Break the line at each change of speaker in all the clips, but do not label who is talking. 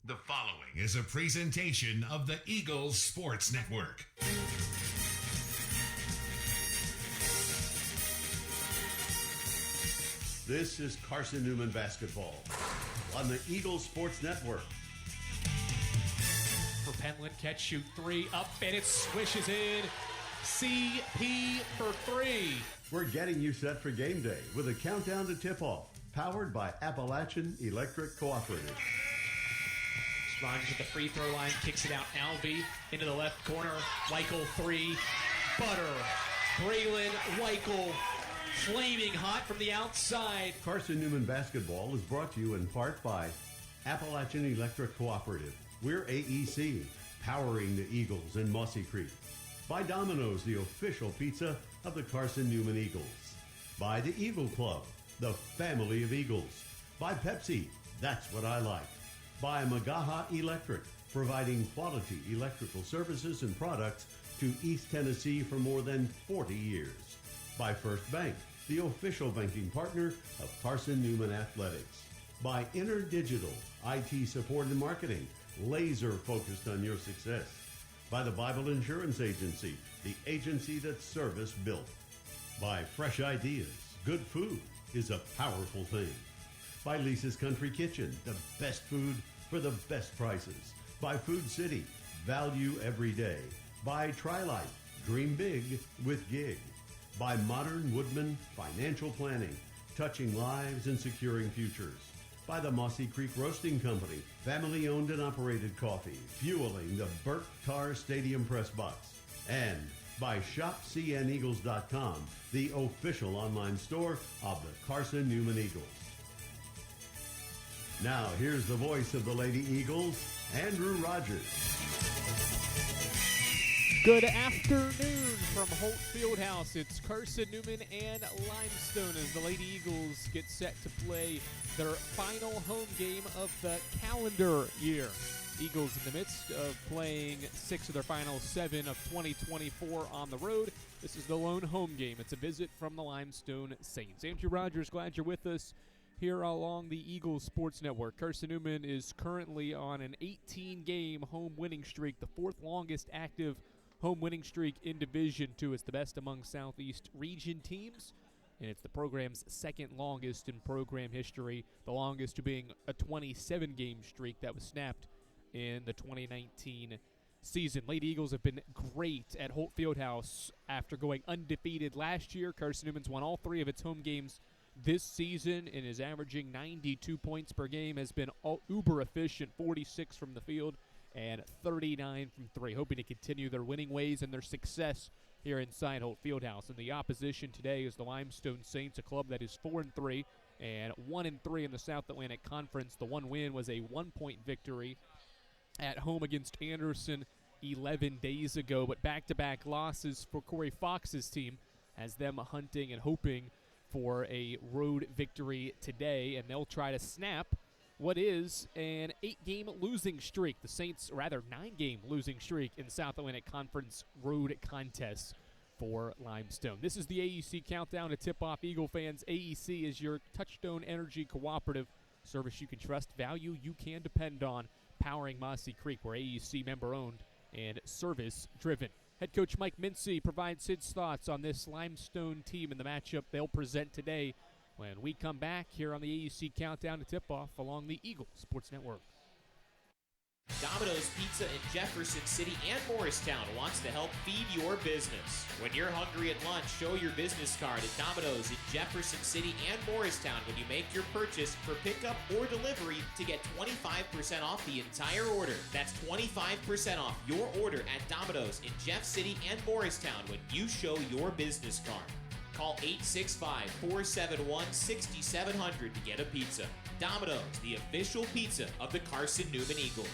The following is a presentation of the Eagles Sports Network.
This is Carson-Newman basketball on the Eagles Sports Network.
For Penland, catch, shoot, three, up, and it swishes in. CP for three.
We're getting you set for game day with a countdown to tip-off, powered by Appalachian Electric Cooperative.
Rogers at the free throw line, kicks it out. Alvey into the left corner. Weichel three. Butter. Braylon Weichel flaming hot from the outside.
Carson-Newman basketball is brought to you in part by Appalachian Electric Cooperative. We're AEC, powering the Eagles in Mossy Creek. By Domino's, the official pizza of the Carson-Newman Eagles. By the Eagle Club, the family of Eagles. By Pepsi, that's what I like. By Magaha Electric, providing quality electrical services and products to East Tennessee for more than 40 years. By First Bank, the official banking partner of Carson-Newman Athletics. By InterDigital, IT support and marketing, laser focused on your success. By the Bible Insurance Agency, the agency that service built. By Fresh Ideas, good food is a powerful thing. By Lisa's Country Kitchen, the best food for the best prices. By Food City, value every day. By Tri-Life, dream big with Gig. By Modern Woodman Financial Planning, touching lives and securing futures. By the Mossy Creek Roasting Company, family-owned and operated coffee, fueling the Burt Carr Stadium press box. And by ShopCNEagles.com, the official online store of the Carson-Newman Eagles. Now, here's the voice of the Lady Eagles, Andrew Rogers.
Good afternoon from Holt Fieldhouse. It's Carson-Newman and Limestone as the Lady Eagles get set to play their final home game of the calendar year. Eagles in the midst of playing 6 of their final 7 of 2024 on the road. This is the lone home game. It's a visit from the Limestone Saints. Andrew Rogers, glad you're with us here along the Eagles Sports Network. Carson-Newman is currently on an 18-game home winning streak, the 4th longest active home winning streak in Division II. It's the best among Southeast region teams, and it's the program's 2nd longest in program history, the longest being a 27-game streak that was snapped in the 2019 season. Lady Eagles have been great at Holt Fieldhouse after going undefeated last year. Carson-Newman's won all 3 of its home games this season and is averaging 92 points per game, has been uber efficient, 46 from the field and 39 from 3, hoping to continue their winning ways and their success here inside Holt Fieldhouse. And the opposition today is the Limestone Saints, a club that is 4-3 and 1-3 in the South Atlantic Conference. The one win was a 1-point victory at home against Anderson 11 days ago, but back-to-back losses for Corey Fox's team has them hunting and hoping for a road victory today, and they'll try to snap what is an 8-game losing streak. The Saints, rather 9-game losing streak in South Atlantic Conference road contests for Limestone. This is the AEC Countdown to tip-off. Eagle fans, AEC is your Touchstone Energy Cooperative service you can trust, value you can depend on, powering Mossy Creek. We're AEC member-owned and service-driven. Head coach Mike Mincy provides his thoughts on this Limestone team and the matchup they'll present today when we come back here on the AEC Countdown to tip-off along the Eagles Sports Network.
Domino's Pizza in Jefferson City and Morristown wants to help feed your business. When you're hungry at lunch, show your business card at Domino's in Jefferson City and Morristown when you make your purchase for pickup or delivery to get 25% off the entire order. That's 25% off your order at Domino's in Jeff City and Morristown when you show your business card. Call 865-471-6700 to get a pizza. Domino's, the official pizza of the Carson-Newman Eagles.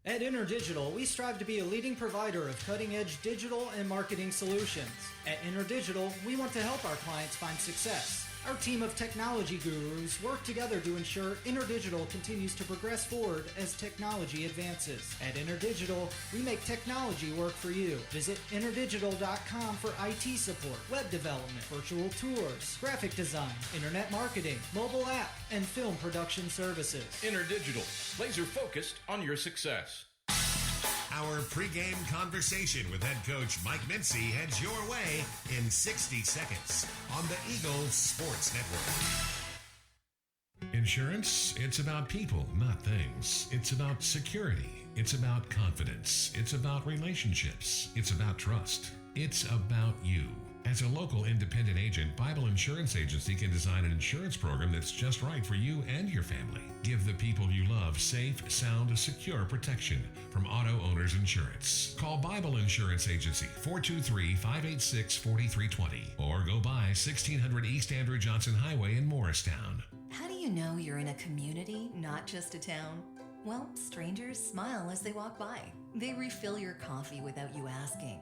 At InterDigital, we strive to be a leading provider of cutting-edge digital and marketing solutions. At InterDigital, we want to help our clients find success. Our team of technology gurus work together to ensure InterDigital continues to progress forward as technology advances. At InterDigital, we make technology work for you. Visit interdigital.com for IT support, web development, virtual tours, graphic design, internet marketing, mobile app, and film production services.
InterDigital, laser focused on your success.
Our pregame conversation with head coach Mike Mincy heads your way in 60 seconds on the Eagles Sports Network. Insurance, it's about people, not things. It's about security. It's about confidence. It's about relationships. It's about trust. It's about you. As a local independent agent, Bible Insurance Agency can design an insurance program that's just right for you and your family. Give the people you love safe, sound, secure protection from Auto Owners Insurance. Call Bible Insurance Agency 423-586-4320 or go by 1600 East Andrew Johnson Highway in Morristown.
How do you know you're in a community, not just a town? Well, strangers smile as they walk by. They refill your coffee without you asking.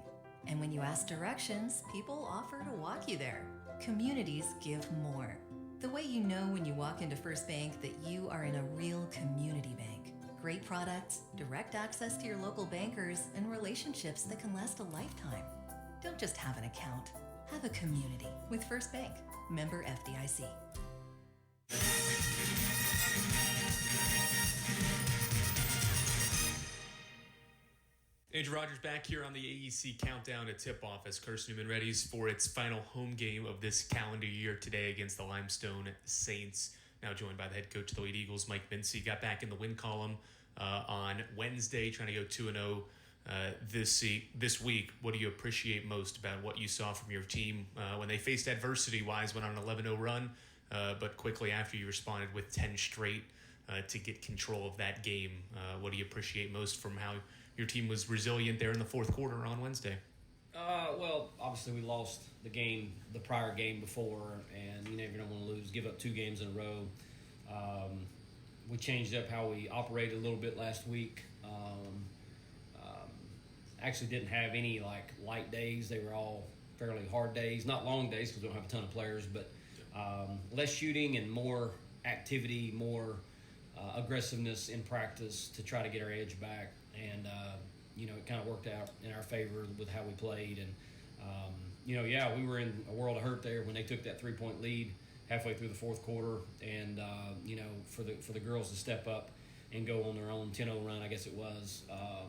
And when you ask directions, people offer to walk you there. Communities give more. The way you know when you walk into First Bank that you are in a real community bank. Great products, direct access to your local bankers, and relationships that can last a lifetime. Don't just have an account. Have a community with First Bank. Member FDIC.
Andrew Rogers back here on the AEC Countdown to Tip-Off as Carson-Newman readies for its final home game of this calendar year today against the Limestone Saints. Now joined by the head coach of the Lady Eagles, Mike Mincy. Got back in the win column on Wednesday, trying to go 2-0 this week. What do you appreciate most about what you saw from your team when they faced adversity-wise, went on an 11-0 run, but quickly after you responded with 10 straight to get control of that game? What do you appreciate most from how your team was resilient there in the fourth quarter on Wednesday?
Well, obviously we lost the prior game before, and you never want to lose, give up 2 games in a row. We changed up how we operated a little bit last week. Actually didn't have any light days. They were all fairly hard days, not long days because we don't have a ton of players, but less shooting and more activity, more aggressiveness in practice to try to get our edge back. And, it kind of worked out in our favor with how we played. And, we were in a world of hurt there when they took that 3-point lead halfway through the fourth quarter. And, for the girls to step up and go on their own 10-0 run, I guess it was,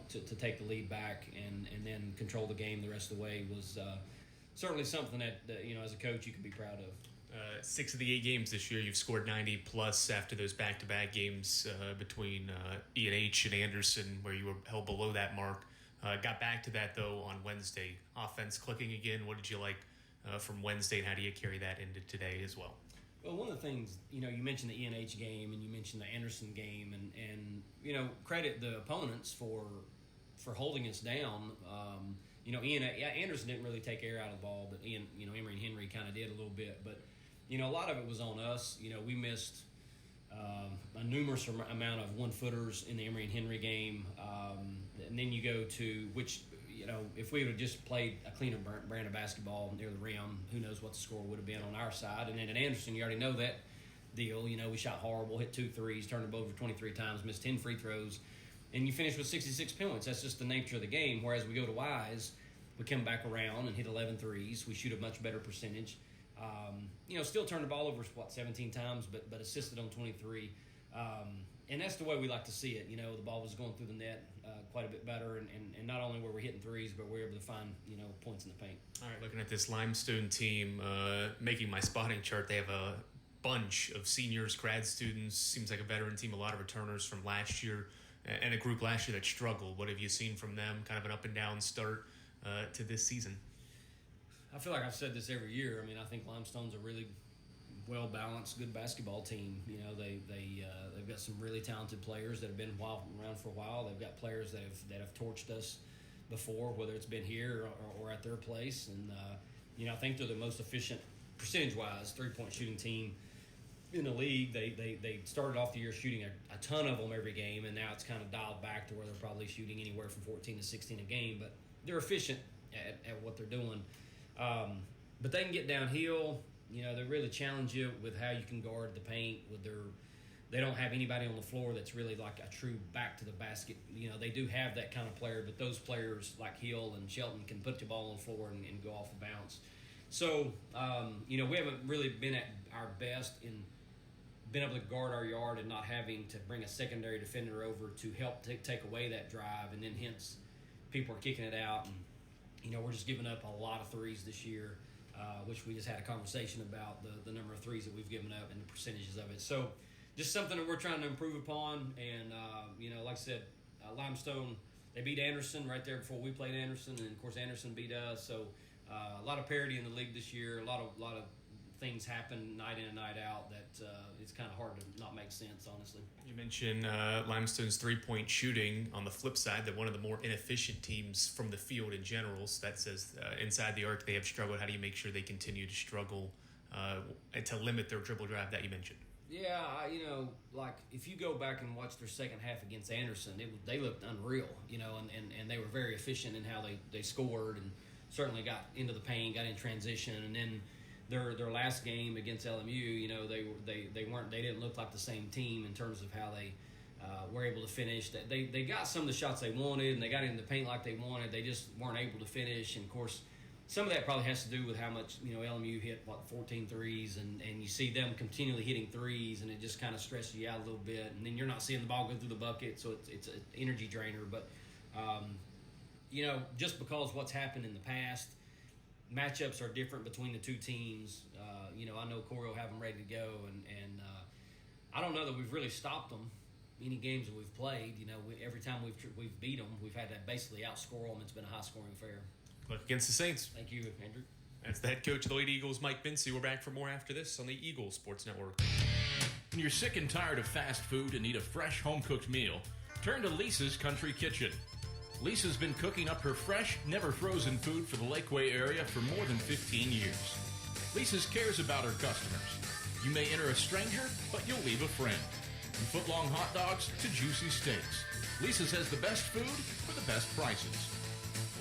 to take the lead back and then control the game the rest of the way was certainly something that, as a coach, you can be proud of.
6 of the 8 games this year, you've scored 90 plus after those back-to-back games between E&H and Anderson, where you were held below that mark. Got back to that, though, on Wednesday. Offense clicking again. What did you like from Wednesday, and how do you carry that into today as well?
Well, one of the things, you mentioned the E&H game and you mentioned the Anderson game, and credit the opponents for holding us down. Anderson didn't really take air out of the ball, but Emory and Henry kind of did a little bit. But a lot of it was on us. We missed a numerous amount of one-footers in the Emory and Henry game. And then you go to, which, if we would have just played a cleaner brand of basketball near the rim, who knows what the score would have been on our side. And then at Anderson, you already know that deal. We shot horrible, hit 2 threes, turned them over 23 times, missed 10 free throws. And you finish with 66 points. That's just the nature of the game. Whereas we go to Wise, we come back around and hit 11 threes. We shoot a much better percentage. Still turned the ball over, 17 times, but assisted on 23. And that's the way we like to see it. The ball was going through the net quite a bit better. And not only were we hitting threes, but we were able to find, points in the paint.
All right, looking at this Limestone team, making my spotting chart, they have a bunch of seniors, grad students. Seems like a veteran team, a lot of returners from last year, and a group last year that struggled. What have you seen from them? Kind of an up and down start to this season.
I feel like I've said this every year. I mean, I think Limestone's a really well-balanced, good basketball team. They've got some really talented players that have been around for a while. They've got players that have torched us before, whether it's been here or at their place. And I think they're the most efficient percentage-wise three-point shooting team in the league. They started off the year shooting a ton of them every game, and now it's kind of dialed back to where they're probably shooting anywhere from 14 to 16 a game. But they're efficient at what they're doing. But they can get downhill. They really challenge you with how you can guard the paint with their. They don't have anybody on the floor that's really like a true back to the basket. They do have that kind of player, but those players like Hill and Shelton can put the ball on the floor and go off the bounce. So, we haven't really been at our best in being able to guard our yard and not having to bring a secondary defender over to help take away that drive, and then hence people are kicking it out. And, we're just giving up a lot of threes this year, which we just had a conversation about the number of threes that we've given up and the percentages of it. So, just something that we're trying to improve upon. And, like I said, Limestone, they beat Anderson right there before we played Anderson. And, of course, Anderson beat us. So, a lot of parity in the league this year. A lot of things happen night in and night out that it's kind of hard to not make sense, honestly.
You mentioned Limestone's three-point shooting. On the flip side, they're one of the more inefficient teams from the field in general. So that says inside the arc they have struggled. How do you make sure they continue to struggle to limit their dribble drive that you mentioned?
Yeah, like if you go back and watch their second half against Anderson, they looked unreal, and they were very efficient in how they scored and certainly got into the paint, got in transition, and then their last game against LMU, they didn't look like the same team in terms of how they were able to finish. They got some of the shots they wanted, and they got in the paint like they wanted. They just weren't able to finish, and of course, some of that probably has to do with how much, LMU hit, 14 threes, and you see them continually hitting threes, and it just kind of stresses you out a little bit, and then you're not seeing the ball go through the bucket, so it's an energy drainer. But, just because what's happened in the past, matchups are different between the two teams. I know Corey will have them ready to go, and I don't know that we've really stopped them any games that we've played. Every time we've beat them, we've had to basically outscore them. It's been a high-scoring affair.
Look against the Saints.
Thank you, Andrew.
That's the head coach of the Lady Eagles, Mike Binsey. We're back for more after this on the Eagles Sports Network.
When you're sick and tired of fast food and need a fresh home-cooked meal, turn to Lisa's Country Kitchen. Lisa's been cooking up her fresh, never-frozen food for the Lakeway area for more than 15 years. Lisa's cares about her customers. You may enter a stranger, but you'll leave a friend. From foot-long hot dogs to juicy steaks, Lisa's has the best food for the best prices.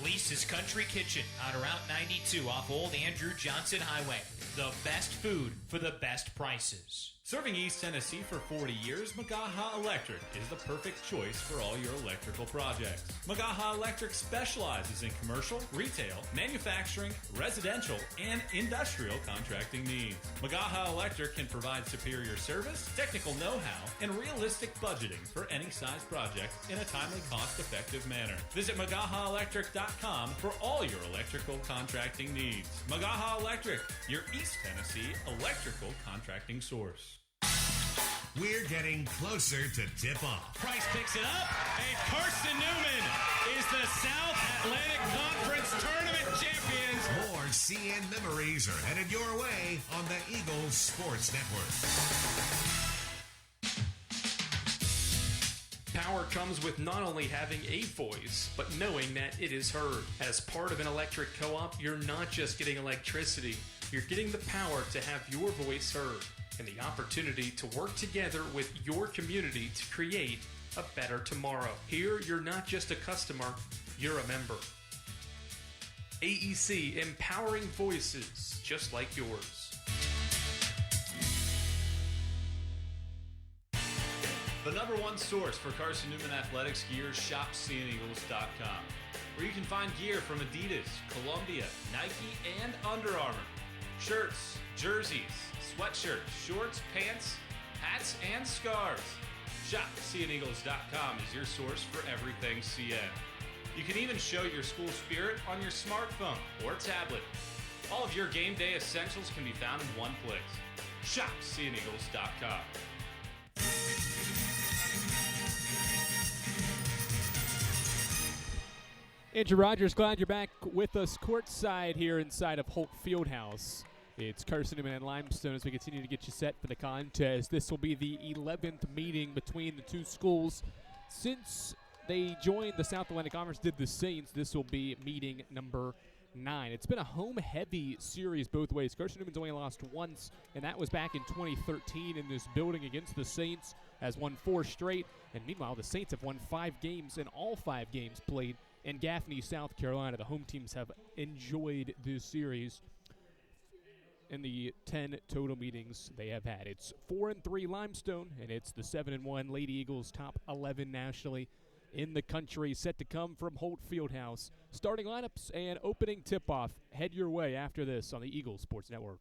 Lisa's Country Kitchen on Route 92 off Old Andrew Johnson Highway. The best food for the best prices.
Serving East Tennessee for 40 years, Magaha Electric is the perfect choice for all your electrical projects. Magaha Electric specializes in commercial, retail, manufacturing, residential, and industrial contracting needs. Magaha Electric can provide superior service, technical know-how, and realistic budgeting for any size project in a timely, cost-effective manner. Visit MagahaElectric.com for all your electrical contracting needs. Magaha Electric, your East Tennessee electrical contracting source.
We're getting closer to tip-off.
Price picks it up, and Carson-Newman is the South Atlantic Conference Tournament champions.
More CN memories are headed your way on the Eagles Sports Network.
Power comes with not only having a voice, but knowing that it is heard. As part of an electric co-op, you're not just getting electricity, you're getting the power to have your voice heard and the opportunity to work together with your community to create a better tomorrow. Here, you're not just a customer, you're a member. AEC, empowering voices just like yours.
The number one source for Carson-Newman athletics gear, shopcneagles.com, where you can find gear from Adidas, Columbia, Nike, and Under Armour. Shirts, jerseys, sweatshirts, shorts, pants, hats, and scarves. ShopCNEagles.com is your source for everything CN. You can even show your school spirit on your smartphone or tablet. All of your game day essentials can be found in one place. ShopCNEagles.com.
Andrew Rogers, glad you're back with us courtside here inside of Holt Fieldhouse. It's Carson-Newman and Limestone as we continue to get you set for the contest. This will be the 11th meeting between the two schools. Since they joined the South Atlantic Conference, did the Saints, this will be meeting number 9. It's been a home-heavy series both ways. Carson-Newman's only lost once, and that was back in 2013 in this building against the Saints, has won 4 straight. And meanwhile, the Saints have won 5 games, and all 5 games played in Gaffney, South Carolina. The home teams have enjoyed this series. in the 10 total meetings they have had. It's 4-3 Limestone, and it's the 7-1 Lady Eagles, top 11 nationally in the country, set to come from Holt Fieldhouse. Starting lineups and opening tip-off. Head your way after this on the Eagles Sports Network.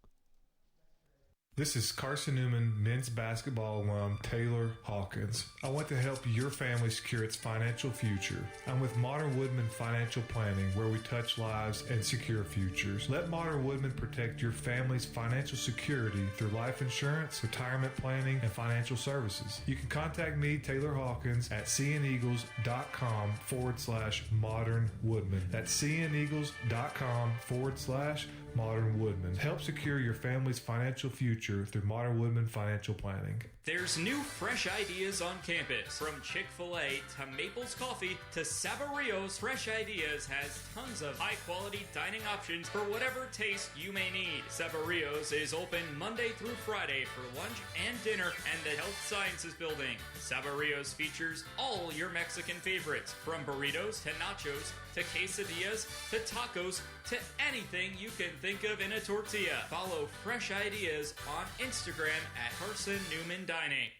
This is Carson-Newman men's basketball alum Taylor Hawkins. I want to help your family secure its financial future. I'm with Modern Woodman Financial Planning, where we touch lives and secure futures. Let Modern Woodman protect your family's financial security through life insurance, retirement planning, and financial services. You can contact me, Taylor Hawkins, at cneagles.com/Modern Woodman. That's cneagles.com/Modern Woodman. Help secure your family's financial future through Modern Woodman Financial Planning.
There's new fresh ideas on campus. From Chick-fil-A to Maples Coffee to Saboreo's, Fresh Ideas has tons of high-quality dining options for whatever taste you may need. Saboreo's is open Monday through Friday for lunch and dinner and the Health Sciences Building. Saboreo's features all your Mexican favorites, from burritos to nachos to quesadillas to tacos to anything you can think of in a tortilla. Follow Fresh Ideas on Instagram at Carson-Newman Dining.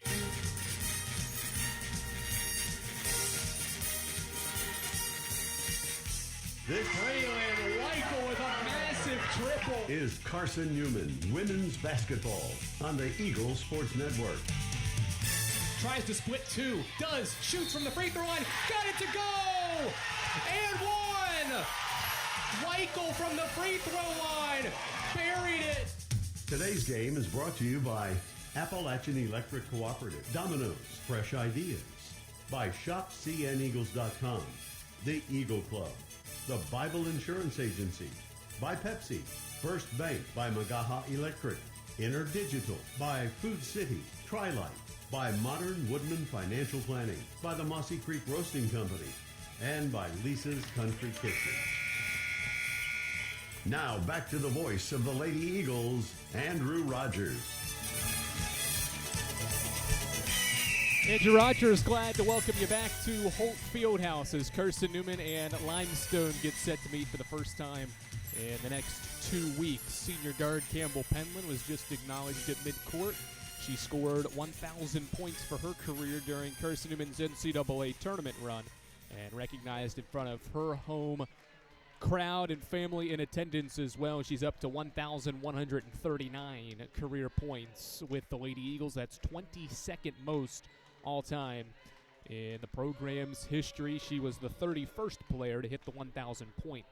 This
Braylon Weichel with a massive triple.
is Carson-Newman women's basketball on the Eagles Sports Network.
Tries to split two. Does. Shoots from the free throw line. Got it to go! And one! Weichel from the free throw line. Buried it.
Today's game is brought to you by Appalachian Electric Cooperative, Domino's, Fresh Ideas, by ShopCNEagles.com, The Eagle Club, the Bible Insurance Agency, by Pepsi, First Bank, by Magaha Electric, InterDigital, by Food City, Tri-Light, by Modern Woodman Financial Planning, by the Mossy Creek Roasting Company, and by Lisa's Country Kitchen. Now back to the voice of the Lady Eagles, Andrew Rogers.
Andrew Rogers, glad to welcome you back to Holt Fieldhouse as Carson-Newman and Limestone get set to meet for the first time in the next 2 weeks. Senior guard Campbell Penland was just acknowledged at midcourt. She scored 1,000 points for her career during Carson-Newman's NCAA tournament run and recognized in front of her home crowd and family in attendance as well. She's up to 1,139 career points with the Lady Eagles. That's 22nd most all-time in the program's history. She was the 31st player to hit the 1,000-point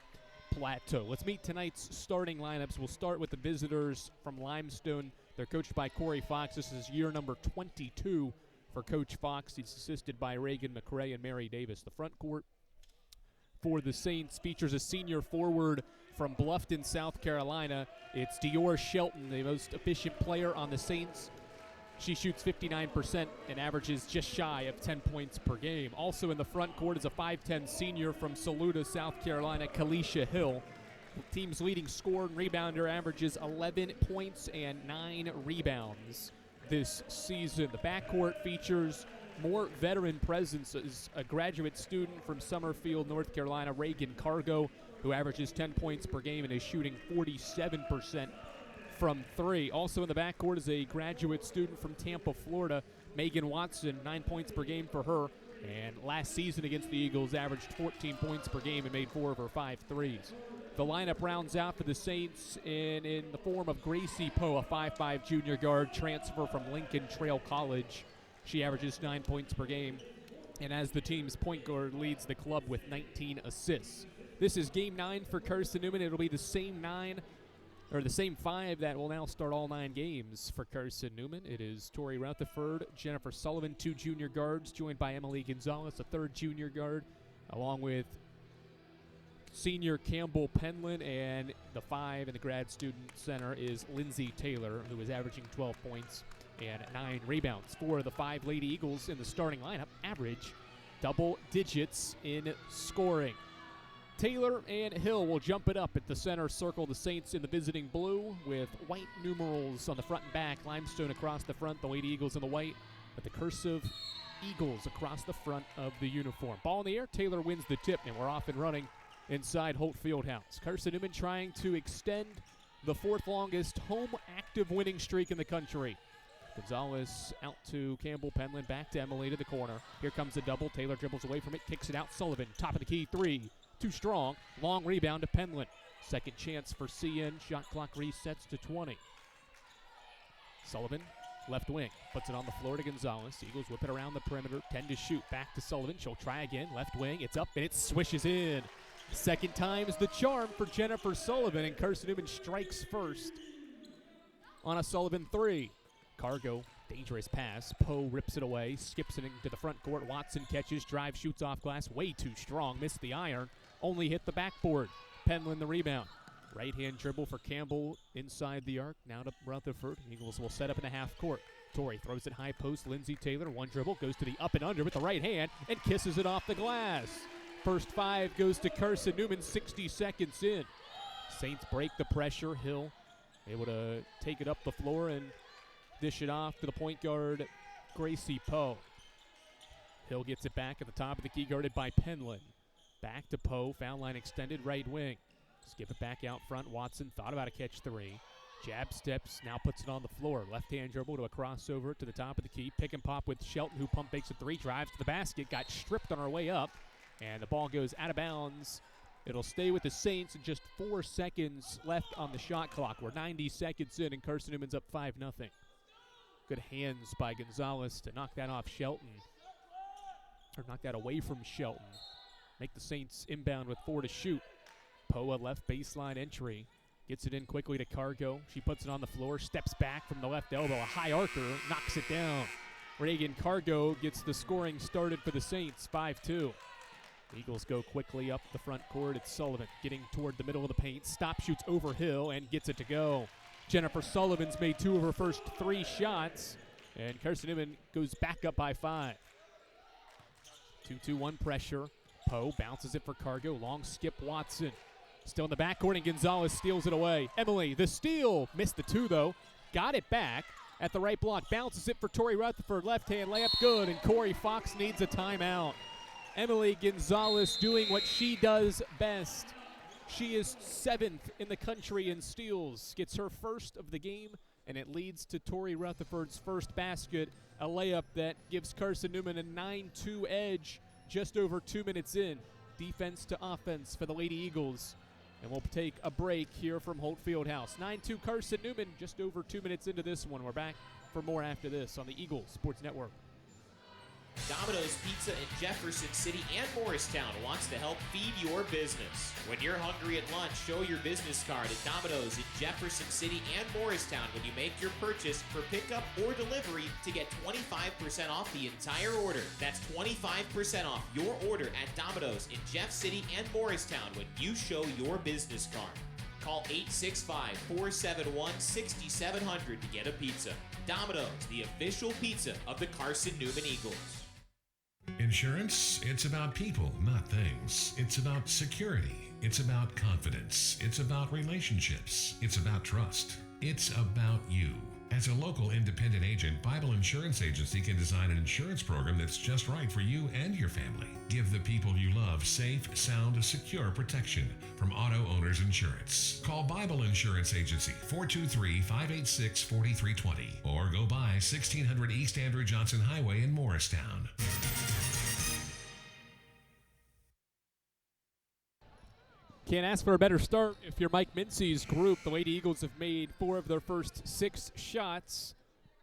plateau. Let's meet tonight's starting lineups. We'll start with the visitors from Limestone. They're coached by Corey Fox. This is year number 22 for Coach Fox. He's assisted by Reagan McRae and Mary Davis. The front court for the Saints features a senior forward from Bluffton, South Carolina. It's Dior Shelton, the most efficient player on the Saints. She shoots 59% and averages just shy of 10 points per game. Also in the front court is a 5'10 senior from Saluda, South Carolina, Kalisha Hill. The team's leading scorer and rebounder, averages 11 points and 9 rebounds this season. The backcourt features more veteran presence as a graduate student from Summerfield, North Carolina, Reagan Cargo, who averages 10 points per game and is shooting 47% from three. Also in the backcourt is a graduate student from Tampa, Florida, Megan Watson, 9 points per game for her. And last season against the Eagles averaged 14 points per game and made 4 of her 5 threes. The lineup rounds out for the Saints in the form of Gracie Poe, a 5'5 junior guard transfer from Lincoln Trail College. She averages 9 points per game, and as the team's point guard, leads the club with 19 assists. This is game 9 for Carson-Newman. It'll be the same 5 that will now start all 9 games for Carson-Newman. It is Tori Rutherford, Jennifer Sullivan, 2 junior guards, joined by Emily Gonzalez, a 3rd junior guard, along with senior Campbell Penland, and the 5 in the grad student center is Lindsay Taylor, who is averaging 12 points and 9 rebounds. 4 of the 5 Lady Eagles in the starting lineup average double digits in scoring. Taylor and Hill will jump it up at the center circle. The Saints in the visiting blue with white numerals on the front and back. Limestone across the front, the Lady Eagles in the white, with the cursive Eagles across the front of the uniform. Ball in the air, Taylor wins the tip, and we're off and running inside Holt Fieldhouse. Carson-Newman trying to extend the fourth longest home active winning streak in the country. Gonzalez out to Campbell, Penland back to Emily to the corner. Here comes the double. Taylor dribbles away from it, kicks it out. Sullivan, top of the key, three. Too strong. Long rebound to Penland. Second chance for CN. Shot clock resets to 20. Sullivan, left wing, puts it on the floor to Gonzalez. Eagles whip it around the perimeter. 10 to shoot. Back to Sullivan. She'll try again. Left wing. It's up and it swishes in. Second time's the charm for Jennifer Sullivan, and Carson-Newman strikes first on a Sullivan three. Cargo, dangerous pass. Poe rips it away, skips it into the front court. Watson catches, drive, shoots off glass. Way too strong. Missed the iron. Only hit the backboard. Penland the rebound. Right-hand dribble for Campbell inside the arc. Now to Rutherford. Eagles will set up in the half court. Torrey throws it high post. Lindsey Taylor, one dribble, goes to the up and under with the right hand and kisses it off the glass. First five goes to Carson-Newman, 60 seconds in. Saints break the pressure. Hill able to take it up the floor and dish it off to the point guard, Gracie Poe. Hill gets it back at the top of the key, guarded by Penland. Back to Poe, foul line extended, right wing. Skip it back out front. Watson thought about a catch three. Jab steps, now puts it on the floor. Left-hand dribble to a crossover to the top of the key. Pick and pop with Shelton, who pump fakes a three, drives to the basket, got stripped on her way up, and the ball goes out of bounds. It'll stay with the Saints, and just 4 seconds left on the shot clock. We're 90 seconds in, and Carson-Newman's up 5-0. Good hands by Gonzalez to knock that off Shelton, or knock that away from Shelton. Make the Saints inbound with 4 to shoot. Poa left baseline entry. Gets it in quickly to Cargo. She puts it on the floor, steps back from the left elbow. A high arcer, knocks it down. Reagan Cargo gets the scoring started for the Saints, 5-2. The Eagles go quickly up the front court. It's Sullivan getting toward the middle of the paint. Stop, shoots over Hill, and gets it to go. Jennifer Sullivan's made 2 of her first 3 shots, and Carson-Newman goes back up by 5. 2-2-1 pressure. Poe bounces it for Cargo. Long skip Watson. Still in the backcourt, and Gonzalez steals it away. Emily, the steal. Missed the 2, though. Got it back at the right block. Bounces it for Tori Rutherford. Left-hand layup good, and Corey Fox needs a timeout. Emily Gonzalez doing what she does best. She is 7th in the country in steals. Gets her first of the game, and it leads to Tori Rutherford's first basket. A layup that gives Carson-Newman a 9-2 edge just over 2 minutes in. Defense to offense for the Lady Eagles. And we'll take a break here from Holt Fieldhouse. 9-2 Carson-Newman, just over 2 minutes into this one. We're back for more after this on the Eagles Sports Network.
Domino's Pizza in Jefferson City and Morristown wants to help feed your business. When you're hungry at lunch, show your business card at Domino's in Jefferson City and Morristown when you make your purchase for pickup or delivery to get 25% off the entire order. That's 25% off your order at Domino's in Jeff City and Morristown when you show your business card. Call 865-471-6700 to get a pizza. Domino's, the official pizza of the Carson-Newman Eagles.
Insurance, it's about people, not things. It's about security. It's about confidence. It's about relationships. It's about trust. It's about you. As a local independent agent, Bible Insurance Agency can design an insurance program that's just right for you and your family. Give the people you love safe, sound, secure protection from Auto Owners Insurance. Call Bible Insurance Agency, 423-586-4320, or go by 1600 East Andrew Johnson Highway in Morristown.
Can't ask for a better start if you're Mike Mincy's group. The Lady Eagles have made 4 of their first 6 shots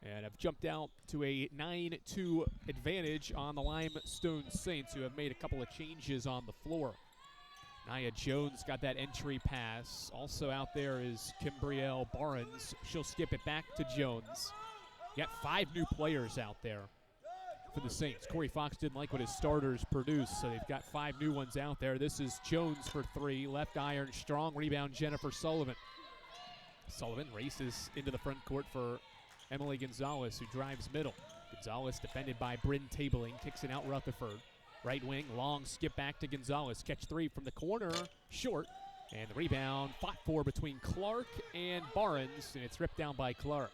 and have jumped out to a 9-2 advantage on the Limestone Saints, who have made a couple of changes on the floor. Nia Jones got that entry pass. Also out there is Kimbrielle Barnes. She'll skip it back to Jones. You got 5 new players out there for the Saints. Corey Fox didn't like what his starters produced, so they've got 5 new ones out there. This is Jones for 3. Left iron, strong rebound, Jennifer Sullivan. Sullivan races into the front court for Emily Gonzalez, who drives middle. Gonzalez defended by Bryn Tabling, kicks it out Rutherford. Right wing, long skip back to Gonzalez. Catch 3 from the corner, short. And the rebound fought for between Clark and Barnes, and it's ripped down by Clark.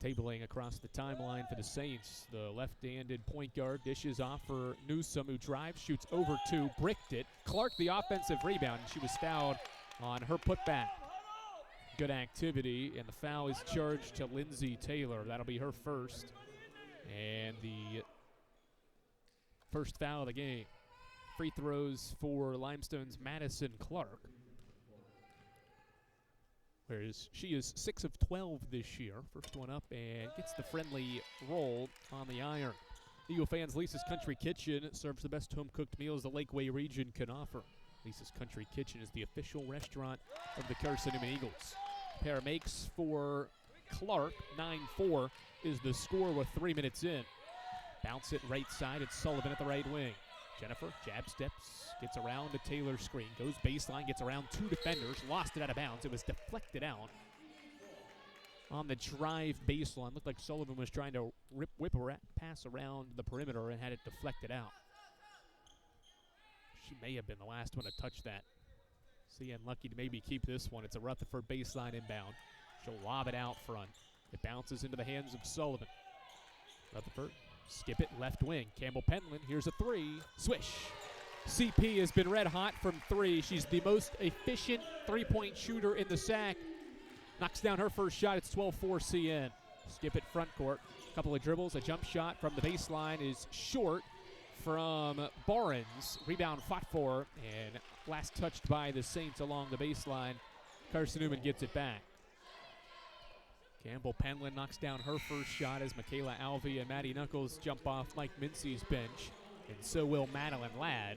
Tabling across the timeline for the Saints. The left-handed point guard dishes off for Newsom, who drives, shoots over 2, bricked it. Clark the offensive rebound, and she was fouled on her putback. good activity, and the foul is charged to Lindsay Taylor. That'll be her first, and the first foul of the game. Free throws for Limestone's Madison Clark, whereas she is 6 of 12 this year. First one up and gets the friendly roll on the iron. Eagle fans, Lisa's Country Kitchen serves the best home-cooked meals the Lakeway region can offer. Lisa's Country Kitchen is the official restaurant of the Carson-Newman Eagles. Pair makes for Clark, 9-4 is the score with 3 minutes in. Bounce it right side, it's Sullivan at the right wing. Jennifer, jab steps, gets around a Taylor screen, goes baseline, gets around 2 defenders, lost it out of bounds. It was deflected out on the drive baseline. Looked like Sullivan was trying to whip a pass around the perimeter and had it deflected out. She may have been the last one to touch that. So unlucky to maybe keep this one. It's a Rutherford baseline inbound. She'll lob it out front. It bounces into the hands of Sullivan. Rutherford, skip it, left wing. Campbell Penland, here's a 3. Swish. CP has been red hot from 3. She's the most efficient three-point shooter in the SAC. Knocks down her first shot. It's 12-4 CN. Skip it front court. Couple of dribbles. A jump shot from the baseline is short from Barnes. Rebound fought for, and last touched by the Saints along the baseline. Carson-Newman gets it back. Campbell Penland knocks down her first shot as Michaela Alvey and Maddie Knuckles jump off Mike Mincy's bench, and so will Madeline Ladd.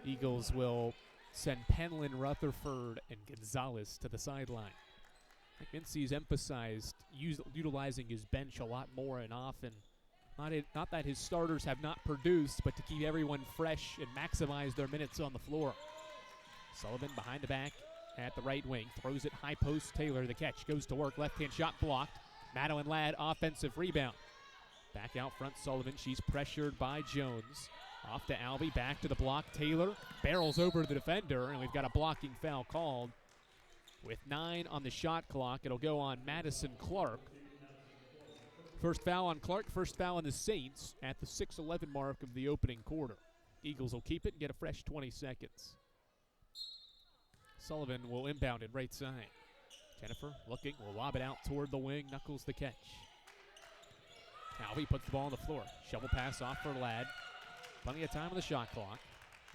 Eagles will send Penland, Rutherford, and Gonzalez to the sideline. Mike Mincy's emphasized utilizing his bench a lot more and often. Not that his starters have not produced, but to keep everyone fresh and maximize their minutes on the floor. Sullivan behind the back at the right wing. Throws it high post. Taylor, the catch. Goes to work. Left-hand shot blocked. Madeline Ladd, offensive rebound. Back out front, Sullivan. She's pressured by Jones. Off to Alvey. Back to the block. Taylor barrels over the defender, and we've got a blocking foul called. With 9 on the shot clock, it'll go on Madison Clark. First foul on Clark, first foul on the Saints at the 6:11 mark of the opening quarter. Eagles will keep it and get a fresh 20 seconds. Sullivan will inbound it right side. Jennifer looking, will lob it out toward the wing. Knuckles the catch. Alvey puts the ball on the floor. Shovel pass off for Ladd. Plenty of time on the shot clock.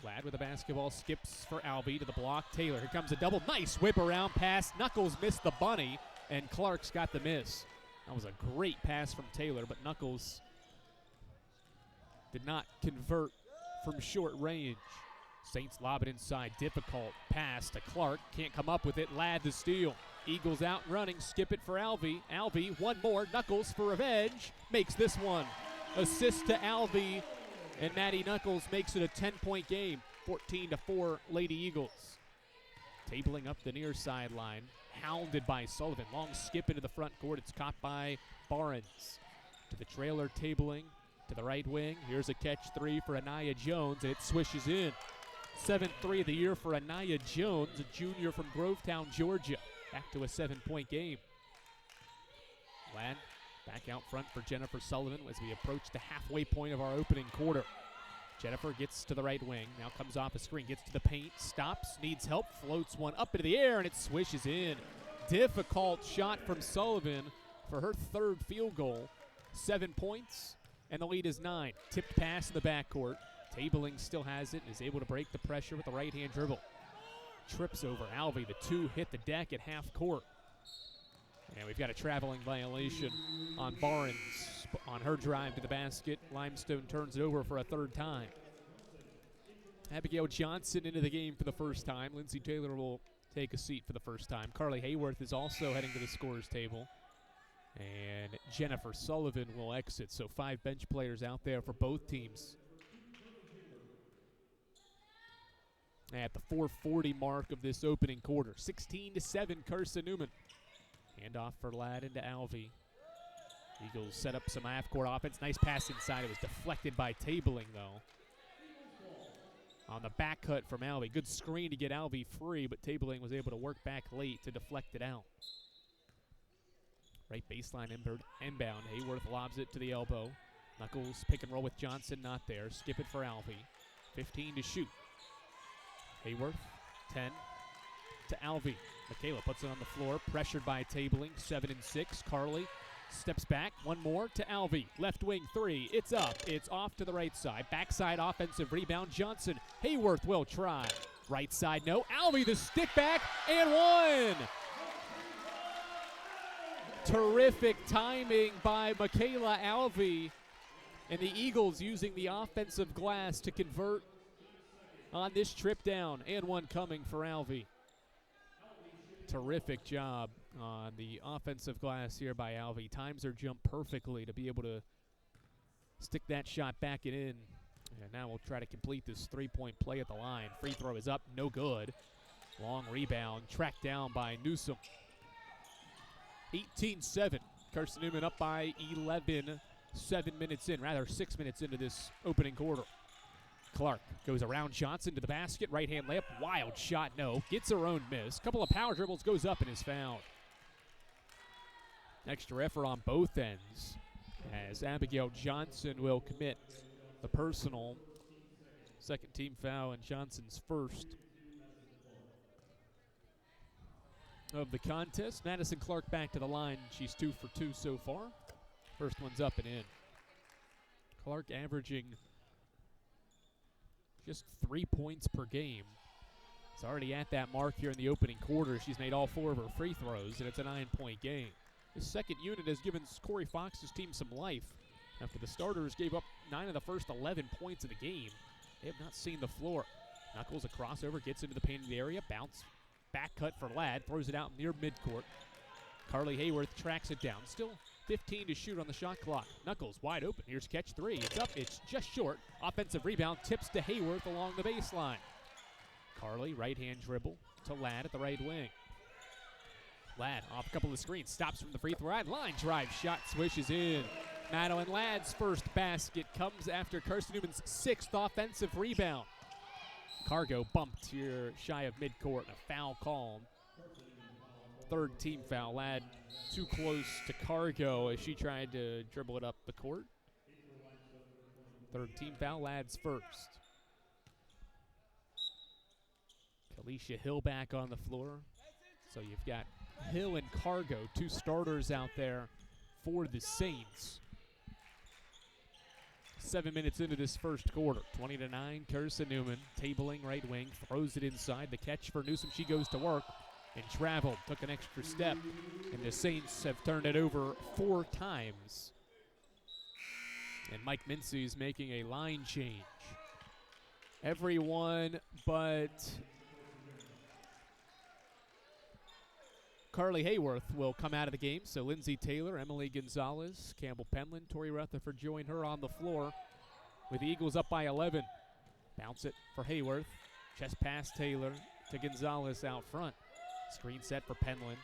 Ladd with the basketball, skips for Alvey to the block. Taylor, here comes a double. Nice whip around pass. Knuckles missed the bunny, and Clark's got the miss. That was a great pass from Taylor, but Knuckles did not convert from short range. Saints lob it inside. Difficult pass to Clark. Can't come up with it. Ladd the steal. Eagles out and running. Skip it for Alvey. Alvey, one more. Knuckles for revenge. Makes this one. Assist to Alvey, and Maddie Knuckles makes it a 10-point game. 14-4 Lady Eagles. Tabling up the near sideline. Hounded by Sullivan. Long skip into the front court. It's caught by Barnes. To the trailer, tabling to the right wing. Here's a catch 3 for Anaya Jones, and it swishes in. 7th 3 of the year for Anaya Jones, a junior from Grovetown, Georgia. Back to a 7-point game. Ladd back out front for Jennifer Sullivan as we approach the halfway point of our opening quarter. Jennifer gets to the right wing, now comes off a screen, gets to the paint, stops, needs help, floats one up into the air, and it swishes in. Difficult shot from Sullivan for her 3rd field goal. 7 points, and the lead is 9. Tipped pass in the backcourt. Tabling still has it, is able to break the pressure with the right-hand dribble. Trips over Alvey. The 2 hit the deck at half court. And we've got a traveling violation on Barnes on her drive to the basket. Limestone turns it over for a 3rd time. Abigail Johnson into the game for the first time. Lindsay Taylor will take a seat for the first time. Carly Hayworth is also heading to the scorer's table. And Jennifer Sullivan will exit. So 5 bench players out there for both teams. At the 4:40 mark of this opening quarter. 16-7 Carson-Newman. Handoff for Ladd into Alvey. Eagles set up some half-court offense. Nice pass inside. It was deflected by Tabling, though. On the back cut from Alvey. Good screen to get Alvey free, but Tabling was able to work back late to deflect it out. Right baseline inbound. Hayworth lobs it to the elbow. Knuckles pick and roll with Johnson, not there. Skip it for Alvey. 15 to shoot. Hayworth, 10 to Alvey. Michaela puts it on the floor, pressured by Tabling, 7 and 6. Carly steps back, one more to Alvey. Left wing three, it's up, it's off to the right side. Backside offensive rebound, Johnson. Hayworth will try. Right side, no. Alvey the stick back, and one! Terrific timing by Michaela Alvey. And the Eagles using the offensive glass to convert on this trip down. And one coming for Alvey. Terrific job on the offensive glass here by Alvey. Times her jump perfectly to be able to stick that shot back and in. And now we'll try to complete this three-point play at the line. Free throw is up, no good. Long rebound, tracked down by Newsom. 18-7. Carson-Newman up by 11, 7 minutes in, rather 6 minutes into this opening quarter. Clark goes around Johnson to the basket, right-hand layup, wild shot, no. Gets her own miss. Couple of power dribbles, goes up and is fouled. Extra effort on both ends as Abigail Johnson will commit the personal. Second team foul and Johnson's first of the contest. Madison Clark back to the line. She's 2 for 2 so far. First one's up and in. Clark averaging just 3 points per game. It's already at that mark here in the opening quarter. She's made all 4 of her free throws, and it's a 9-point game. This second unit has given Corey Fox's team some life. After the starters gave up 9 of the first 11 points of the game, they have not seen the floor. Knuckles a crossover, gets into the painted area, bounce, back cut for Ladd, throws it out near midcourt. Carly Hayworth tracks it down. Still 15 to shoot on the shot clock. Knuckles wide open. Here's catch three. It's up. It's just short. Offensive rebound tips to Hayworth along the baseline. Carly, right-hand dribble to Ladd at the right wing. Ladd off a couple of screens. Stops from the free throw line. Line drive shot swishes in. Madeline Ladd's first basket comes after Carson-Newman's 6th offensive rebound. Cargo bumped here shy of midcourt. A foul call. Third team foul. Ladd too close to Cargo as she tried to dribble it up the court. Third team foul. Ladd's first. Kalisha Hill back on the floor. So you've got Hill and Cargo, 2 starters out there for the Saints. 7 minutes into this first quarter. 20-9, Carson-Newman, tabling right wing, throws it inside. The catch for Newsom. She goes to work and traveled, took an extra step. And the Saints have turned it over 4 times. And Mike Mincy is making a line change. Everyone but Carly Hayworth will come out of the game. So Lindsay Taylor, Emily Gonzalez, Campbell Penland, Tori Rutherford join her on the floor with the Eagles up by 11. Bounce it for Hayworth. Chest pass Taylor to Gonzalez out front. Screen set for Penland.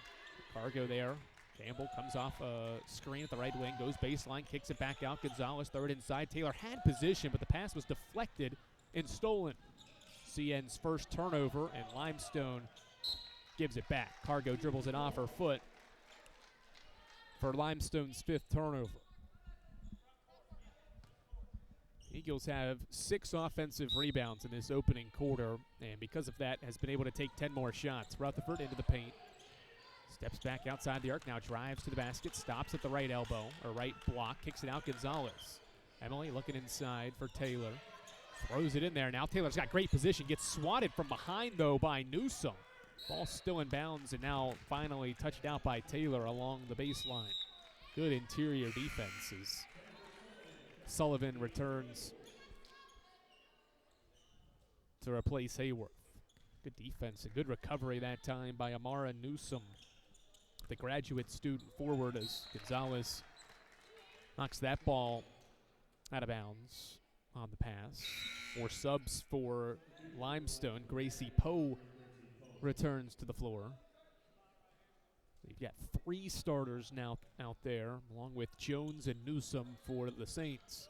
Cargo there. Campbell comes off a screen at the right wing, goes baseline, kicks it back out. Gonzalez third inside. Taylor had position, but the pass was deflected and stolen. CN's first turnover, and Limestone gives it back. Cargo dribbles it off her foot for Limestone's 5th turnover. Eagles have 6 offensive rebounds in this opening quarter, and because of that has been able to take 10 more shots. Rutherford into the paint. Steps back outside the arc, now drives to the basket, stops at the right elbow, or right block, kicks it out Gonzalez. Emily looking inside for Taylor. Throws it in there. Now Taylor's got great position, gets swatted from behind though by Newsom. Ball still in bounds and now finally touched out by Taylor along the baseline. Good interior defenses. Sullivan returns to replace Hayworth. Good defense and good recovery that time by Amara Newsom, the graduate student forward, as Gonzalez knocks that ball out of bounds on the pass. 4 subs for Limestone. Gracie Poe returns to the floor. You've got 3 starters now out there, along with Jones and Newsom for the Saints.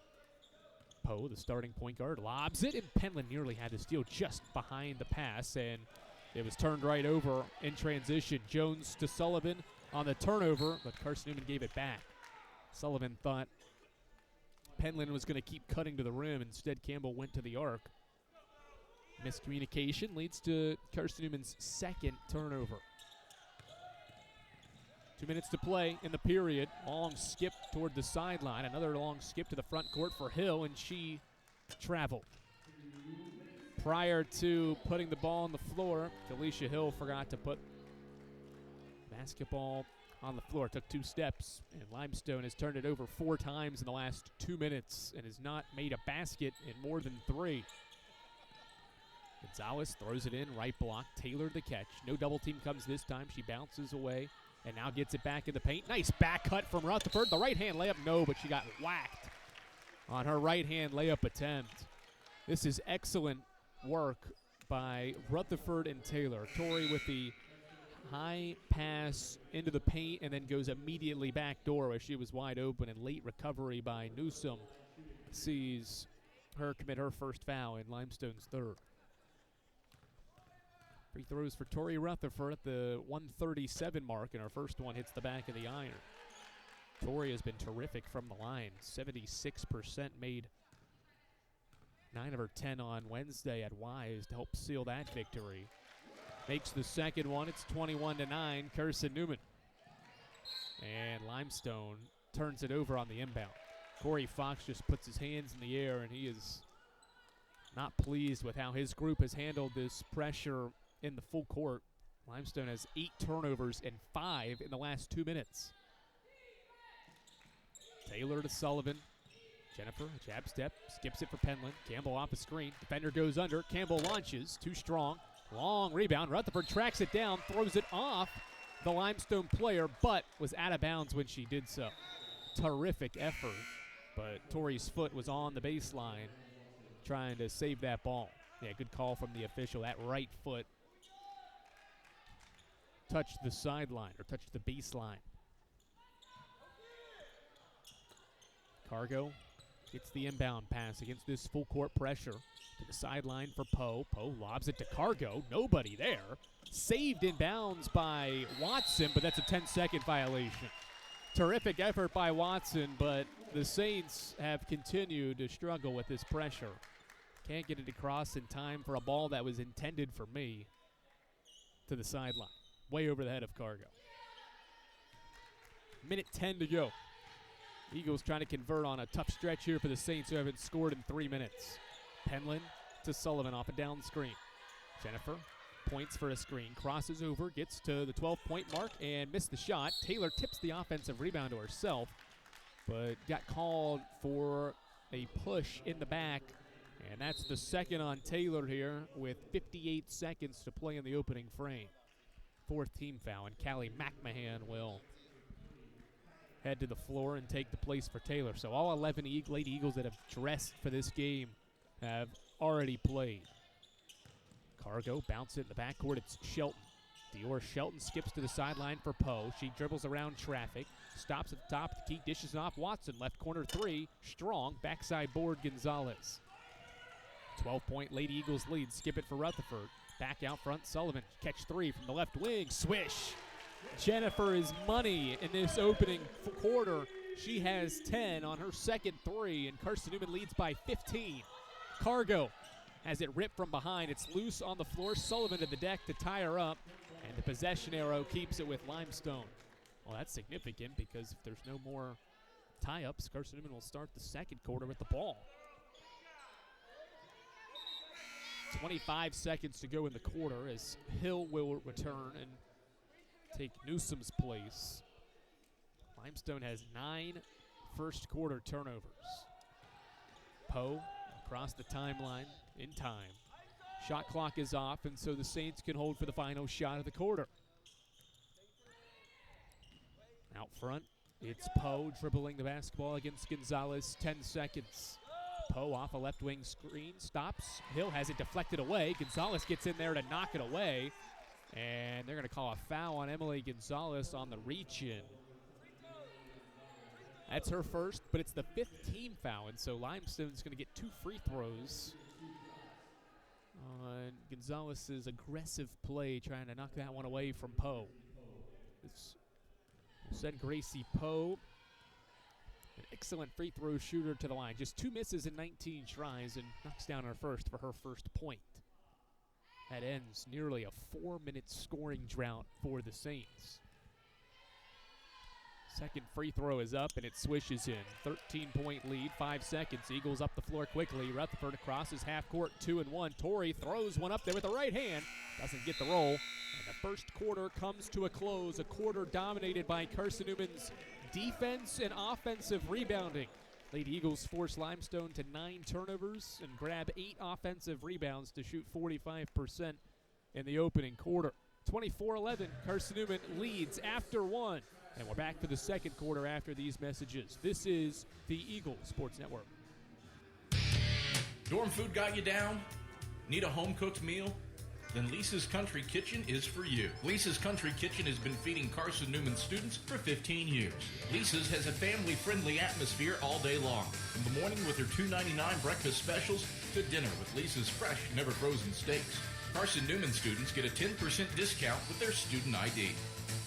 Poe, the starting point guard, lobs it, and Penland nearly had the steal just behind the pass, and it was turned right over in transition. Jones to Sullivan on the turnover, but Carson-Newman gave it back. Sullivan thought Penland was going to keep cutting to the rim. Instead, Campbell went to the arc. Miscommunication leads to Carson-Newman's 2nd turnover. 2 minutes to play in the period. Long skip toward the sideline. Another long skip to the front court for Hill, and she traveled. Prior to putting the ball on the floor, Felicia Hill forgot to put basketball on the floor. Took 2 steps, and Limestone has turned it over 4 times in the last 2 minutes and has not made a basket in more than 3. Gonzalez throws it in, right block, Taylor the catch. No double team comes this time. She bounces away and now gets it back in the paint. Nice back cut from Rutherford. The right-hand layup, no, but she got whacked on her right-hand layup attempt. This is excellent work by Rutherford and Taylor. Tori with the high pass into the paint and then goes immediately back door as she was wide open, and late recovery by Newsom sees her commit her first foul in Limestone's third. Free throws for Tori Rutherford at the 137 mark, and her first one hits the back of the iron. Tori has been terrific from the line. 76% made. 9 of her 10 on Wednesday at Wise to help seal that victory. Makes the second one. It's 21-9, Carson-Newman. And Limestone turns it over on the inbound. Corey Fox just puts his hands in the air, and he is not pleased with how his group has handled this pressure in the full court. Limestone has 8 turnovers and 5 in the last 2 minutes. Taylor to Sullivan. Jennifer, a jab step, skips it for Penland. Campbell off the screen. Defender goes under. Campbell launches, too strong. Long rebound. Rutherford tracks it down, throws it off the Limestone player, but was out of bounds when she did so. Terrific effort, but Tori's foot was on the baseline trying to save that ball. Yeah, good call from the official. That right foot touched the sideline, or touched the baseline. Cargo gets the inbound pass against this full court pressure to the sideline for Poe. Poe lobs it to Cargo. Nobody there. Saved in bounds by Watson, but that's a 10-second violation. Terrific effort by Watson, but the Saints have continued to struggle with this pressure. Can't get it across in time for a ball that was intended for me to the sideline. Way over the head of Cargo. Minute 10 to go. Eagles trying to convert on a tough stretch here for the Saints, who haven't scored in 3 minutes. Penland to Sullivan off a down screen. Jennifer points for a screen, crosses over, gets to the 12-point mark and missed the shot. Taylor tips the offensive rebound to herself, but got called for a push in the back, and that's the second on Taylor here with 58 seconds to play in the opening frame. 4th team foul, and Callie McMahon will head to the floor and take the place for Taylor. So all 11 Lady Eagles that have dressed for this game have already played. Cargo bounce it in the backcourt. It's Shelton. Dior Shelton skips to the sideline for Poe. She dribbles around traffic, stops at the top of the key, dishes it off. Watson, left corner 3, strong, backside board Gonzalez. 12-point Lady Eagles lead. Skip it for Rutherford. Back out front, Sullivan. Catch 3 from the left wing. Swish. Jennifer is money in this opening quarter. She has 10 on her second 3, and Carson-Newman leads by 15. Cargo has it ripped from behind. It's loose on the floor. Sullivan to the deck to tie her up, and the possession arrow keeps it with Limestone. Well, that's significant because if there's no more tie-ups, Carson-Newman will start the second quarter with the ball. 25 seconds to go in the quarter as Hill will return and take Newsom's place. Limestone has 9 first quarter turnovers. Poe across the timeline in time. Shot clock is off, and so the Saints can hold for the final shot of the quarter. Out front, it's Poe dribbling the basketball against Gonzalez. 10 seconds. Poe off a left wing screen, stops. Hill has it deflected away. Gonzalez gets in there to knock it away. And they're going to call a foul on Emily Gonzalez on the reach-in. That's her first, but it's the 5th team foul, and so Limestone's going to get 2 free throws on Gonzalez's aggressive play, trying to knock that one away from Poe. It's send Gracie Poe, an excellent free throw shooter, to the line. Just 2 misses in 19 tries, and knocks down her first for her first point. That ends nearly a 4-minute scoring drought for the Saints. Second free throw is up, and it swishes in. 13-point lead, 5 seconds. Eagles up the floor quickly. Rutherford crosses half court, 2-1. Torrey throws one up there with the right hand. Doesn't get the roll. And the first quarter comes to a close. A quarter dominated by Carson-Newman's defense and offensive rebounding. Lady Eagles force Limestone to 9 turnovers and grab 8 offensive rebounds to shoot 45% in the opening quarter. 24-11, Carson-Newman leads after 1. And we're back for the second quarter after these messages. This is the Eagle Sports Network.
Dorm food got you down? Need a home-cooked meal? Then Lisa's Country Kitchen is for you. Lisa's Country Kitchen has been feeding Carson-Newman students for 15 years. Lisa's has a family-friendly atmosphere all day long. From the morning with her $2.99 breakfast specials to dinner with Lisa's fresh, never-frozen steaks. Carson-Newman students get a 10% discount with their student ID.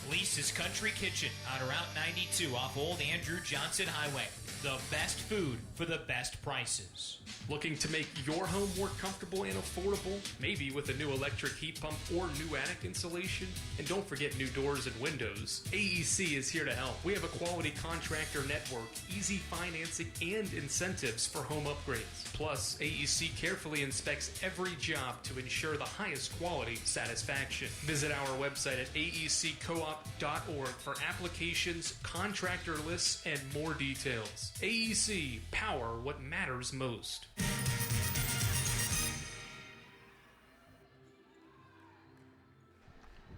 Lisa's Country Kitchen on Route 92 off Old Andrew Johnson Highway. The best food for the best prices.
Looking to make your home more comfortable and affordable? Maybe with a new electric heat pump or new attic insulation? And don't forget new doors and windows. AEC is here to help. We have a quality contractor network, easy financing, and incentives for home upgrades. Plus, AEC carefully inspects every job to ensure the highest quality satisfaction. Visit our website at aeccoop.org for applications, contractor lists, and more details. AEC, power what matters most.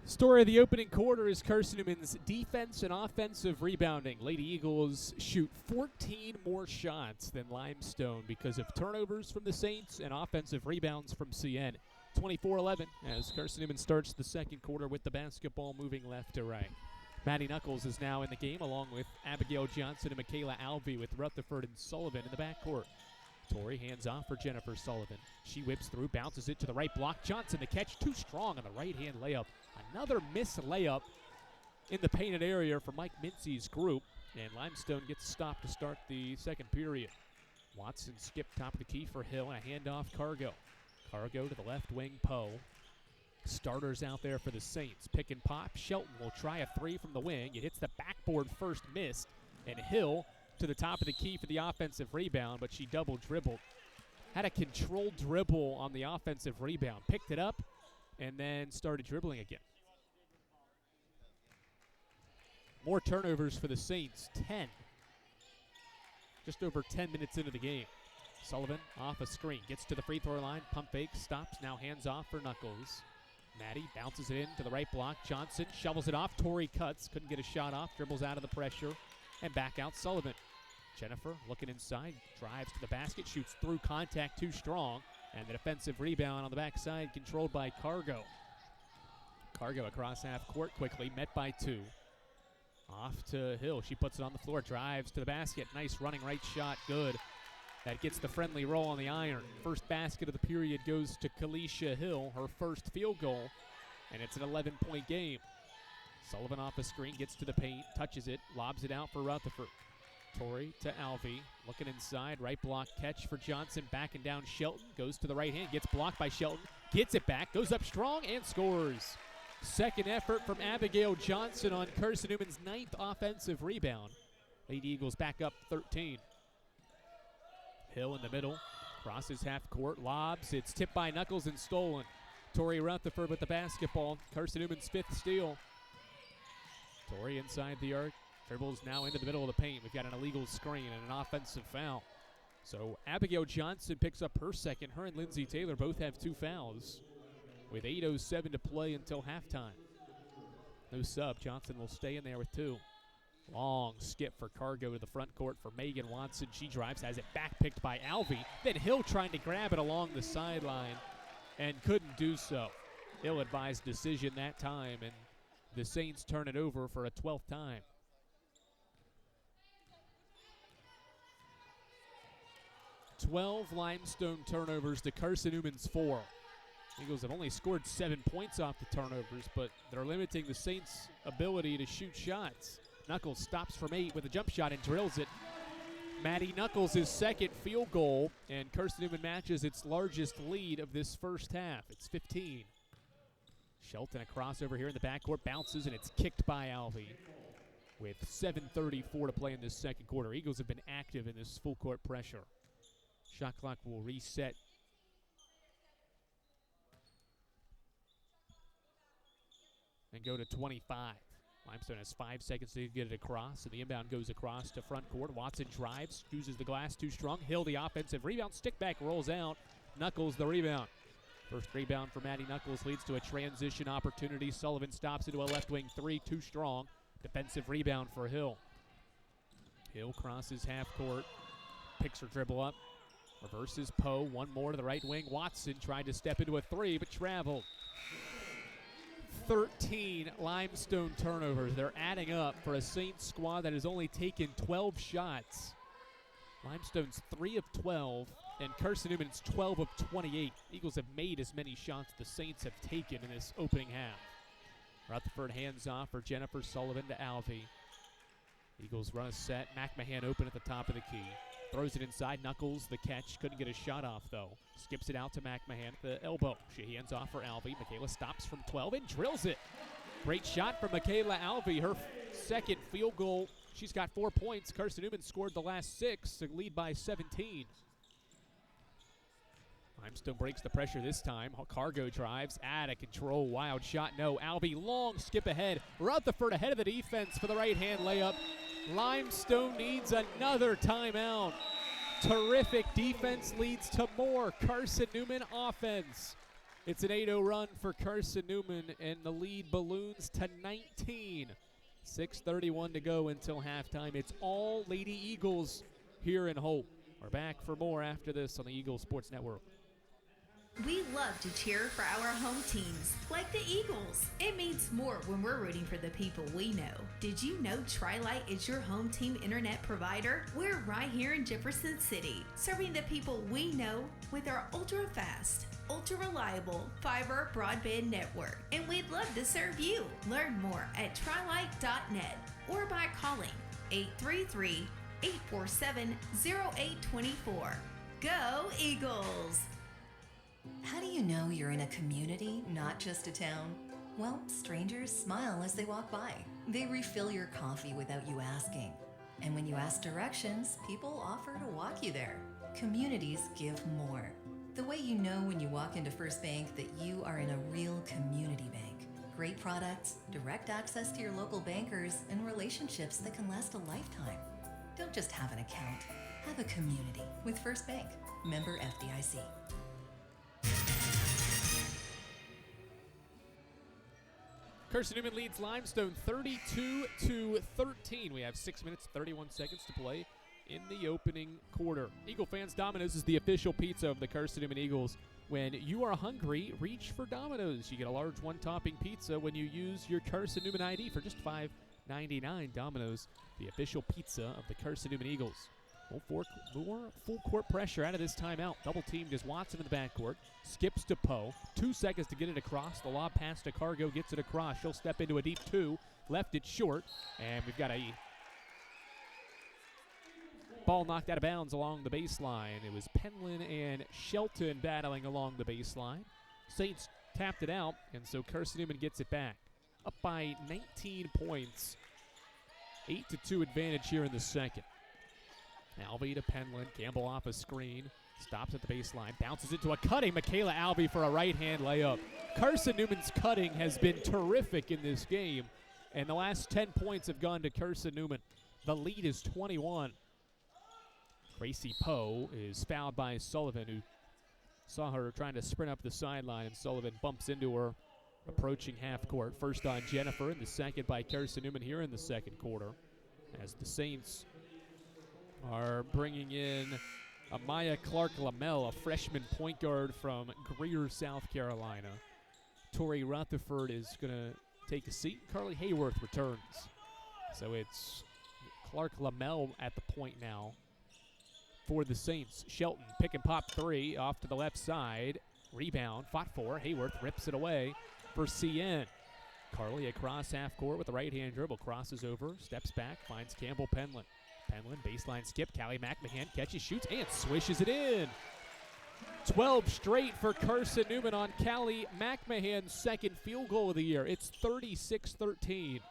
Story of the opening quarter is Carson-Newman's defense and offensive rebounding. Lady Eagles shoot 14 more shots than Limestone because of turnovers from the Saints and offensive rebounds from CN. 24-11 as Carson-Newman starts the second quarter with the basketball moving left to right. Maddie Knuckles is now in the game along with Abigail Johnson and Michaela Alvey with Rutherford and Sullivan in the backcourt. Torrey hands off for Jennifer Sullivan. She whips through, bounces it to the right block. Johnson the catch, too strong on the right-hand layup. Another missed layup in the painted area for Mike Mincy's group. And Limestone gets stopped to start the second period. Watson skipped top of the key for Hill and a handoff Cargo. Cargo to the left wing, Poe. Starters out there for the Saints. Pick and pop. Shelton will try a three from the wing. It hits the backboard first, missed. And Hill to the top of the key for the offensive rebound, but she double dribbled. Had a controlled dribble on the offensive rebound. Picked it up and then started dribbling again. More turnovers for the Saints, 10. Just over 10 minutes into the game. Sullivan off a screen, gets to the free throw line, pump fake, stops, now hands off for Knuckles. Maddie bounces it in to the right block. Johnson shovels it off. Torrey cuts, couldn't get a shot off, dribbles out of the pressure, and back out Sullivan. Jennifer looking inside, drives to the basket, shoots through contact, too strong, and the defensive rebound on the backside controlled by Cargo. Cargo across half court quickly, met by 2. Off to Hill, she puts it on the floor, drives to the basket, nice running right shot, good. That gets the friendly roll on the iron. First basket of the period goes to Kalisha Hill, her first field goal, and it's an 11-point game. Sullivan off the screen, gets to the paint, touches it, lobs it out for Rutherford. Torrey to Alvey, looking inside, right block catch for Johnson, backing down Shelton, goes to the right hand, gets blocked by Shelton, gets it back, goes up strong, and scores. Second effort from Abigail Johnson on Carson-Newman's 9th offensive rebound. Lady Eagles back up 13. Hill in the middle, crosses half court, lobs, it's tipped by Knuckles and stolen. Torrey Rutherford with the basketball, Carson-Newman's 5th steal. Torrey inside the arc, dribbles now into the middle of the paint. We've got an illegal screen and an offensive foul. So Abigail Johnson picks up her second. Her and Lindsay Taylor both have 2 fouls with 8:07 to play until halftime. No sub. Johnson will stay in there with 2. Long skip for Cargo to the front court for Megan Watson. She drives, has it back picked by Alvey. Then Hill trying to grab it along the sideline and couldn't do so. Ill-advised decision that time, and the Saints turn it over for a 12th time. 12 Limestone turnovers to Carson-Newman's 4. Eagles have only scored 7 points off the turnovers, but they're limiting the Saints' ability to shoot shots. Knuckles stops from 8 with a jump shot and drills it. Maddie Knuckles' second field goal, and Carson-Newman matches its largest lead of this first half. It's 15. Shelton a crossover here in the backcourt, bounces, and it's kicked by Alvey. with 7:34 to play in this second quarter. Eagles have been active in this full court pressure. Shot clock will reset. And go to 25. Limestone has 5 seconds to get it across, and the inbound goes across to front court. Watson drives, uses the glass too strong. Hill the offensive rebound, stick back, rolls out. Knuckles the rebound. First rebound for Maddie Knuckles leads to a transition opportunity. Sullivan stops into a left wing three, too strong. Defensive rebound for Hill. Hill crosses half court, picks her dribble up, reverses Poe, one more to the right wing. Watson tried to step into a three, but traveled. 13 Limestone turnovers. They're adding up for a Saints squad that has only taken 12 shots. Limestone's 3 of 12, and Carson-Newman's 12 of 28. Eagles have made as many shots the Saints have taken in this opening half. Rutherford hands off for Jennifer Sullivan to Alvey. Eagles run a set. McMahon open at the top of the key. Throws it inside. Knuckles the catch. Couldn't get a shot off, though. Skips it out to McMahon at the elbow. She hands off for Alvey. Michaela stops from 12 and drills it. Great shot from Michaela Alvey. Her second field goal. She's got 4 points. Carson-Newman scored the last 6 to lead by 17. Limestone breaks the pressure this time. Cargo drives. Out of control. Wild shot. No. Alvey long skip ahead. Rutherford ahead of the defense for the right-hand layup. Limestone needs another timeout. Terrific defense leads to more Carson-Newman offense. It's an 8-0 run for Carson-Newman, and the lead balloons to 19. 6:31 to go until halftime. It's all Lady Eagles here in Hope. We're back for more after this on the Eagles Sports Network.
We love to cheer for our home teams, like the Eagles. It means more when we're rooting for the people we know. Did you know Tri-Lite is your home team internet provider? We're right here in Jefferson City, serving the people we know with our ultra-fast, ultra-reliable fiber broadband network. And we'd love to serve you. Learn more at trilite.net or by calling 833-847-0824. Go Eagles!
How do you know you're in a community, not just a town? Well, strangers smile as they walk by. They refill your coffee without you asking. And when you ask directions, people offer to walk you there. Communities give more. The way you know when you walk into First Bank that you are in a real community bank. Great products, direct access to your local bankers, and relationships that can last a lifetime. Don't just have an account. Have a community with First Bank. Member FDIC.
Carson-Newman leads Limestone 32-13. We have 6 minutes, 31 seconds to play in the opening quarter. Eagle fans, Domino's is the official pizza of the Carson-Newman Eagles. When you are hungry, reach for Domino's. You get a large one-topping pizza when you use your Carson-Newman ID for just $5.99. Domino's, the official pizza of the Carson-Newman Eagles. More full court pressure out of this timeout. Double teamed is Watson in the backcourt. Skips to Poe. 2 seconds to get it across. The lob pass to Cargo gets it across. She'll step into a deep 2. Left it short. And we've got a ball knocked out of bounds along the baseline. It was Penland and Shelton battling along the baseline. Saints tapped it out, and so Carson-Newman gets it back. Up by 19 points. 8-2 advantage here in the second. Alvey to Penland. Campbell off a screen. Stops at the baseline. Bounces into a cutting Michaela Alvey for a right-hand layup. Carson-Newman's cutting has been terrific in this game, and the last 10 points have gone to Carson-Newman. The lead is 21. Gracie Poe is fouled by Sullivan, who saw her trying to sprint up the sideline, and Sullivan bumps into her approaching half court. First on Jennifer, and the second by Carson-Newman here in the second quarter, as the Saints are bringing in Amaya Clark-Lamel, a freshman point guard from Greer, South Carolina. Tori Rutherford is going to take a seat. Carly Hayworth returns. So it's Clark-Lamel at the point now for the Saints. Shelton, pick and pop 3 off to the left side. Rebound, fought for. Hayworth rips it away for CN. Carly across half court with the right-hand dribble. Crosses over, steps back, finds Campbell Penland. Penland, baseline skip. Callie McMahon catches, shoots, and swishes it in. 12 straight for Carson-Newman on Callie McMahon's second field goal of the year. It's 36-13.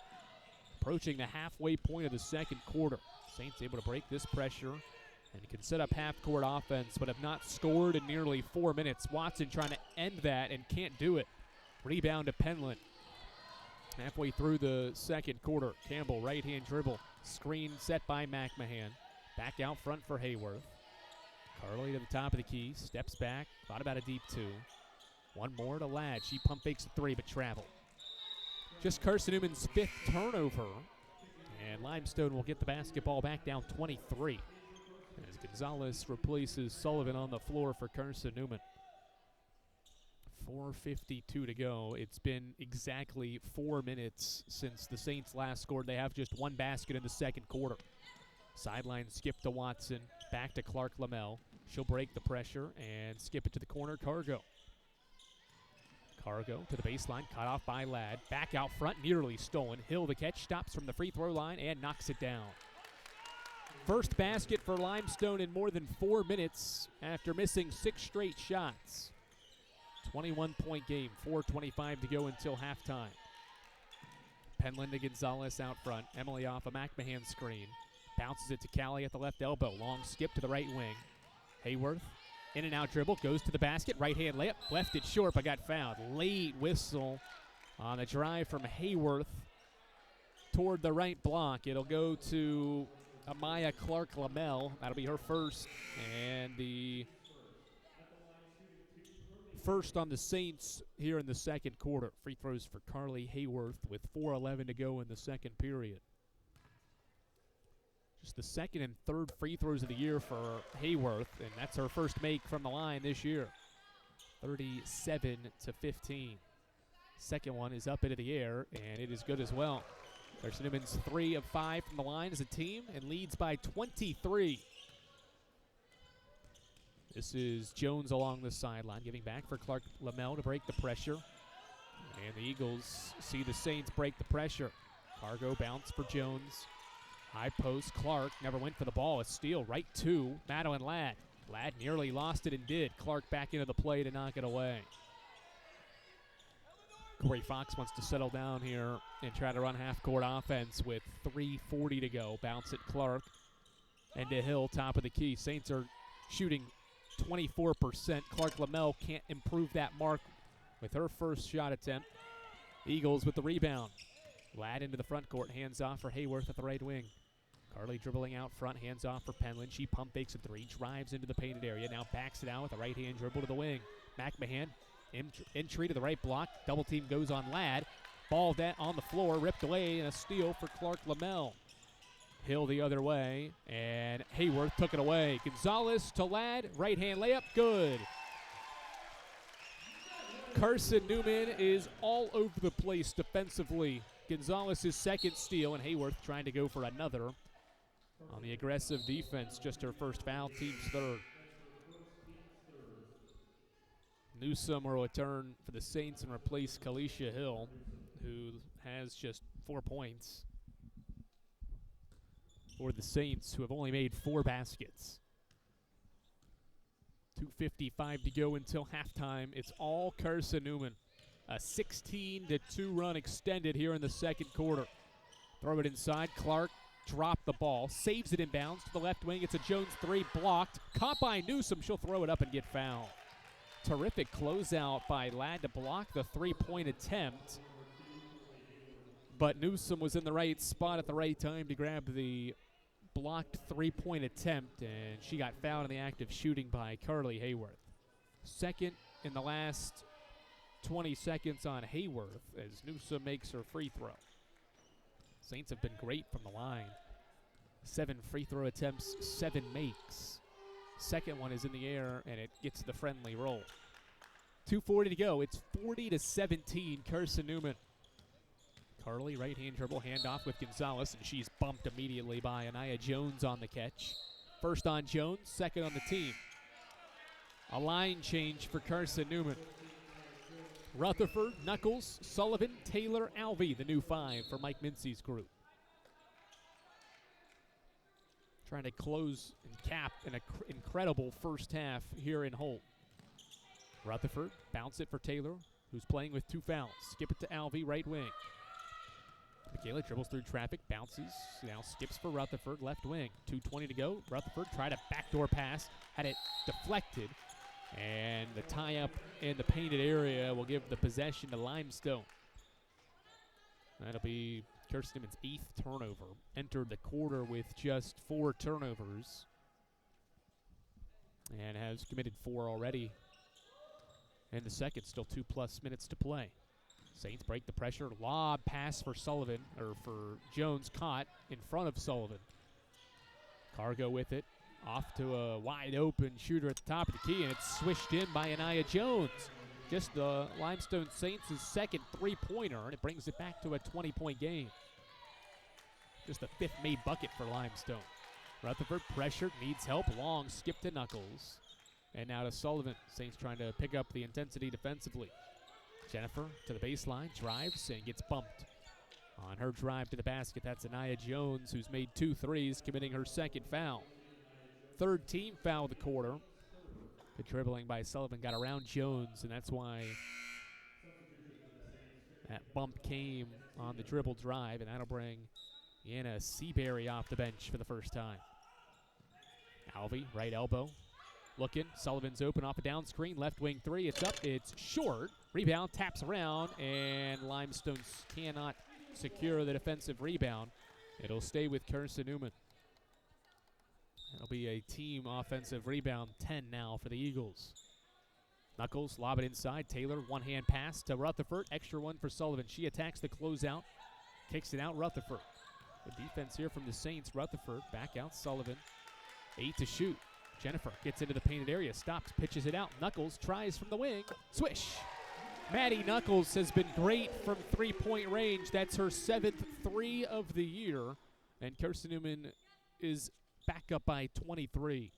approaching the halfway point of the second quarter. Saints able to break this pressure and can set up half-court offense, but have not scored in nearly 4 minutes. Watson trying to end that and can't do it. Rebound to Penland. Halfway through the second quarter, Campbell, right-hand dribble. Screen set by McMahon. Back out front for Hayworth. Carly to the top of the key, steps back, thought about a deep two. One more to Ladd. She pump fakes a three, but travel. Just Carson-Newman's 5th turnover. And Limestone will get the basketball back down 23. As Gonzalez replaces Sullivan on the floor for Carson-Newman. 4:52 to go. It's been exactly 4 minutes since the Saints last scored. They have just one basket in the second quarter. Sideline skip to Watson. Back to Clark Lamel. She'll break the pressure and skip it to the corner. Cargo to the baseline. Cut off by Ladd. Back out front. Nearly stolen. Hill the catch. Stops from the free throw line and knocks it down. First basket for Limestone in more than 4 minutes after missing 6 straight shots. 21-point game. 4:25 to go until halftime. Penland to Gonzalez out front. Emily off a McMahon screen. Bounces it to Callie at the left elbow. Long skip to the right wing. Hayworth, in and out dribble, goes to the basket. Right-hand layup, left it short, but got fouled. Late whistle on the drive from Hayworth toward the right block. It'll go to Amaya Clark-Lamel. That'll be her first, and the first on the Saints here in the second quarter. Free throws for Carly Hayworth with 4:11 to go in the second period. Just the second and third free throws of the year for Hayworth, and that's her first make from the line this year. 37-15. Second one is up into the air, and it is good as well. Carson-Newman's 3 of 5 from the line as a team and leads by 23. This is Jones along the sideline, giving back for Clark Lamel to break the pressure. And the Eagles see the Saints break the pressure. Cargo bounce for Jones. High post, Clark never went for the ball. A steal right to Madeline Ladd. Ladd nearly lost it and did. Clark back into the play to knock it away. Corey Fox wants to settle down here and try to run half-court offense with 3:40 to go. Bounce it, Clark. And to Hill, top of the key. Saints are shooting 24%. Clark Lamel can't improve that mark with her first shot attempt. Eagles with the rebound. Ladd into the front court, hands off for Hayworth at the right wing. Carly dribbling out front, hands off for Penland. She pump fakes a three, drives into the painted area, now backs it out with a right-hand dribble to the wing. McMahon, entry to the right block, double team goes on Ladd. Ball on the floor, ripped away, and a steal for Clark Lamel. Hill the other way, and Hayworth took it away. Gonzalez to Ladd, right-hand layup, good. Carson-Newman is all over the place defensively. Gonzalez's second steal, and Hayworth trying to go for another on the aggressive defense. Just her first foul, team's third. Newsom will return for the Saints and replace Kalisha Hill, who has just 4 points for the Saints, who have only made 4 baskets. 2:55 to go until halftime. It's all Carson-Newman. A 16-2 run extended here in the second quarter. Throw it inside. Clark dropped the ball. Saves it inbounds to the left wing. It's a Jones 3 blocked. Caught by Newsom. She'll throw it up and get fouled. Terrific closeout by Ladd to block the three-point attempt. But Newsom was in the right spot at the right time to grab the blocked three-point attempt, and she got fouled in the act of shooting by Carly Hayworth. Second in the last 20 seconds on Hayworth as Newsom makes her free throw. Saints have been great from the line. 7 free throw attempts, 7 makes. Second one is in the air, and it gets the friendly roll. 2:40 to go. It's 40-17, Carson-Newman. Carly, right-hand dribble, handoff with Gonzalez, and she's bumped immediately by Anaya Jones on the catch. First on Jones, second on the team. A line change for Carson-Newman. Rutherford, Knuckles, Sullivan, Taylor, Alvey, the new 5 for Mike Mincy's group. Trying to close and cap an incredible first half here in Holt. Rutherford, bounce it for Taylor, who's playing with 2 fouls. Skip it to Alvey, right wing. Michaela dribbles through traffic, bounces, now skips for Rutherford, left wing. 2:20 to go. Rutherford tried a backdoor pass, had it deflected, and the tie-up in the painted area will give the possession to Limestone. That'll be Carson-Newman's 8th turnover. Entered the quarter with just 4 turnovers and has committed 4 already in the second. Still 2+ minutes to play. Saints break the pressure. Lob pass for Sullivan, or for Jones, caught in front of Sullivan. Cargo with it. Off to a wide open shooter at the top of the key, and it's swished in by Anaya Jones. Just the Limestone Saints' second 3-pointer, and it brings it back to a 20-point game. Just the 5th made bucket for Limestone. Rutherford pressured, needs help. Long skip to Knuckles. And now to Sullivan. Saints trying to pick up the intensity defensively. Jennifer to the baseline, drives and gets bumped. On her drive to the basket, that's Anaya Jones, who's made 2 threes, committing her second foul. 3rd team foul of the quarter. The dribbling by Sullivan got around Jones, and that's why that bump came on the dribble drive, and that'll bring Anna Seabury off the bench for the first time. Alvey, right elbow. Looking, Sullivan's open off a down screen, left wing 3, it's up, it's short. Rebound, taps around, and Limestone cannot secure the defensive rebound. It'll stay with Carson-Newman. It'll be a team offensive rebound, 10 now for the Eagles. Knuckles, lob it inside. Taylor, one-hand pass to Rutherford. Extra one for Sullivan. She attacks the closeout, kicks it out, Rutherford. The defense here from the Saints. Rutherford back out, Sullivan. 8 to shoot. Jennifer gets into the painted area, stops, pitches it out. Knuckles tries from the wing. Swish. Maddie Knuckles has been great from 3-point range. That's her 7th 3 of the year. And Carson-Newman is back up by 23.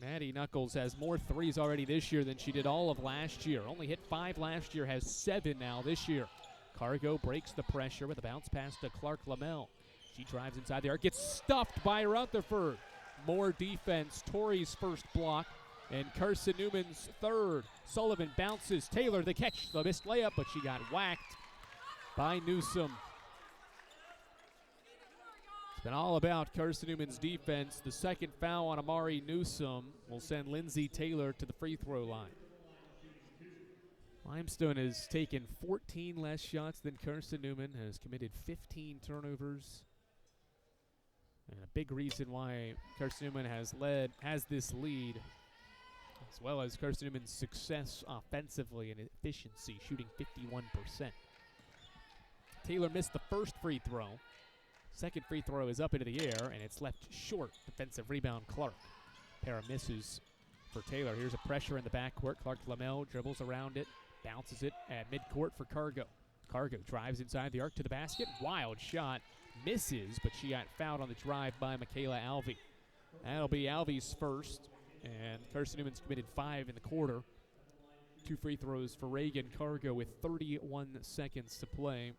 Maddie Knuckles has more 3s already this year than she did all of last year. Only hit 5 last year, has 7 now this year. Cargo breaks the pressure with a bounce pass to Clark Lamel. She drives inside the arc, gets stuffed by Rutherford. More defense, Tori's first block, and Carson-Newman's 3rd. Sullivan bounces, Taylor the catch, the missed layup, but she got whacked by Newsom. It's been all about Carson-Newman's defense. The second foul on Amari Newsom will send Lindsay Taylor to the free throw line. Limestone has taken 14 less shots than Carson-Newman, has committed 15 turnovers. And a big reason why Carson-Newman has this lead, as well as Carson-Newman's success offensively and efficiency, shooting 51%. Taylor missed the first free throw. Second free throw is up into the air, and it's left short. Defensive rebound, Clark. Pair of misses for Taylor. Here's a pressure in the backcourt. Clark Lamel dribbles around it, bounces it at midcourt for Cargo. Cargo drives inside the arc to the basket. Wild shot. Misses, but she got fouled on the drive by Michaela Alvey. That'll be Alvey's first, and Carson-Newman's committed 5 in the quarter. 2 free throws for Reagan Cargo with 31 seconds to play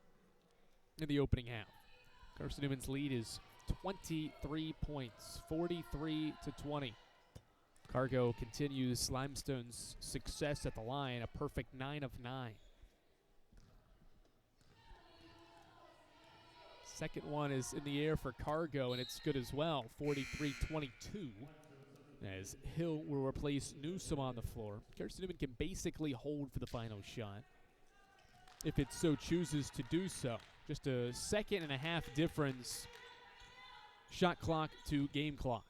in the opening half. Carson-Newman's lead is 23 points, 43 to 20. Cargo continues Limestone's success at the line, a perfect 9 of 9. Second one is in the air for Cargo, and it's good as well, 43-22. As Hill will replace Newsom on the floor. Carson-Newman can basically hold for the final shot if it so chooses to do so. Just a 1.5 difference, shot clock to game clock.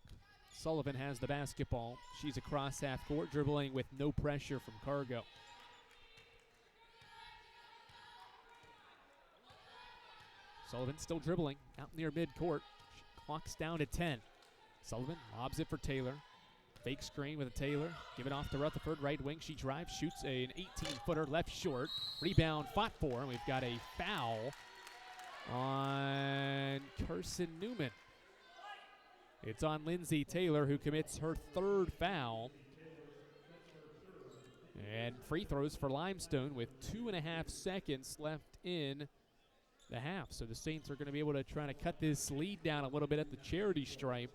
Sullivan has the basketball. She's across half court, dribbling with no pressure from Cargo. Sullivan still dribbling out near midcourt. Clock's down to 10. Sullivan lobs it for Taylor. Fake screen with a Taylor. Give it off to Rutherford. Right wing. She drives. Shoots an 18-footer left short. Rebound fought for. And we've got a foul on Carson-Newman. It's on Lindsay Taylor, who commits her 3rd foul. And free throws for Limestone with 2.5 seconds left in the half. So the Saints are going to be able to try to cut this lead down a little bit at the charity stripe.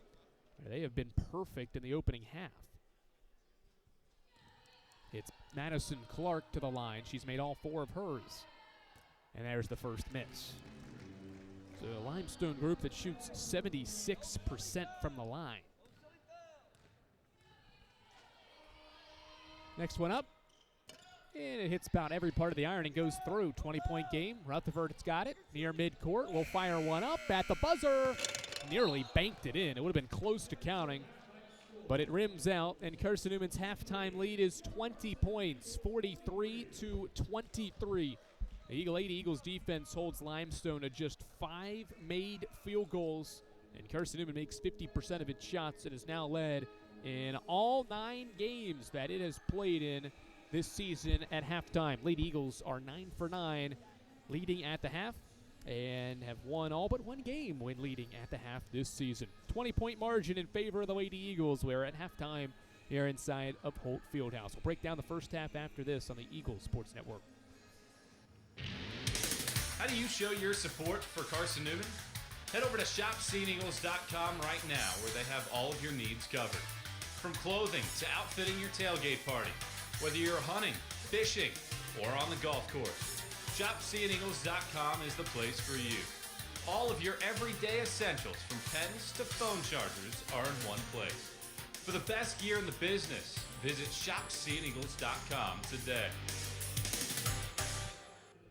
They have been perfect in the opening half. It's Madison Clark to the line. She's made all 4 of hers. And there's the first miss. So a Limestone group that shoots 76% from the line. Next one up. And it hits about every part of the iron and goes through. 20-point game. Rutherford's got it near midcourt. Will fire one up at the buzzer. Nearly banked it in. It would have been close to counting, but it rims out. And Carson-Newman's halftime lead is 20 points, 43-23. The Lady Eagles defense holds Limestone to just 5 made field goals, and Carson-Newman makes 50% of its shots and has now led in all 9 games that it has played in this season at halftime. Lady Eagles are 9 for 9, leading at the half, and have won all but 1 game when leading at the half this season. 20-point margin in favor of the Lady Eagles. We're at halftime here inside of Holt Fieldhouse. We'll break down the first half after this on the Eagles Sports Network.
How do you show your support for Carson-Newman? Head over to shopseeandeagles.com right now, where they have all of your needs covered. From clothing to outfitting your tailgate party, whether you're hunting, fishing, or on the golf course, shopseeandeagles.com is the place for you. All of your everyday essentials, from pens to phone chargers, are in one place. For the best gear in the business, visit shopseeandeagles.com today.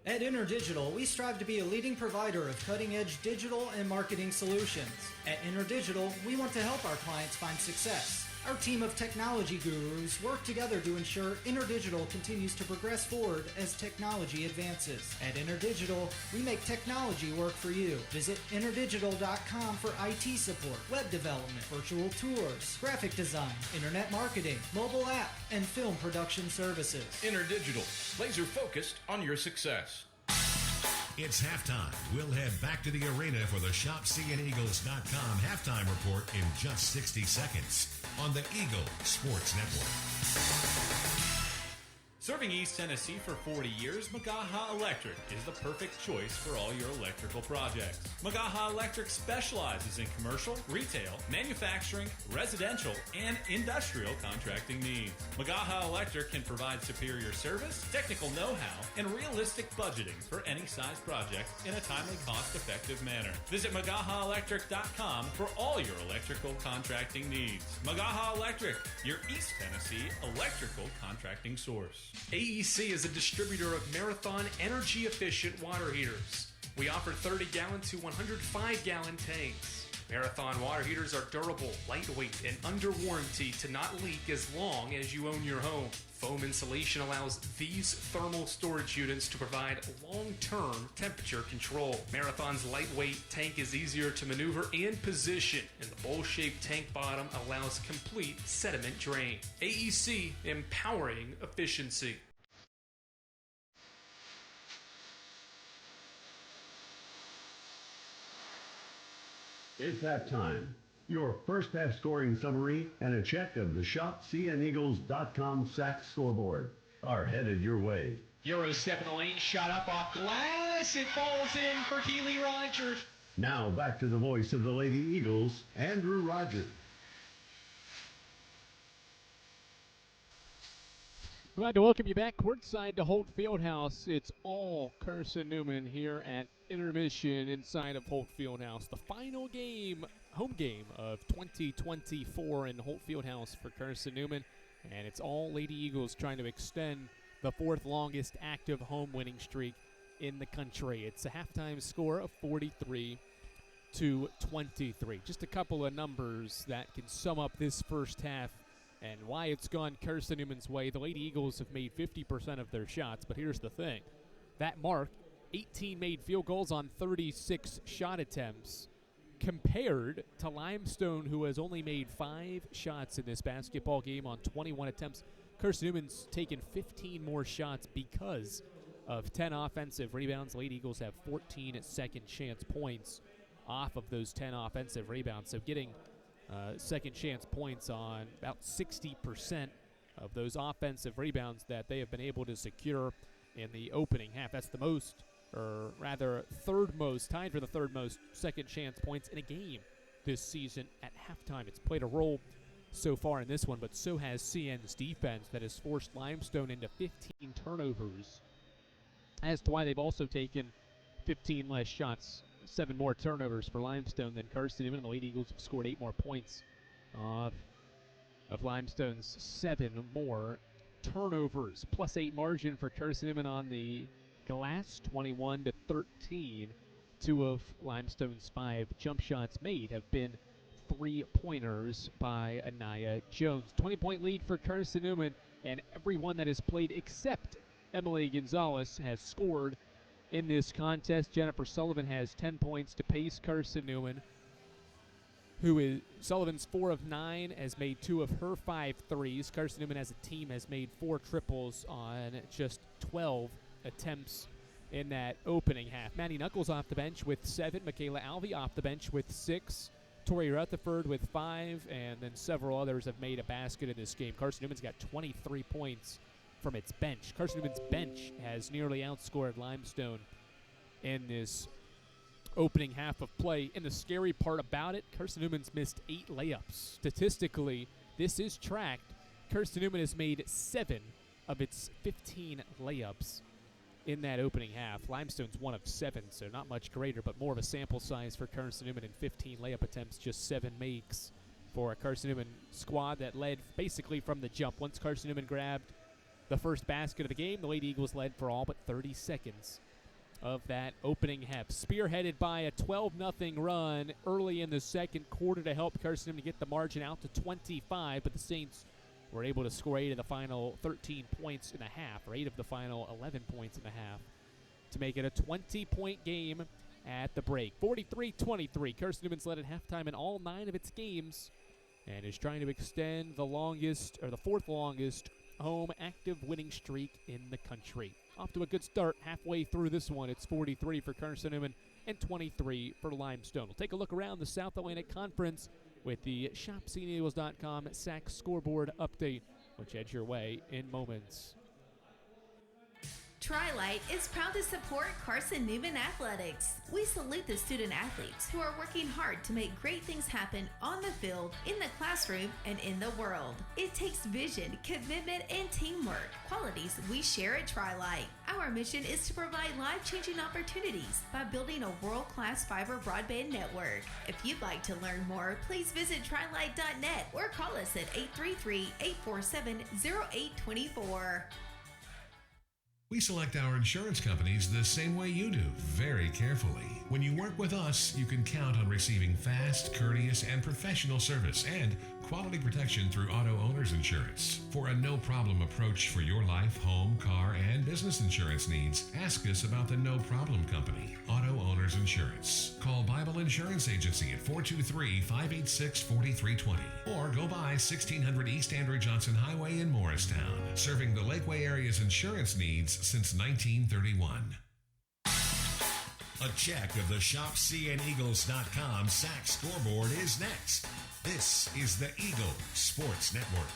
At InterDigital, we strive to be a leading provider of cutting-edge digital and marketing solutions. At InterDigital, we want to help our clients find success. Our team of technology gurus work together to ensure InterDigital continues to progress forward as technology advances. At InterDigital, we make technology work for you. Visit interdigital.com for IT support, web development, virtual tours, graphic design, internet marketing, mobile app, and film production services.
InterDigital, laser focused on your success.
It's halftime. We'll head back to the arena for the ShopSeeingEagles.com halftime report in just 60 seconds on the Eagle Sports Network.
Serving East Tennessee for 40 years, Magaha Electric is the perfect choice for all your electrical projects. Magaha Electric specializes in commercial, retail, manufacturing, residential, and industrial contracting needs. Magaha Electric can provide superior service, technical know-how, and realistic budgeting for any size project in a timely, cost-effective manner. Visit MagahaElectric.com for all your electrical contracting needs. Magaha Electric, your East Tennessee electrical contracting source.
AEC is a distributor of Marathon energy-efficient water heaters. We offer 30-gallon to 105-gallon tanks. Marathon water heaters are durable, lightweight, and under warranty to not leak as long as you own your home. Foam insulation allows these thermal storage units to provide long-term temperature control. Marathon's lightweight tank is easier to maneuver and position, and the bowl-shaped tank bottom allows complete sediment drain. AEC, empowering efficiency.
It's that time. Your first half scoring summary and a check of the ShopSeeingEagles.com sack scoreboard are headed your way.
Euro step in the lane, shot up off glass. It falls in for Keely Rogers.
Now back to the voice of the Lady Eagles, Andrew Rogers.
Glad to welcome you back courtside to Holt Fieldhouse. It's all Carson-Newman here at intermission inside of Holt Fieldhouse. The final game, home game of 2024 in Holt Fieldhouse for Carson-Newman. And it's all Lady Eagles trying to extend the 4th longest active home winning streak in the country. It's a halftime score of 43-23. Just a couple of numbers that can sum up this first half and why it's gone Carson-Newman's way. The Lady Eagles have made 50% of their shots, but here's the thing. That mark, 18 made field goals on 36 shot attempts, compared to Limestone, who has only made 5 shots in this basketball game on 21 attempts. Carson-Newman's taken 15 more shots because of 10 offensive rebounds. Lady Eagles have 14 second chance points off of those 10 offensive rebounds, so getting second chance points on about 60% of those offensive rebounds that they have been able to secure in the opening half. That's the most, or rather third most, tied for the third most second chance points in a game this season at halftime. It's played a role so far in this one, but so has CN's defense that has forced Limestone into 15 turnovers as to why they've also taken 15 less shots, 7 more turnovers for Limestone than Carson-Newman, and the Lady Eagles have scored 8 more points off of Limestone's 7 more turnovers. Plus 8 margin for Carson-Newman on the glass, 21-13. 2 of Limestone's 5 jump shots made have been 3-pointers by Anaya Jones. 20-point lead for Carson-Newman, and everyone that has played except Emily Gonzalez has scored in this contest. Jennifer Sullivan has 10 points to pace Carson-Newman, Sullivan's 4 of 9, has made 2 of her 5 threes. Carson-Newman as a team has made 4 triples on just 12 attempts in that opening half. Maddie Knuckles off the bench with 7. Michaela Alvey off the bench with 6. Tori Rutherford with 5, and then several others have made a basket in this game. Carson-Newman's got 23 points from its bench. Carson-Newman's bench has nearly outscored Limestone in this opening half of play. And the scary part about it, Carson-Newman's missed 8 layups. Statistically, this is tracked. Carson-Newman has made 7 of its 15 layups in that opening half. Limestone's 1 of 7, so not much greater, but more of a sample size for Carson-Newman in 15 layup attempts, just 7 makes for a Carson-Newman squad that led basically from the jump. Once Carson-Newman grabbed the first basket of the game, the Lady Eagles led for all but 30 seconds of that opening half. Spearheaded by a 12-0 run early in the second quarter to help Carson-Newman get the margin out to 25, but the Saints were able to score 8 of the final 13 points in the half, or 8 of the final 11 points in the half, to make it a 20-point game at the break. 43-23. Carson-Newman's led at halftime in all 9 of its games and is trying to extend the longest, or the 4th longest, home active winning streak in the country. Off to a good start halfway through this one. It's 43 for Carson-Newman and 23 for Limestone. We'll take a look around the South Atlantic Conference with the ShopSeeingEagles.com SAC scoreboard update, which heads your way in moments.
Tri-Light is proud to support Carson-Newman Athletics. We salute the student athletes who are working hard to make great things happen on the field, in the classroom, and in the world. It takes vision, commitment, and teamwork, qualities we share at Tri-Light. Our mission is to provide life-changing opportunities by building a world-class fiber broadband network. If you'd like to learn more, please visit trilight.net or call us at 833-847-0824.
We select our insurance companies the same way you do, very carefully. When you work with us, you can count on receiving fast, courteous, and professional service and quality protection through Auto Owners Insurance. For a no-problem approach for your life, home, car, and business insurance needs, ask us about the No Problem Company, Auto Owners Insurance. Call Bible Insurance Agency at 423-586-4320 or go by 1600 East Andrew Johnson Highway in Morristown, serving the Lakeway area's insurance needs since 1931. A check of the ShopSeeingEagles.com SAC scoreboard is next. This is the Eagle Sports Network.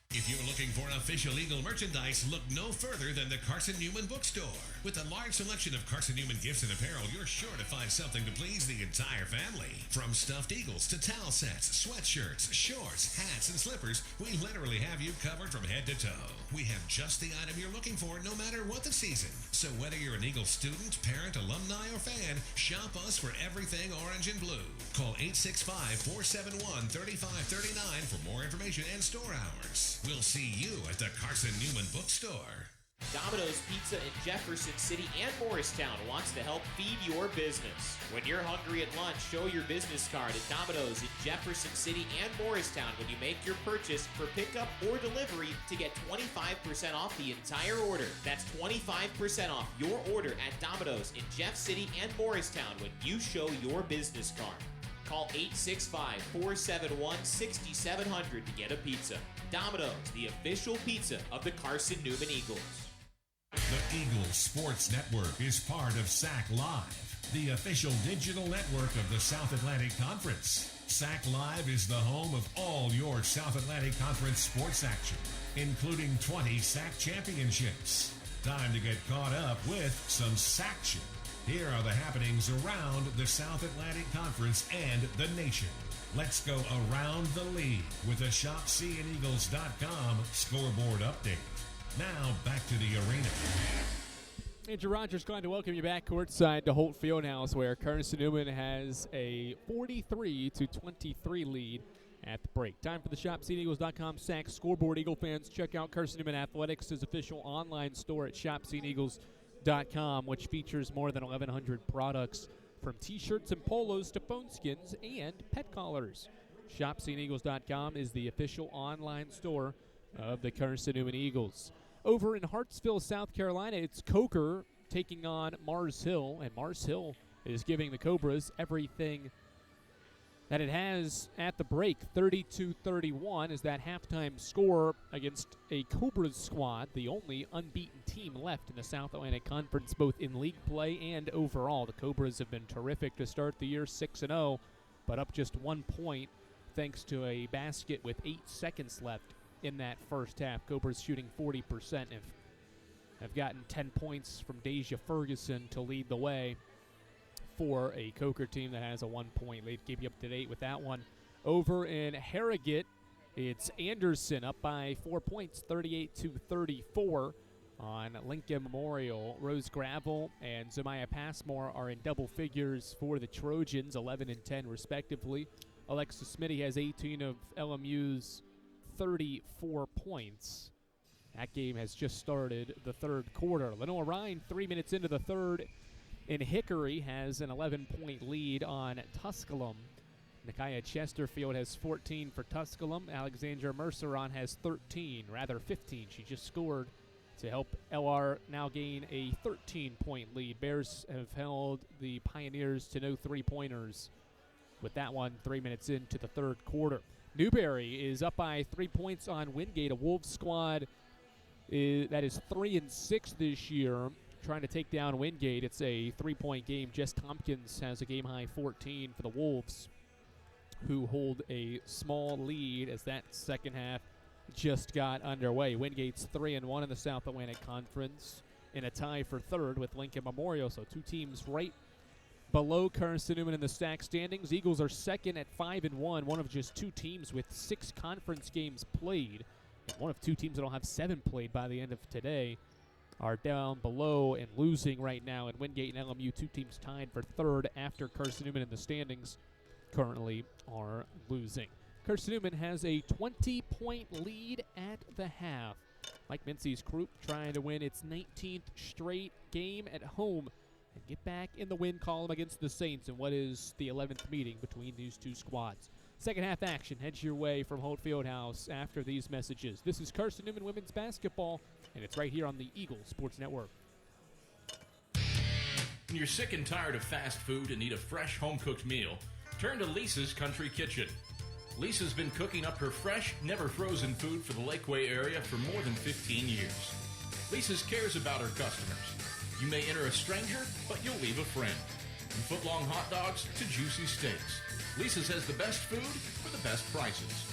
If you're looking for official Eagle merchandise, look no further than the Carson-Newman bookstore. With a large selection of Carson-Newman gifts and apparel, you're sure to find something to please the entire family. From stuffed eagles to towel sets, sweatshirts, shorts, hats, and slippers, we literally have you covered from head to toe. We have just the item you're looking for no matter what the season. So whether you're an Eagle student, parent, alumni, or fan, shop us for everything orange and blue. Call 865-471-3539 for more information and store hours. We'll see you at the Carson-Newman bookstore.
Domino's Pizza in Jefferson City and Morristown wants to help feed your business. When you're hungry at lunch, show your business card at Domino's in Jefferson City and Morristown when you make your purchase for pickup or delivery to get 25% off the entire order. That's 25% off your order at Domino's in Jeff City and Morristown when you show your business card. Call 865-471-6700 to get a pizza. Domino's, the official pizza of the Carson-Newman Eagles.
The Eagle Sports Network is part of SAC Live, the official digital network of the South Atlantic Conference. SAC Live is the home of all your South Atlantic Conference sports action, including 20 SAC championships. Time to get caught up with some SACtion. Here are the happenings around the South Atlantic Conference and the nation. Let's go around the league with a ShopSeeingEagles.com scoreboard update. Now back to the arena.
Andrew Rogers, glad to welcome you back courtside to Holt Fieldhouse, where Carson-Newman has a 43-23 lead at the break. Time for the ShopSeatEagles.com Sack Scoreboard. Eagle fans, check out Carson-Newman Athletics' official online store at ShopSeatEagles.com, which features more than 1,100 products, from T-shirts and polos to phone skins and pet collars. ShopSeatEagles.com is the official online store of the Carson-Newman Eagles. Over in Hartsville, South Carolina, it's Coker taking on Mars Hill, and Mars Hill is giving the Cobras everything that it has at the break. 32-31 is that halftime score against a Cobras squad, the only unbeaten team left in the South Atlantic Conference, both in league play and overall. The Cobras have been terrific to start the year, 6-0, but up just 1 point thanks to a basket with 8 seconds left in that first half. Cobras shooting 40%. Have gotten 10 points from Deja Ferguson to lead the way for a Coker team that has a 1 point lead. Keep you up to date with that one. Over in Harrogate, it's Anderson up by 4 points, 38-34 on Lincoln Memorial. Rose Gravel and Zemiah Passmore are in double figures for the Trojans, 11 and 10 respectively. Alexis Smitty has 18 of LMU's 34 points. That game has just started the third quarter. Lenore Ryan, 3 minutes into the third, in Hickory has an 11-point lead on Tusculum. Nakia Chesterfield has 14 for Tusculum. Alexandra Merceron has 15. She just scored to help LR now gain a 13-point lead. Bears have held the Pioneers to no three-pointers with that one 3 minutes into the third quarter. Newberry is up by 3 points on Wingate, a Wolves squad that is 3-6 this year, trying to take down Wingate. It's a 3-point game. Jess Tompkins has a game-high 14 for the Wolves, who hold a small lead as that second half just got underway. Wingate's 3-1 in the South Atlantic Conference, in a tie for third with Lincoln Memorial, so two teams right below Carson-Newman in the stack standings. Eagles are second at 5-1, one of just two teams with 6 conference games played, and one of two teams that will have 7 played by the end of today are down below and losing right now. And Wingate and LMU, two teams tied for third after Carson-Newman in the standings, currently are losing. Carson-Newman has a 20-point lead at the half. Mike Mincy's group trying to win its 19th straight game at home and get back in the win column against the Saints in what is the 11th meeting between these two squads. Second half action heads your way from Holt Fieldhouse after these messages. This is Carson-Newman women's basketball, and it's right here on the Eagle Sports Network.
When you're sick and tired of fast food and need a fresh home-cooked meal, turn to Lisa's Country Kitchen. Lisa's been cooking up her fresh, never-frozen food for the Lakeway area for more than 15 years. Lisa's cares about her customers. You may enter a stranger, but you'll leave a friend. From foot-long hot dogs to juicy steaks, Lisa's has the best food for the best prices.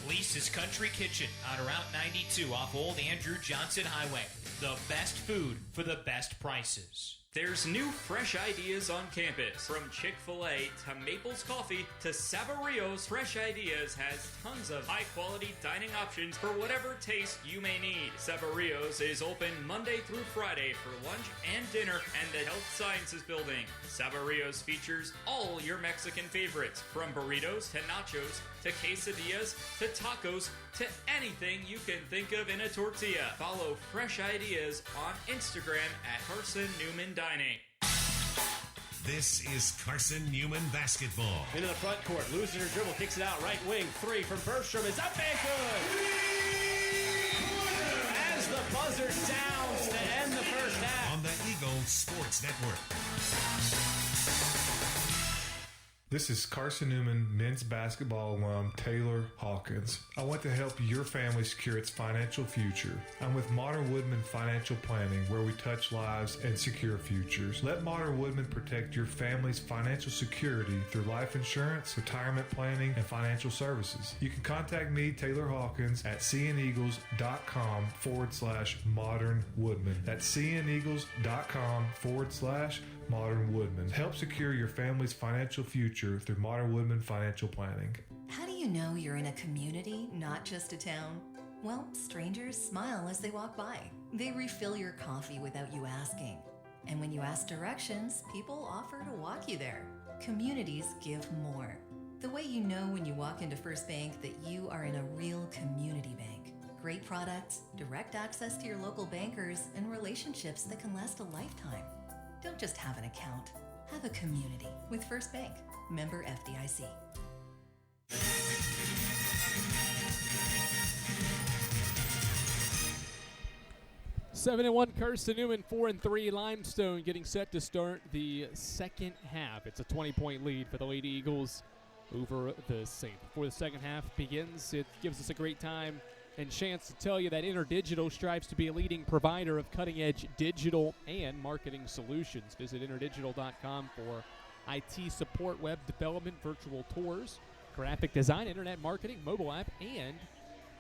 Lisa's Country Kitchen on Route 92 off Old Andrew Johnson Highway. The best food for the best prices.
There's new fresh ideas on campus. From Chick-fil-A to Maples Coffee to Saboreo's, Fresh Ideas has tons of high-quality dining options for whatever taste you may need. Saboreo's is open Monday through Friday for lunch and dinner and the Health Sciences Building. Saboreo's features all your Mexican favorites, from burritos to nachos to quesadillas to tacos to anything you can think of in a tortilla. Follow Fresh Ideas on Instagram at Carson-Newman Dining.
This is Carson-Newman basketball.
Into the front court, losing her dribble, kicks it out, right wing, 3 from Bergstrom is up and good! As the buzzer sounds to end the first half.
On the Eagle Sports Network.
This is Carson-Newman men's basketball alum Taylor Hawkins. I want to help your family secure its financial future. I'm with Modern Woodman Financial Planning, where we touch lives and secure futures. Let Modern Woodman protect your family's financial security through life insurance, retirement planning, and financial services. You can contact me, Taylor Hawkins, at cneagles.com/Modern Woodman. That's cneagles.com/Modern Woodman. Help secure your family's financial future through Modern Woodman Financial Planning.
How do you know you're in a community, not just a town? Well, strangers smile as they walk by. They refill your coffee without you asking. And when you ask directions, people offer to walk you there. Communities give more. The way you know when you walk into First Bank that you are in a real community bank. Great products, direct access to your local bankers, and relationships that can last a lifetime. Don't just have an account. Have a community with First Bank. Member FDIC.
7-1 Carson-Newman, 4-3 Limestone, getting set to start the second half. It's a 20-point lead for the Lady Eagles over the Saints. Before the second half begins, it gives us a great time and chance to tell you that InterDigital strives to be a leading provider of cutting-edge digital and marketing solutions. Visit interdigital.com for IT support, web development, virtual tours, graphic design, internet marketing, mobile app, and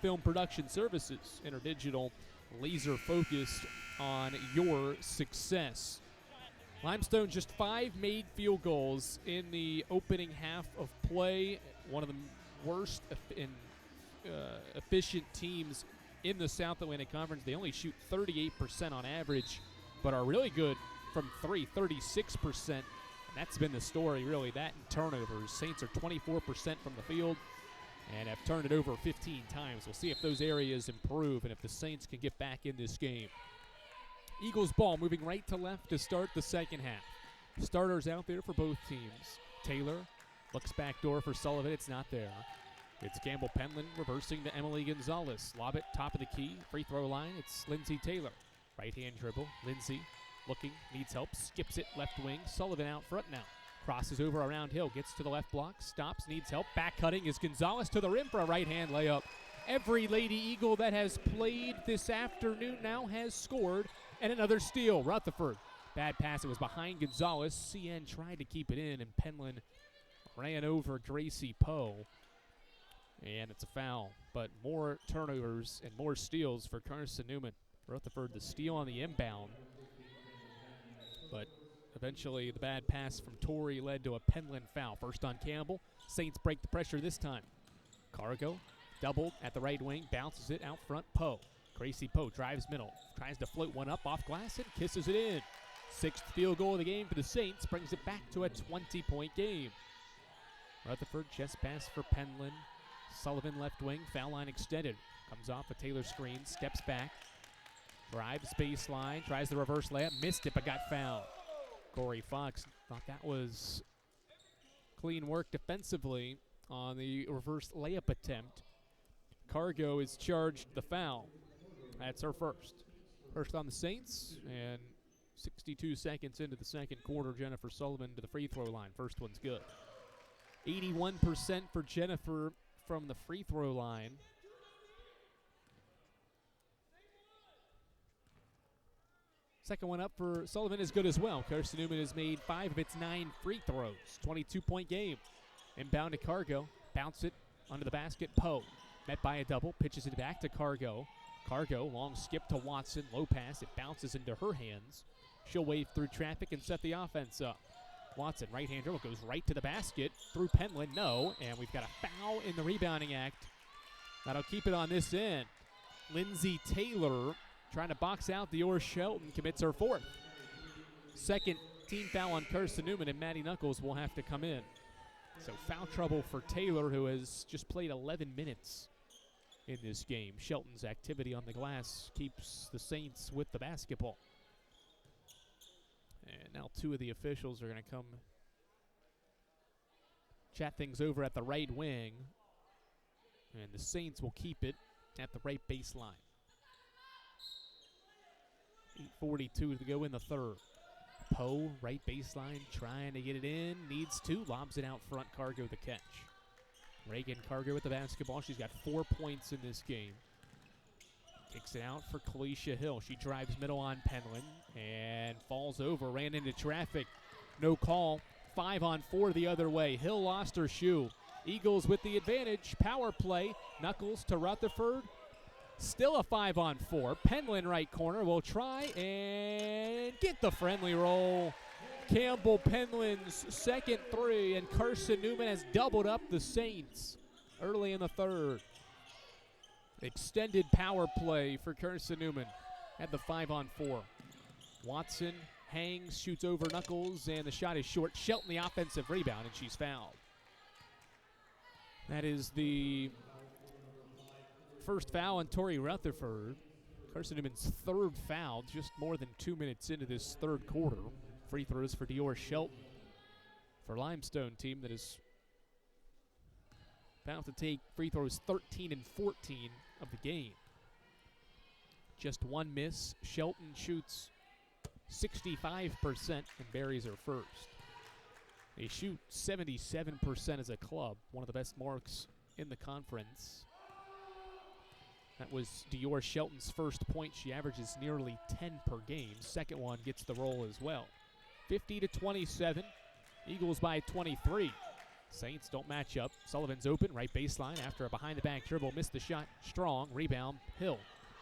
film production services. InterDigital, laser focused on your success. Limestone just 5 made field goals in the opening half of play. One of the worst efficient teams in the South Atlantic Conference. They only shoot 38% on average, but are really good from 3, 36%. And that's been the story, really, that and turnovers. Saints are 24% from the field and have turned it over 15 times. We'll see if those areas improve and if the Saints can get back in this game. Eagles ball moving right to left to start the second half. Starters out there for both teams. Taylor looks back door for Sullivan. It's not there. It's Campbell Penland reversing to Emily Gonzalez. Lob it, top of the key, free throw line. It's Lindsay Taylor. Right-hand dribble. Lindsay looking, needs help, skips it left wing. Sullivan out front now. Crosses over around Hill, gets to the left block, stops, needs help. Back cutting is Gonzalez to the rim for a right-hand layup. Every Lady Eagle that has played this afternoon now has scored. And another steal, Rutherford. Bad pass, it was behind Gonzalez. CN tried to keep it in, and Penland ran over Gracie Poe. And it's a foul, but more turnovers and more steals for Carson-Newman. Rutherford, the steal on the inbound. But eventually the bad pass from Torrey led to a Penland foul. First on Campbell. Saints break the pressure this time. Cargo doubled at the right wing, bounces it out front. Poe. Gracie Poe drives middle, tries to float one up off glass and kisses it in. 6th field goal of the game for the Saints, brings it back to a 20-point game. Rutherford chest pass for Penland. Sullivan left wing, foul line extended. Comes off a Taylor screen, steps back, drives baseline, tries the reverse layup, missed it but got fouled. Corey Fox thought that was clean work defensively on the reverse layup attempt. Cargo is charged the foul. That's her first. First on the Saints, and 62 seconds into the second quarter, Jennifer Sullivan to the free throw line. First one's good. 81% for Jennifer from the free throw line. Second one up for Sullivan is good as well. Carson-Newman has made 5 of its 9 free throws. 22-point game. Inbound to Cargo. Bounce it under the basket. Poe met by a double. Pitches it back to Cargo. Cargo, long skip to Watson. Low pass. It bounces into her hands. She'll wave through traffic and set the offense up. Watson, right-hand dribble, goes right to the basket. Through Penland, no. And we've got a foul in the rebounding act. That'll keep it on this end. Lindsay Taylor trying to box out Dior Shelton, commits her 4th. Second team foul on Carson-Newman, and Maddie Knuckles will have to come in. So foul trouble for Taylor, who has just played 11 minutes in this game. Shelton's activity on the glass keeps the Saints with the basketball. And now 2 of the officials are going to come chat things over at the right wing. And the Saints will keep it at the right baseline. 8:42 to go in the third. Poe, right baseline, trying to get it in. Needs to. Lobs it out front. Cargo the catch. Reagan Cargo with the basketball. She's got 4 points in this game. Kicks it out for Kalisha Hill. She drives middle on Penland and falls over. Ran into traffic. No call. 5 on 4 the other way. Hill lost her shoe. Eagles with the advantage. Power play. Knuckles to Rutherford. Still a 5 on 4. Penland right corner will try and get the friendly roll. Campbell Penland's second 3, and Carson-Newman has doubled up the Saints early in the third. Extended power play for Carson-Newman at the 5-on-4. Watson hangs, shoots over Knuckles, and the shot is short. Shelton the offensive rebound, and she's fouled. That is the first foul on Tori Rutherford. Carson-Newman's third foul, just more than 2 minutes into this third quarter. Free throws for Dior Shelton for Limestone team that is about to take free throws 13 and 14 of the game. Just one miss. Shelton shoots 65% and buries her first. They shoot 77% as a club, one of the best marks in the conference. That was Dior Shelton's first point. She averages nearly 10 per game. Second one gets the roll as well. 50-27. Eagles by 23. Saints don't match up. Sullivan's open, right baseline after a behind-the-back dribble. Missed the shot. Strong. Rebound. Hill.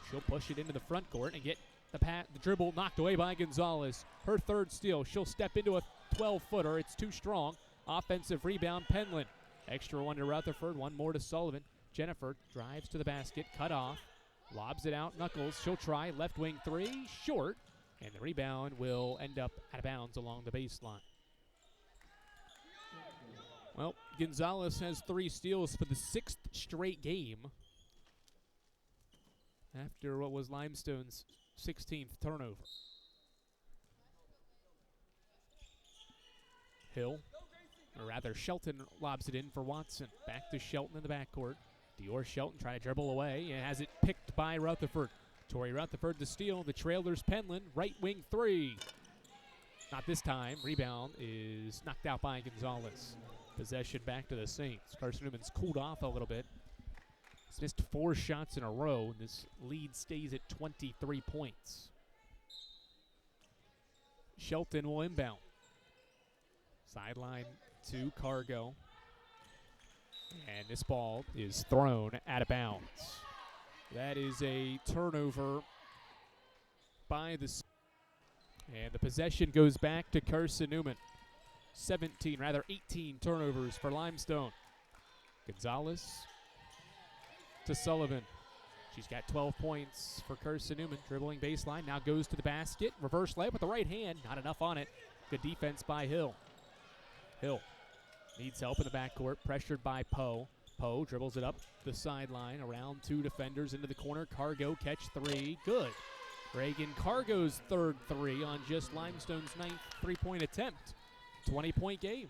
She'll push it into the front court and get the dribble knocked away by Gonzalez. Her third steal. She'll step into a 12-footer. It's too strong. Offensive rebound, Penland. Extra one to Rutherford. One more to Sullivan. Jennifer drives to the basket. Cut off. Lobs it out. Knuckles. She'll try. Left wing three. Short. And the rebound will end up out of bounds along the baseline. Well, Gonzalez has 3 steals for the 6th straight game after what was Limestone's 16th turnover. Hill, or rather Shelton, lobs it in for Watson. Back to Shelton in the backcourt. Dior Shelton trying to dribble away and has it picked by Rutherford. Tori Rutherford to steal. The trailer's Penland. Right wing three. Not this time. Rebound is knocked out by Gonzalez. Possession back to the Saints. Carson-Newman's cooled off a little bit. He's missed 4 shots in a row. This lead stays at 23 points. Shelton will inbound. Sideline to Cargo. And this ball is thrown out of bounds. That is a turnover by the... And the possession goes back to Carson-Newman. 18 turnovers for Limestone. Gonzalez to Sullivan. She's got 12 points for Carson-Newman. Dribbling baseline, now goes to the basket. Reverse layup with the right hand, not enough on it. Good defense by Hill. Hill needs help in the backcourt, pressured by Poe. Poe dribbles it up the sideline, around 2 defenders into the corner. Cargo catch 3, good. Reagan Cargo's third 3 on just Limestone's 9th three-point attempt. 20-point game.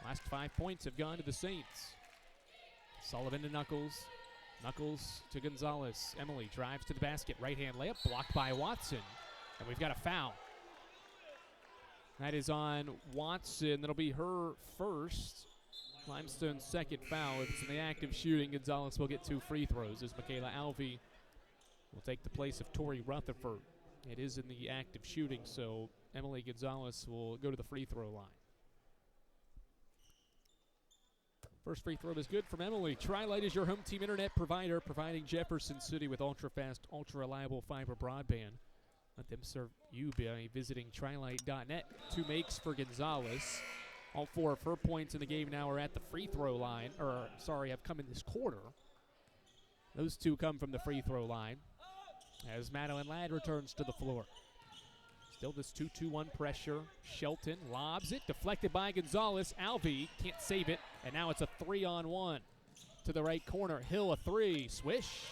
Last 5 points have gone to the Saints. Sullivan to Knuckles. Knuckles to Gonzalez. Emily drives to the basket. Right-hand layup blocked by Watson. And we've got a foul. That is on Watson. That'll be her first. Limestone's second foul. If it's in the act of shooting, Gonzalez will get 2 free throws as Michaela Alvey will take the place of Tori Rutherford. It is in the act of shooting, so Emily Gonzalez will go to the free throw line. First free throw is good from Emily. Tri-Lite is your home team internet provider, providing Jefferson City with ultra-fast, ultra-reliable fiber broadband. Let them serve you by visiting trilite.net. 2 makes for Gonzalez. All 4 of her points in the game now are at the free throw line, have come in this quarter. Those 2 come from the free throw line as Madeline Ladd returns to the floor. Still this 2-2-1 pressure. Shelton lobs it, deflected by Gonzalez. Alvey can't save it, and now it's a 3-on-1 to the right corner. Hill a 3, swish.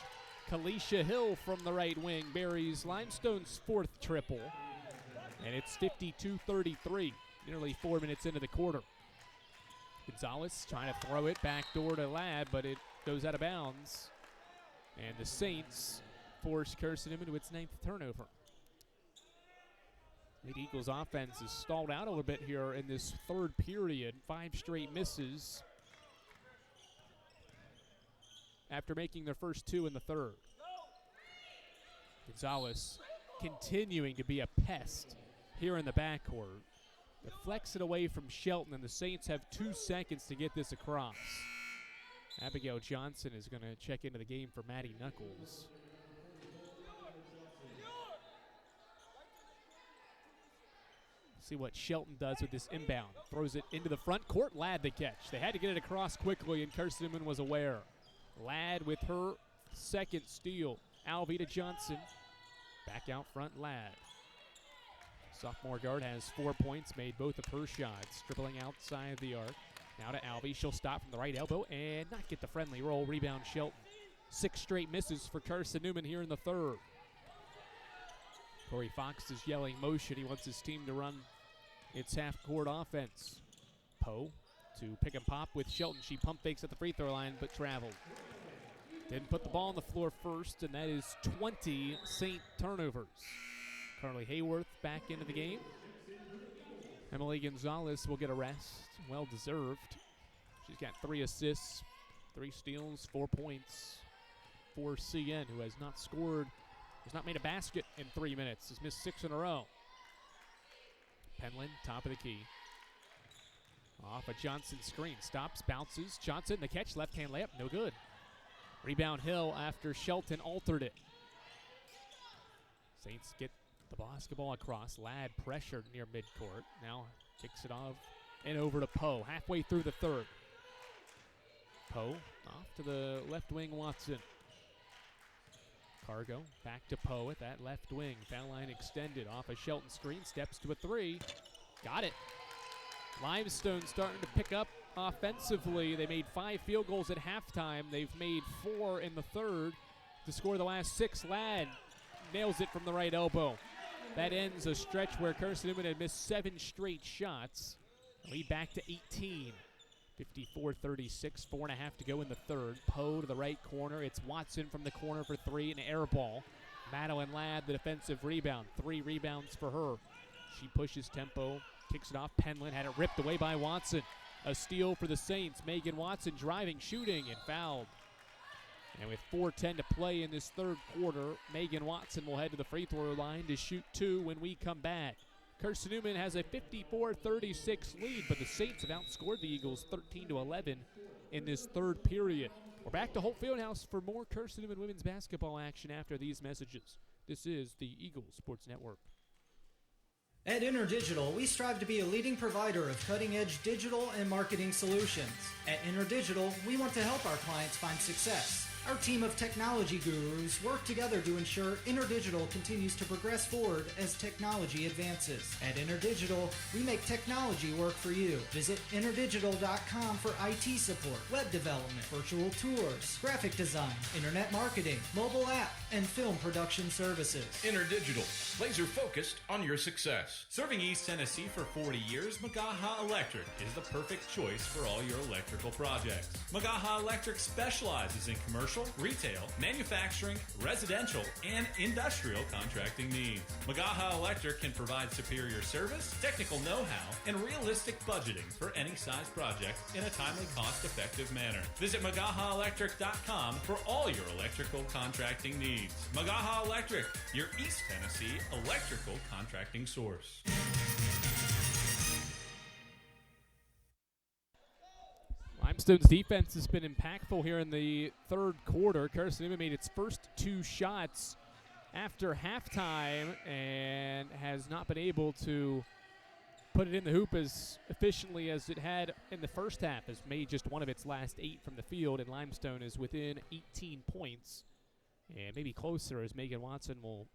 Kalisha Hill from the right wing buries Limestone's 4th triple, and it's 52-33, nearly 4 minutes into the quarter. Gonzalez trying to throw it back door to Ladd, but it goes out of bounds, and the Saints force Carson-Newman to its 9th turnover. The Eagles offense is stalled out a little bit here in this third period. 5 straight misses after making their first 2 in the third. Gonzalez continuing to be a pest here in the backcourt. Deflects it away from Shelton, and the Saints have 2 seconds to get this across. Abigail Johnson is going to check into the game for Maddie Knuckles. See what Shelton does with this inbound. Throws it into the front court. Ladd the catch. They had to get it across quickly, and Carson-Newman was aware. Ladd with her second steal. Alvey to Johnson. Back out front, Ladd. Sophomore guard has 4 points, made both of her shots, dribbling outside the arc. Now to Alvey. She'll stop from the right elbow and not get the friendly roll. Rebound Shelton. 6 straight misses for Carson-Newman here in the third. Corey Fox is yelling motion. He wants his team to run its half-court offense. Poe to pick and pop with Shelton. She pump fakes at the free throw line but traveled. Didn't put the ball on the floor first, and that is 20 Saint turnovers. Carly Hayworth back into the game. Emily Gonzalez will get a rest. Well deserved. She's got 3 assists, 3 steals, 4 points for CN, who has not scored, has not made a basket in 3 minutes, has missed 6 in a row. Penland, top of the key. Off a Johnson screen. Stops, bounces. Johnson, the catch, left-hand layup, no good. Rebound Hill after Shelton altered it. Saints get the basketball across. Ladd pressured near midcourt. Now kicks it off and over to Poe. Halfway through the third. Poe off to the left wing, Watson. Cargo back to Poe at that left wing. Foul line extended off a Shelton screen. Steps to a 3. Got it. Limestone starting to pick up offensively. They made 5 field goals at halftime. They've made 4 in the third to score the last 6. Ladd nails it from the right elbow. That ends a stretch where Carson-Newman had missed 7 straight shots. Lead back to 18. 54-36, 4.5 to go in the third. Poe to the right corner. It's Watson from the corner for 3, an air ball. Madeline Ladd, the defensive rebound. 3 rebounds for her. She pushes tempo, kicks it off. Penland had it ripped away by Watson. A steal for the Saints. Megan Watson driving, shooting, and fouled. And with 4:10 to play in this third quarter, Megan Watson will head to the free throw line to shoot 2 when we come back. Carson-Newman has a 54-36 lead, but the Saints have outscored the Eagles 13-11 in this third period. We're back to Holt Fieldhouse for more Carson-Newman women's basketball action after these messages. This is the Eagles Sports Network.
At InterDigital, we strive to be a leading provider of cutting-edge digital and marketing solutions. At InterDigital, we want to help our clients find success. Our team of technology gurus work together to ensure InterDigital continues to progress forward as technology advances. At InterDigital, we make technology work for you. Visit interdigital.com for IT support, web development, virtual tours, graphic design, internet marketing, mobile app, and film production services.
InterDigital, laser focused on your success.
Serving East Tennessee for 40 years, Magaha Electric is the perfect choice for all your electrical projects. Magaha Electric specializes in commercial, retail, manufacturing, residential, and industrial contracting needs. Magaha Electric can provide superior service, technical know-how, and realistic budgeting for any size project in a timely, cost-effective manner. Visit MagahaElectric.com for all your electrical contracting needs. Magaha Electric, your East Tennessee electrical contracting source.
Limestone's defense has been impactful here in the third quarter. Carson-Newman made its first 2 shots after halftime and has not been able to put it in the hoop as efficiently as it had in the first half. Has made just 1 of its last 8 from the field, and Limestone is within 18 points and maybe closer as Megan Watson will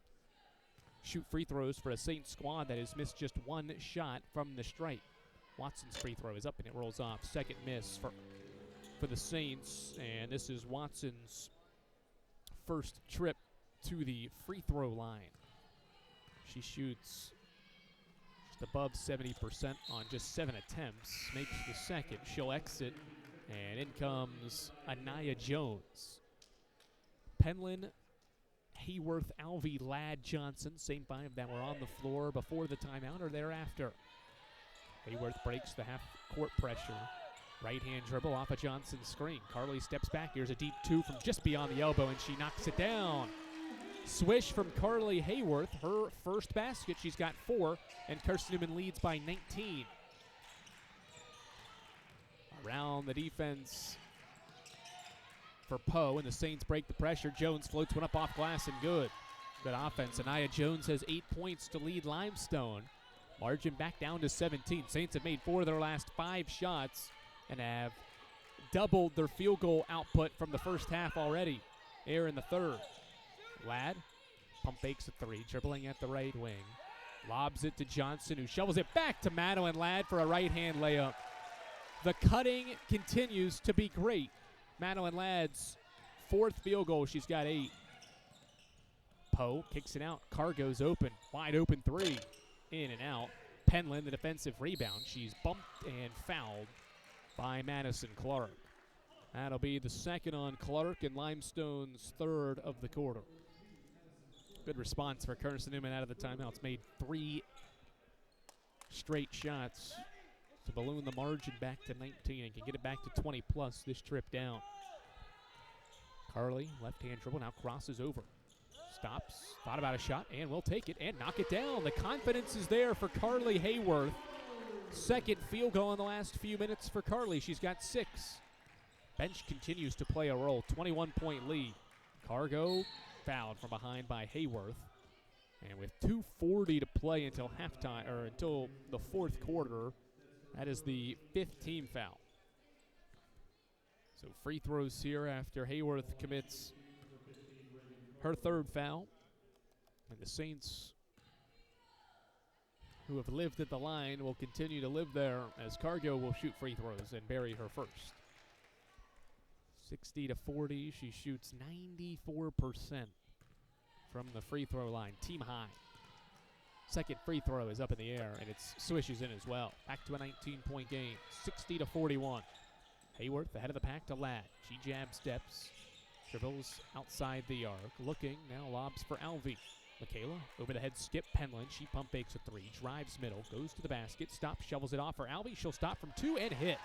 shoot free throws for a Saints squad that has missed just 1 shot from the stripe. Watson's free throw is up and it rolls off. Second miss for the Saints, and this is Watson's first trip to the free throw line. She shoots just above 70% on just 7 attempts, makes the second. She'll exit, and in comes Anaya Jones. Penland, Hayworth, Alvey, Ladd, Johnson, same 5 that were on the floor before the timeout or thereafter. Hayworth breaks the half-court pressure. Right-hand dribble off a Johnson screen. Carly steps back. Here's a deep 2 from just beyond the elbow, and she knocks it down. Swish from Carly Hayworth. Her first basket. She's got 4, and Carson-Newman leads by 19. Around the defense for Poe, and the Saints break the pressure. Jones floats one up off glass and good. Good offense. Anaya Jones has 8 points to lead Limestone. Margin back down to 17. Saints have made 4 of their last 5 shots and have doubled their field goal output from the first half already. air in the third. Ladd pump fakes a three, dribbling at the right wing. Lobs it to Johnson, who shovels it back to Madeline Ladd for a right-hand layup. The cutting continues to be great. Madeline Ladd's fourth field goal. She's got 8. Poe kicks it out. Carr goes open. Wide open three. In and out. Penland, the defensive rebound. She's bumped and fouled by Madison Clark. That'll be the second on Clark and Limestone's third of the quarter. Good response for Carson-Newman out of the timeouts. Made 3 straight shots to balloon the margin back to 19 and can get it back to 20 plus this trip down. Carly, left-hand dribble, now crosses over. Stops, thought about a shot, and will take it and knock it down. The confidence is there for Carly Hayworth. Second field goal in the last few minutes for Carly. She's got 6. Bench continues to play a role. 21-point lead. Cargo fouled from behind by Hayworth. And with 2:40 to play until halftime, or until the fourth quarter, that is the 5th team foul. So free throws here after Hayworth commits her 3rd foul. And the Saints, who have lived at the line, will continue to live there as Cargo will shoot free throws and bury her first. 60-40, she shoots 94% from the free throw line, team high. Second free throw is up in the air, and it swishes in as well. Back to a 19-point game, 60-41. Hayworth ahead of the pack to Ladd. She jab steps, dribbles outside the arc, looking, now lobs for Alvey. Michaela, over the head skip, Penland. She pump fakes a 3, drives middle, goes to the basket, stops, shovels it off for Alvey. She'll stop from 2 and hit.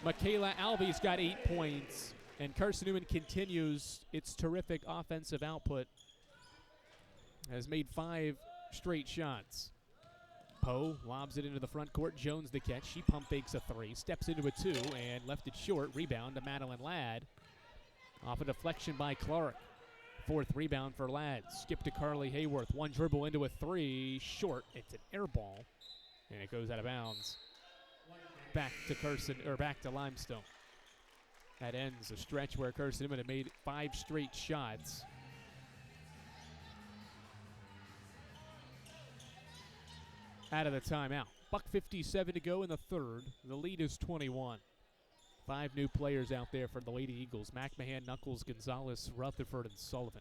Michaela Alvey's got 8 points, and Carson-Newman continues its terrific offensive output. Has made 5 straight shots. Poe lobs it into the front court. Jones the catch. She pump fakes a 3, steps into a 2, and left it short. Rebound to Madeline Ladd. Off a deflection by Clark. 4th rebound for Ladd. Skip to Carly Hayworth. 1 dribble into a 3. Short. It's an air ball. And it goes out of bounds. Back to Limestone. That ends a stretch where Carson-Newman had made 5 straight shots. Out of the timeout. $1:57 to go in the third. The lead is 21. 5 new players out there for the Lady Eagles. McMahon, Knuckles, Gonzalez, Rutherford, and Sullivan.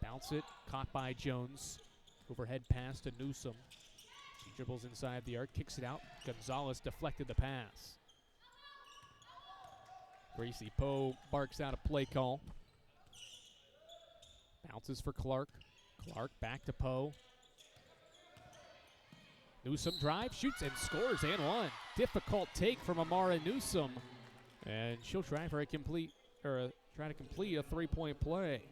Bounce it, caught by Jones. Overhead pass to Newsom. She dribbles inside the arc, kicks it out. Gonzalez deflected the pass. Gracie Poe barks out a play call. Bounces for Clark. Clark back to Poe. Newsom drives, shoots, and scores, and 1. Difficult take from Amara Newsom. And she'll try to complete a 3-point play.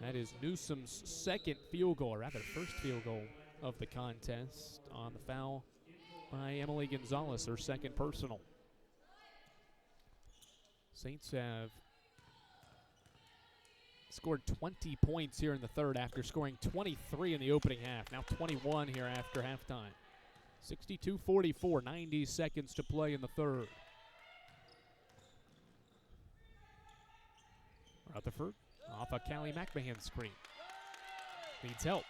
That is Newsom's 2nd field goal, or rather 1st field goal of the contest on the foul by Emily Gonzalez, her 2nd personal. Saints have scored 20 points here in the third after scoring 23 in the opening half. Now 21 here after halftime. 62-44, 90 seconds to play in the third. Rutherford off a Callie McMahon screen. Needs help.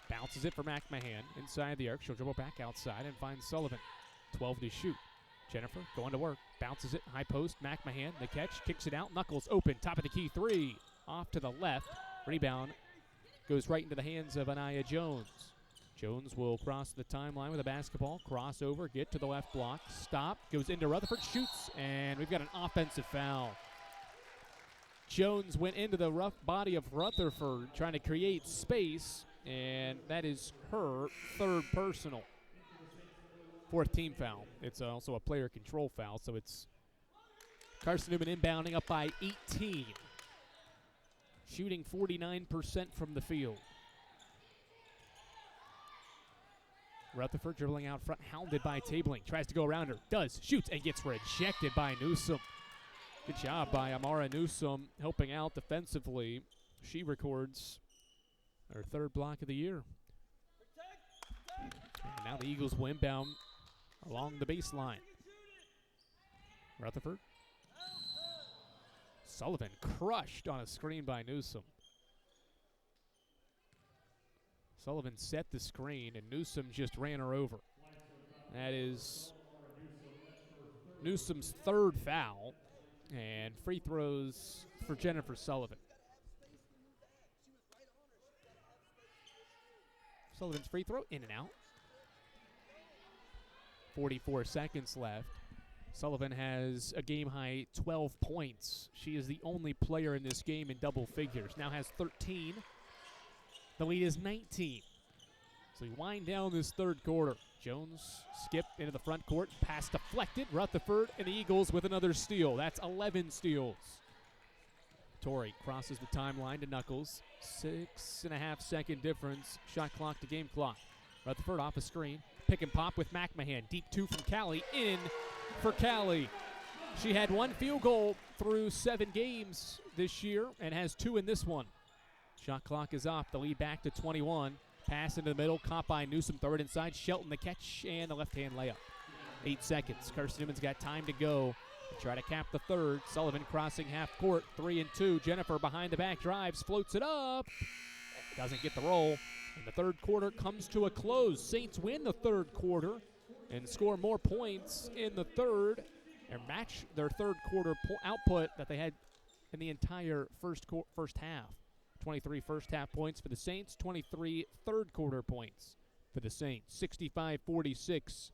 Bounces it for McMahon inside the arc. She'll dribble back outside and find Sullivan. 12 to shoot. Jennifer going to work. Bounces it. High post. McMahon. The catch. Kicks it out. Knuckles open. Top of the key. 3. Off to the left. Rebound goes right into the hands of Anaya Jones. Jones will cross the timeline with a basketball. Crossover. Get to the left block. Stop. Goes into Rutherford. Shoots. And we've got an offensive foul. Jones went into the rough body of Rutherford trying to create space, and that is her 3rd personal. 4th team foul. It's also a player control foul, so it's Carson-Newman inbounding up by 18. Shooting 49% from the field. Rutherford dribbling out front, hounded by Tabling. Tries to go around her, does, shoots, and gets rejected by Newsom. Good job by Amara Newsom helping out defensively. She records her 3rd block of the year. And now the Eagles will inbound along the baseline. Rutherford Sullivan crushed on a screen by Newsom. Sullivan set the screen, and Newsom just ran her over. That is Newsom's third foul, and free throws for Jennifer Sullivan. Sullivan's free throw, in and out. 44 seconds left. Sullivan has a game-high 12 points. She is the only player in this game in double figures. Now has 13. The lead is 19. So we wind down this third quarter. Jones skip into the front court. Pass deflected. Rutherford and the Eagles with another steal. That's 11 steals. Torrey crosses the timeline to Knuckles. 6.5 second difference. Shot clock to game clock. Rutherford off a screen. Pick and pop with McMahon. Deep two from Callie. In for Callie. She had one field goal through 7 games this year and has 2 in this one. Shot clock is off. The lead back to 21. Pass into the middle. Caught by Newsom. Throw it inside. Shelton the catch and the left-hand layup. 8 seconds. Carson-Newman's got time to go. They try to cap the third. Sullivan crossing half court. 3 and 2. Jennifer behind the back drives. Floats it up. Doesn't get the roll. And the third quarter comes to a close. Saints win the third quarter and score more points in the third and match their third quarter output that they had in the entire first half. 23 first half points for the Saints, 23 third quarter points for the Saints. 65-46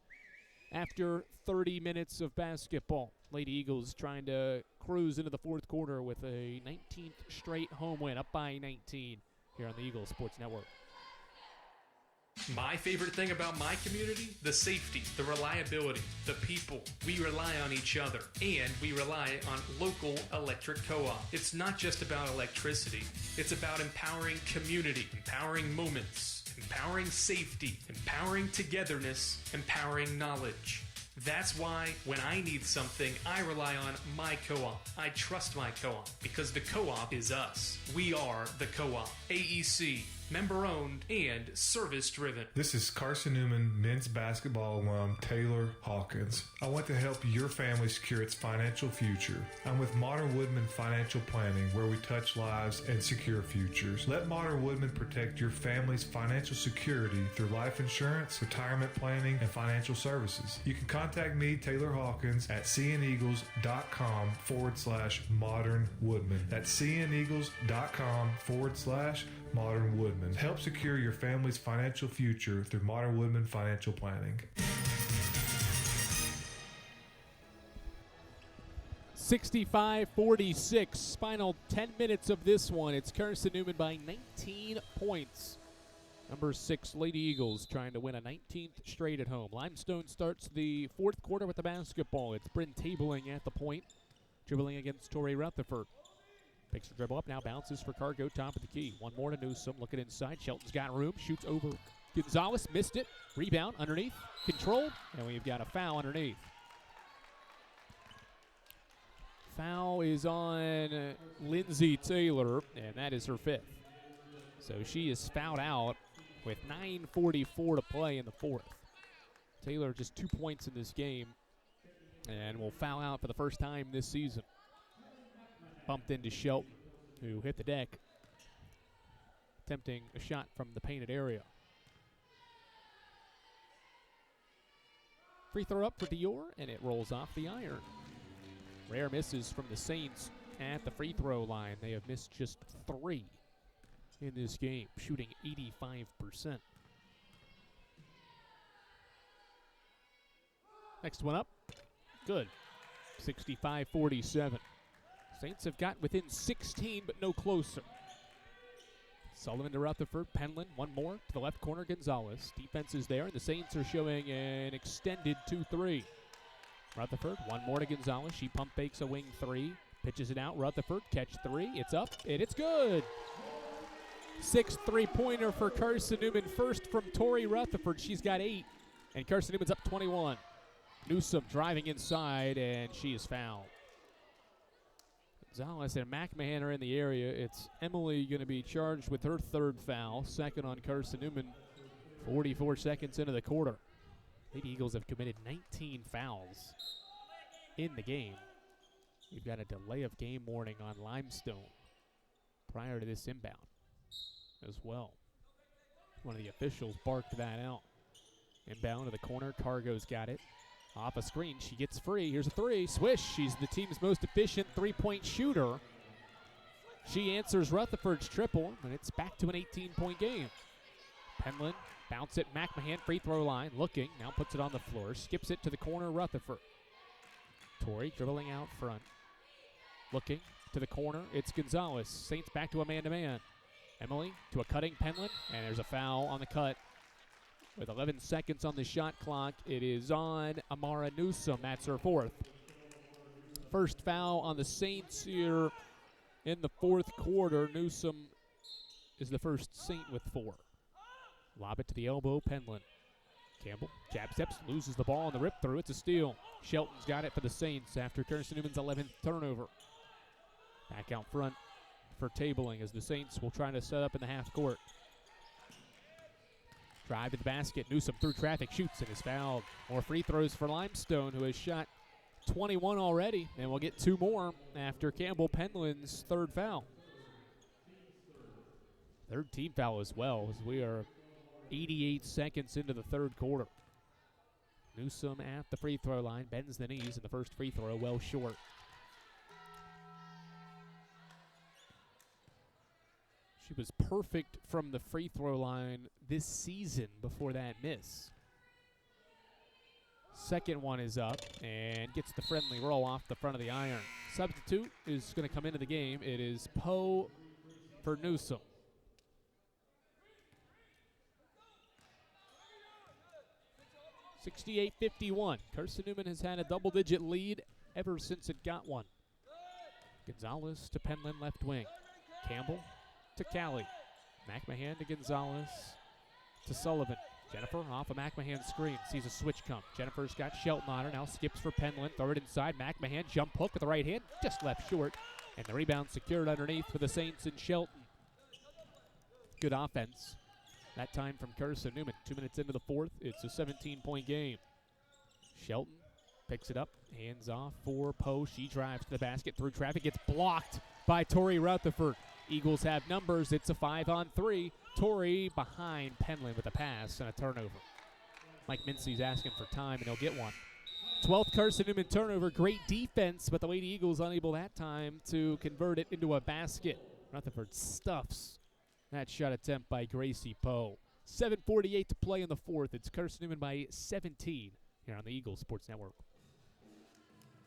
after 30 minutes of basketball. Lady Eagles trying to cruise into the fourth quarter with a 19th straight home win, up by 19 here on the Eagles Sports Network.
My favorite thing about my community? The safety, the reliability, the people. We rely on each other, and we rely on local electric co-op. It's not just about electricity. It's about empowering community, empowering moments, empowering safety, empowering togetherness, empowering knowledge. That's why when I need something, I rely on my co-op. I trust my co-op because the co-op is us. We are the co-op. AEC, member-owned and service-driven.
This is Carson-Newman men's basketball alum Taylor Hawkins. I want to help your family secure its financial future. I'm with Modern Woodman Financial Planning, where we touch lives and secure futures. Let Modern Woodman protect your family's financial security through life insurance, retirement planning, and financial services. You can contact me, Taylor Hawkins, at cneagles.com/Modern Woodman. That's cneagles.com/Modern Woodman. Help secure your family's financial future through Modern Woodman Financial Planning.
65-46. Final 10 minutes of this one. It's Carson-Newman by 19 points. Number 6, Lady Eagles trying to win a 19th straight at home. Limestone starts the fourth quarter with the basketball. It's Bryn Tabling at the point, dribbling against Torrey Rutherford. Picks the dribble up, now bounces for Cargo, top of the key. One more to Newsom, looking inside. Shelton's got room, shoots over Gonzalez, missed it. Rebound underneath, controlled, and we've got a foul underneath. Foul is on Lindsay Taylor, and that is her 5th. So she is fouled out with 9:44 to play in the fourth. Taylor just 2 points in this game and will foul out for the first time this season. Bumped into Shelton, who hit the deck, attempting a shot from the painted area. Free throw up for Dior, and it rolls off the iron. Rare misses from the Saints at the free throw line. They have missed just 3 in this game, shooting 85%. Next one up, good. 65-47. Saints have got within 16, but no closer. Sullivan to Rutherford, Penland, one more to the left corner, Gonzalez. Defense is there, and the Saints are showing an extended 2-3. Rutherford, one more to Gonzalez. She pump fakes a wing 3, pitches it out. Rutherford, catch 3, it's up, and it's good. 6th three-pointer for Carson-Newman, first from Torrey Rutherford. She's got 8, and Carson-Newman's up 21. Newsom driving inside, and she is fouled. Gonzalez and McMahon are in the area. It's Emily going to be charged with her 3rd foul, 2nd on Carson-Newman, 44 seconds into the quarter. Lady Eagles have committed 19 fouls in the game. We've got a delay of game warning on Limestone prior to this inbound as well. One of the officials barked that out. Inbound to the corner. Cargo's got it. Off a screen. She gets free. Here's a three. Swish. She's the team's most efficient three-point shooter. She answers Rutherford's triple, and it's back to an 18-point game. Penland bounce it. McMahon free throw line. Looking. Now puts it on the floor. Skips it to the corner. Rutherford. Torrey dribbling out front. Looking to the corner. It's Gonzalez. Saints back to a man-to-man. Emily to a cutting Penland, and there's a foul on the cut. With 11 seconds on the shot clock, it is on Amara Newsom. That's her fourth. First foul on the Saints here in the fourth quarter. Newsom is the first Saint with 4. Lob it to the elbow, Penland. Campbell, jab steps, loses the ball on the rip through. It's a steal. Shelton's got it for the Saints after Carson-Newman's 11th turnover. Back out front for tabling as the Saints will try to set up in the half court. Drive to the basket. Newsom through traffic, shoots and is fouled. More free throws for Limestone, who has shot 21 already, and we'll get 2 more after Campbell Penland's third foul. Third team foul as well, as we are 88 seconds into the third quarter. Newsom at the free throw line, bends the knees, and the first free throw well short. She was perfect from the free throw line this season before that miss. Second one is up and gets the friendly roll off the front of the iron. Substitute is going to come into the game. It is Poe for Newsom. (68-51). Carson-Newman has had a double-digit lead ever since it got one. Gonzalez to Penland left wing. Campbell to Callie. McMahon to Gonzalez to Sullivan. Jennifer off a McMahon screen. Sees a switch come. Jennifer's got Shelton on her. Now skips for Penland. Throw it inside. McMahon jump hook with the right hand. Just left short. And the rebound secured underneath for the Saints and Shelton. Good offense. That time from Carson-Newman. 2 minutes into the fourth. It's a 17-point game. Shelton picks it up. Hands off for Poe. She drives to the basket through traffic. Gets blocked by Tori Rutherford. Eagles have numbers. It's a 5-on-3. Torrey behind Penland with a pass and a turnover. Mike Mincy's asking for time, and he'll get one. 12th Carson-Newman turnover. Great defense, but the Lady Eagles unable that time to convert it into a basket. Rutherford stuffs that shot attempt by Gracie Poe. 7:48 to play in the fourth. It's Carson-Newman by 17 here on the Eagles Sports Network.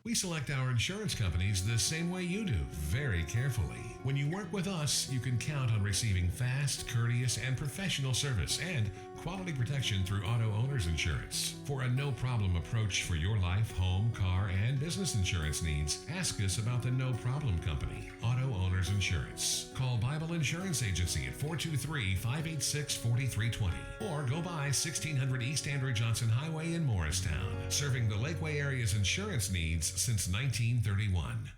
We select our insurance companies the same way you do, very carefully. When you work with us, you can count on receiving fast, courteous, and professional service and quality protection through Auto Owners Insurance. For a no-problem approach for your life, home, car, and business insurance needs, ask us about the No Problem Company, Auto Owners Insurance. Call Bible Insurance Agency at 423-586-4320 or go by 1600 East Andrew Johnson Highway in Morristown, serving the Lakeway area's insurance needs since 1931.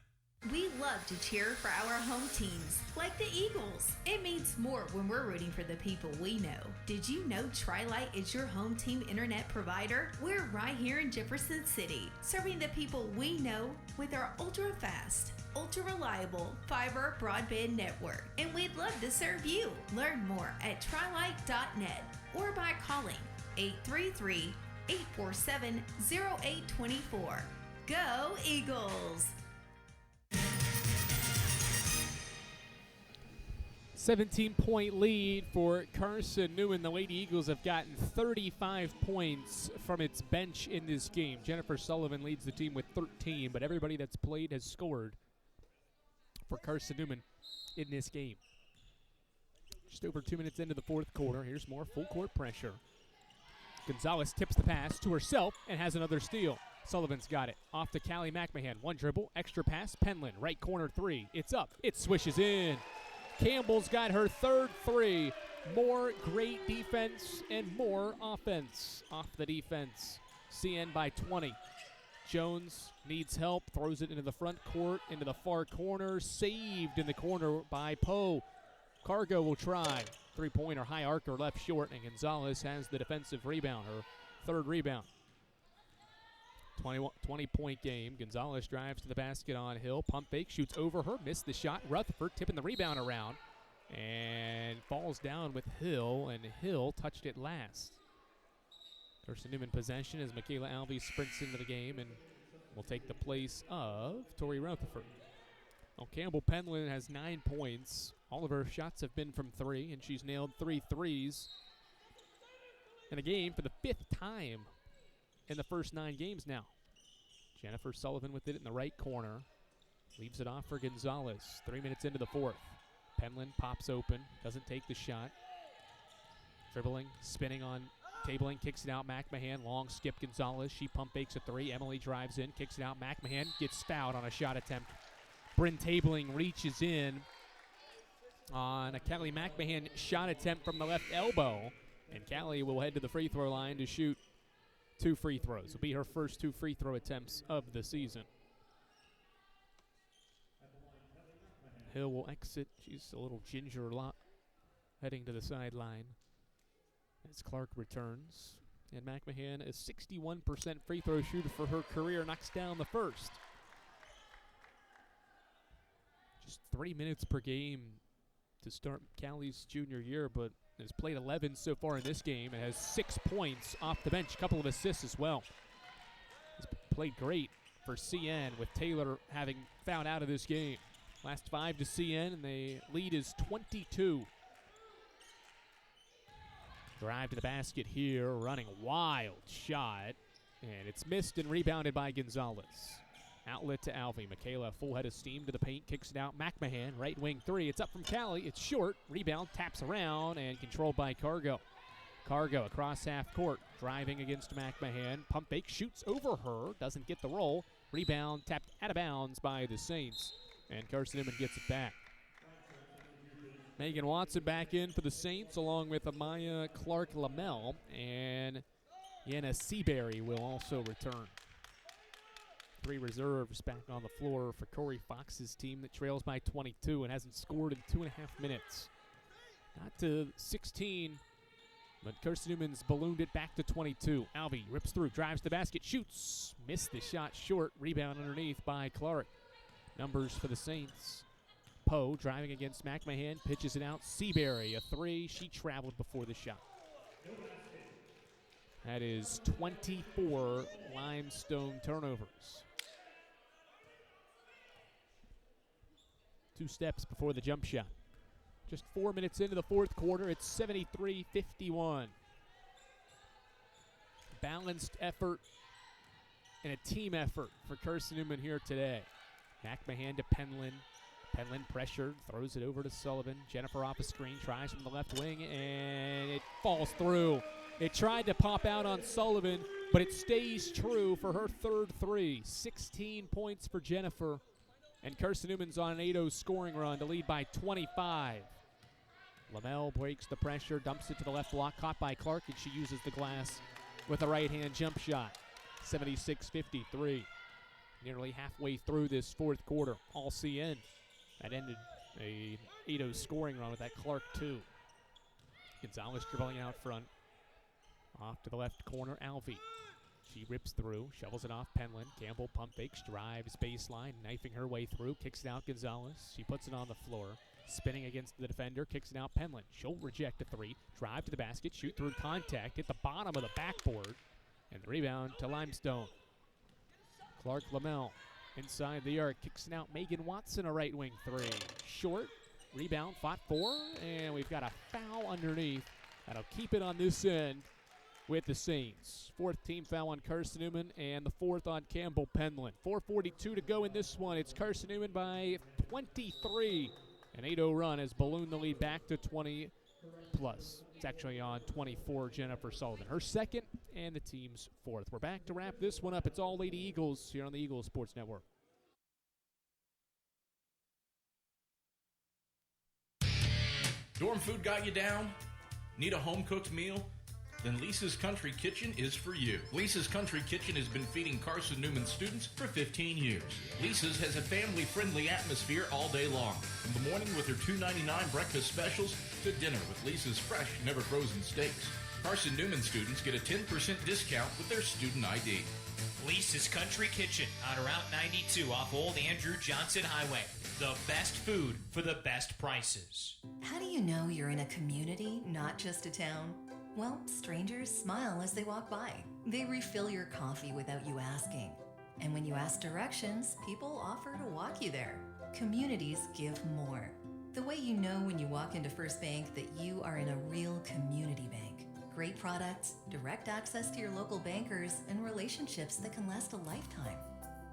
We love to cheer for our home teams, like the Eagles. It means more when we're rooting for the people we know. Did you know Tri-Light is your home team internet provider? We're right here in Jefferson City, serving the people we know with our ultra-fast, ultra-reliable fiber broadband network. And we'd love to serve you. Learn more at trilight.net or by calling 833-847-0824. Go Eagles!
17-point lead for Carson-Newman. The Lady Eagles have gotten 35 points from its bench in this game. Jennifer Sullivan leads the team with 13, but everybody that's played has scored for Carson-Newman in this game. Just over 2 minutes into the fourth quarter. Here's more full court pressure. Gonzalez tips the pass to herself and has another steal. Sullivan's got it. Off to Callie McMahon. One dribble, extra pass, Penland. Right corner three. It's up. It swishes in. Campbell's got her third three. More great defense and more offense off the defense. CN by 20. Jones needs help. Throws it into the front court, into the far corner. Saved in the corner by Poe. Cargo will try. Three-pointer, high archer left short, and Gonzalez has the defensive rebound, her third rebound. 20-point game. Gonzalez drives to the basket on Hill. Pump fake, shoots over her, missed the shot. Rutherford tipping the rebound around and falls down with Hill, and Hill touched it last. Carson-Newman possession as Michaela Alvey sprints into the game and will take the place of Tori Rutherford. Well, Campbell Penland has 9 points. All of her shots have been from three, and she's nailed 3 threes in a game for the 5th time in the first 9 games now. Jennifer Sullivan with it in the right corner. Leaves it off for Gonzalez. 3 minutes into the 4th. Penland pops open, doesn't take the shot. Dribbling, spinning on tabling, kicks it out. McMahon, long skip Gonzalez. She pump fakes a 3. Emily drives in, kicks it out. McMahon gets fouled on a shot attempt. Bryn Tabling reaches in on a Kelly McMahon shot attempt from the left elbow. And Callie will head to the free throw line to shoot 2 free throws. Will be her first 2 free throw attempts of the season. Hill will exit. She's a little ginger lot heading to the sideline as Clark returns. And McMahon, a 61% free throw shooter for her career, knocks down the first. Just 3 minutes per game to start Callie's junior year, but has played 11 so far in this game and has 6 points off the bench, a couple of assists as well. Has played great for CN, with Taylor having fouled out of this game. Last 5 to CN, and the lead is 22. Drive to the basket here, running wild shot, and it's missed and rebounded by Gonzalez. Outlet to Alvey. Michaela, full head of steam to the paint, kicks it out. McMahon, right wing 3. It's up from Callie. It's short. Rebound, taps around, and controlled by Cargo. Cargo across half court, driving against McMahon. Pump fake, shoots over her, doesn't get the roll. Rebound, tapped out of bounds by the Saints, and Carson-Newman gets it back. Megan Watson back in for the Saints, along with Amaya Clark-Lamel, and Yenna Seabury will also return. 3 reserves back on the floor for Corey Fox's team that trails by 22 and hasn't scored in 2.5 minutes. Not to 16, but Carson-Newman's ballooned it back to 22. Alvey rips through, drives the basket, shoots. Missed the shot short. Rebound underneath by Clark. Numbers for the Saints. Poe driving against McMahon, pitches it out. Seabury, a 3. She traveled before the shot. That is 24 Limestone turnovers. 2 steps before the jump shot. Just 4 minutes into the 4th quarter, it's 73-51. Balanced effort and a team effort for Carson-Newman here today. McMahon to Penland. Penland pressured, throws it over to Sullivan. Jennifer off a screen, tries from the left wing, and it falls through. It tried to pop out on Sullivan, but it stays true for her 3rd 3. 16 points for Jennifer, and Carson-Newman's on an 8-0 scoring run to lead by 25. Lamel breaks the pressure, dumps it to the left block, caught by Clark, and she uses the glass with a right-hand jump shot. 76-53. Nearly halfway through this 4th quarter, all CN. That ended a 8-0 scoring run with that Clark 2. Gonzalez dribbling out front. Off to the left corner, Alvey. She rips through, shovels it off Penland. Campbell pump fakes, drives baseline, knifing her way through, kicks it out Gonzalez. She puts it on the floor, spinning against the defender, kicks it out Penland. She'll reject a 3, drive to the basket, shoot through contact, hit the bottom of the backboard, and the rebound to Limestone. Clark Lamel inside the arc, kicks it out Megan Watson, a right wing 3. Short, rebound, fought for, and we've got a foul underneath. That'll keep it on this end with the Saints. 4th team foul on Carson-Newman and the 4th on Campbell Penland. 4:42 to go in this one. It's Carson-Newman by 23. An 8-0 run has ballooned the lead back to 20 plus. It's actually on 24, Jennifer Sullivan. Her 2nd and the team's 4th. We're back to wrap this one up. It's all Lady Eagles here on the Eagles Sports Network.
Dorm food got you down? Need a home-cooked meal? Then Lisa's Country Kitchen is for you. Lisa's Country Kitchen has been feeding Carson-Newman students for 15 years. Lisa's has a family-friendly atmosphere all day long, from the morning with her $2.99 breakfast specials to dinner with Lisa's fresh, never-frozen steaks. Carson-Newman students get a 10% discount with their student ID.
Lisa's Country Kitchen on Route 92 off Old Andrew Johnson Highway. The best food for the best prices.
How do you know you're in a community, not just a town? Well, strangers smile as they walk by. They refill your coffee without you asking. And when you ask directions, people offer to walk you there. Communities give more. The way you know when you walk into First Bank that you are in a real community bank. Great products, direct access to your local bankers, and relationships that can last a lifetime.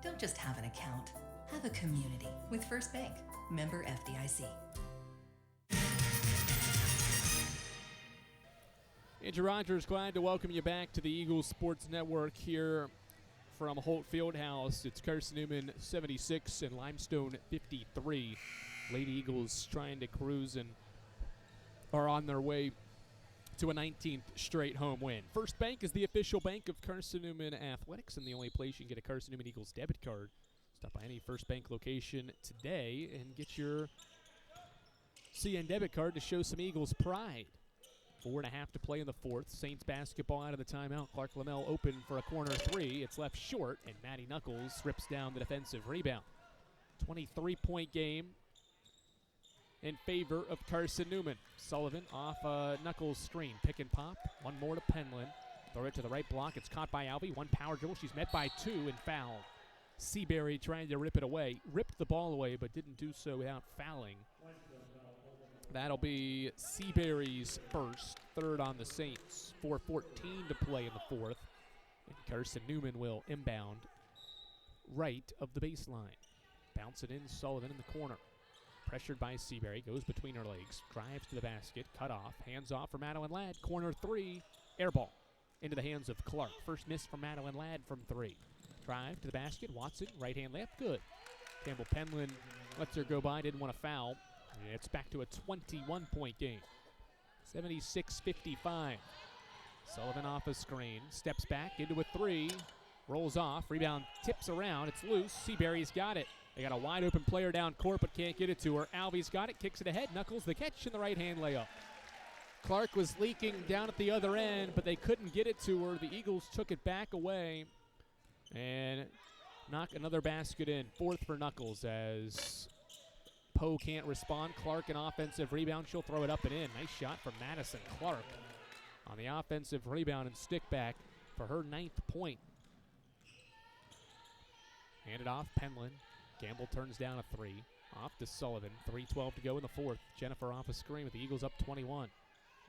Don't just have an account. Have a community with First Bank. Member FDIC.
Andrew Rogers, glad to welcome you back to the Eagles Sports Network here from Holt Fieldhouse. It's Carson-Newman 76 and Limestone 53. Lady Eagles trying to cruise and are on their way to a 19th straight home win. First Bank is the official bank of Carson-Newman Athletics and the only place you can get a Carson-Newman Eagles debit card. Stop by any First Bank location today and get your CN debit card to show some Eagles pride. 4.5 to play in the fourth. Saints basketball out of the timeout. Clark Lamel open for a corner three. It's left short, and Maddie Knuckles rips down the defensive rebound. 23-point game in favor of Carson-Newman. Sullivan off Knuckles' screen. Pick and pop. One more to Penland. Throw it to the right block. It's caught by Alvey. One power dribble. She's met by two and fouled. Seabury trying to rip it away. Ripped the ball away, but didn't do so without fouling. That'll be Seabury's first, third on the Saints. 4:14 to play in the fourth. And Carson-Newman will inbound right of the baseline. Bounce it in, Sullivan in the corner. Pressured by Seabury, goes between her legs, drives to the basket, cut off, hands off for Madeline Ladd. Corner three, air ball into the hands of Clark. First miss from Madeline Ladd from three. Drive to the basket, Watson, right hand layup, good. Campbell Penland lets her go by, didn't want to foul. And it's back to a 21-point game. 76-55. Sullivan off a screen, steps back into a three, rolls off, rebound tips around, it's loose. Seabury's got it. They got a wide open player down court but can't get it to her. Alvey's got it, kicks it ahead, Knuckles the catch and the right hand layup. Clark was leaking down at the other end, but they couldn't get it to her. The Eagles took it back away and knock another basket in. Fourth for Knuckles as Poe can't respond. Clark an offensive rebound. She'll throw it up and in. Nice shot from Madison Clark on the offensive rebound and stick back for her 9th point. Handed off, Penland. Gamble turns down a three. Off to Sullivan. 3:12 to go in the fourth. Jennifer off a screen with the Eagles up 21.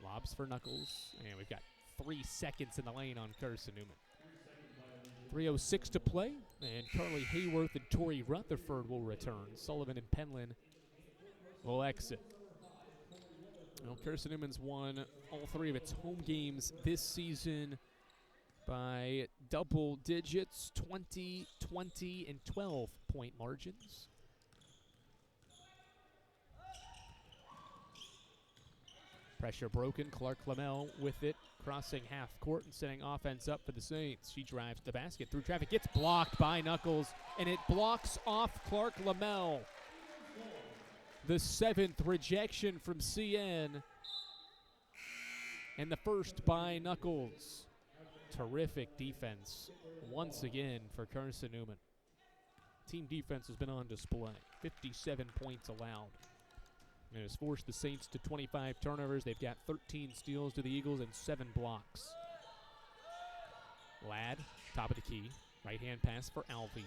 Lobs for Knuckles. And we've got 3 seconds in the lane on Carson-Newman. 3:06 to play. And Carly Hayworth and Tori Rutherford will return. Sullivan and Penland will exit. Well, Carson-Newman's won all 3 of its home games this season by double digits, 20, 20, and 12-point margins. Pressure broken. Clark Lamel with it, crossing half court and setting offense up for the Saints. She drives the basket through traffic, gets blocked by Knuckles, and it blocks off Clark Lamel. The 7th rejection from CN, and the first by Knuckles. Terrific defense once again for Carson-Newman. Team defense has been on display. 57 points allowed. And it has forced the Saints to 25 turnovers. They've got 13 steals to the Eagles and 7 blocks. Ladd, top of the key. Right-hand pass for Alvey.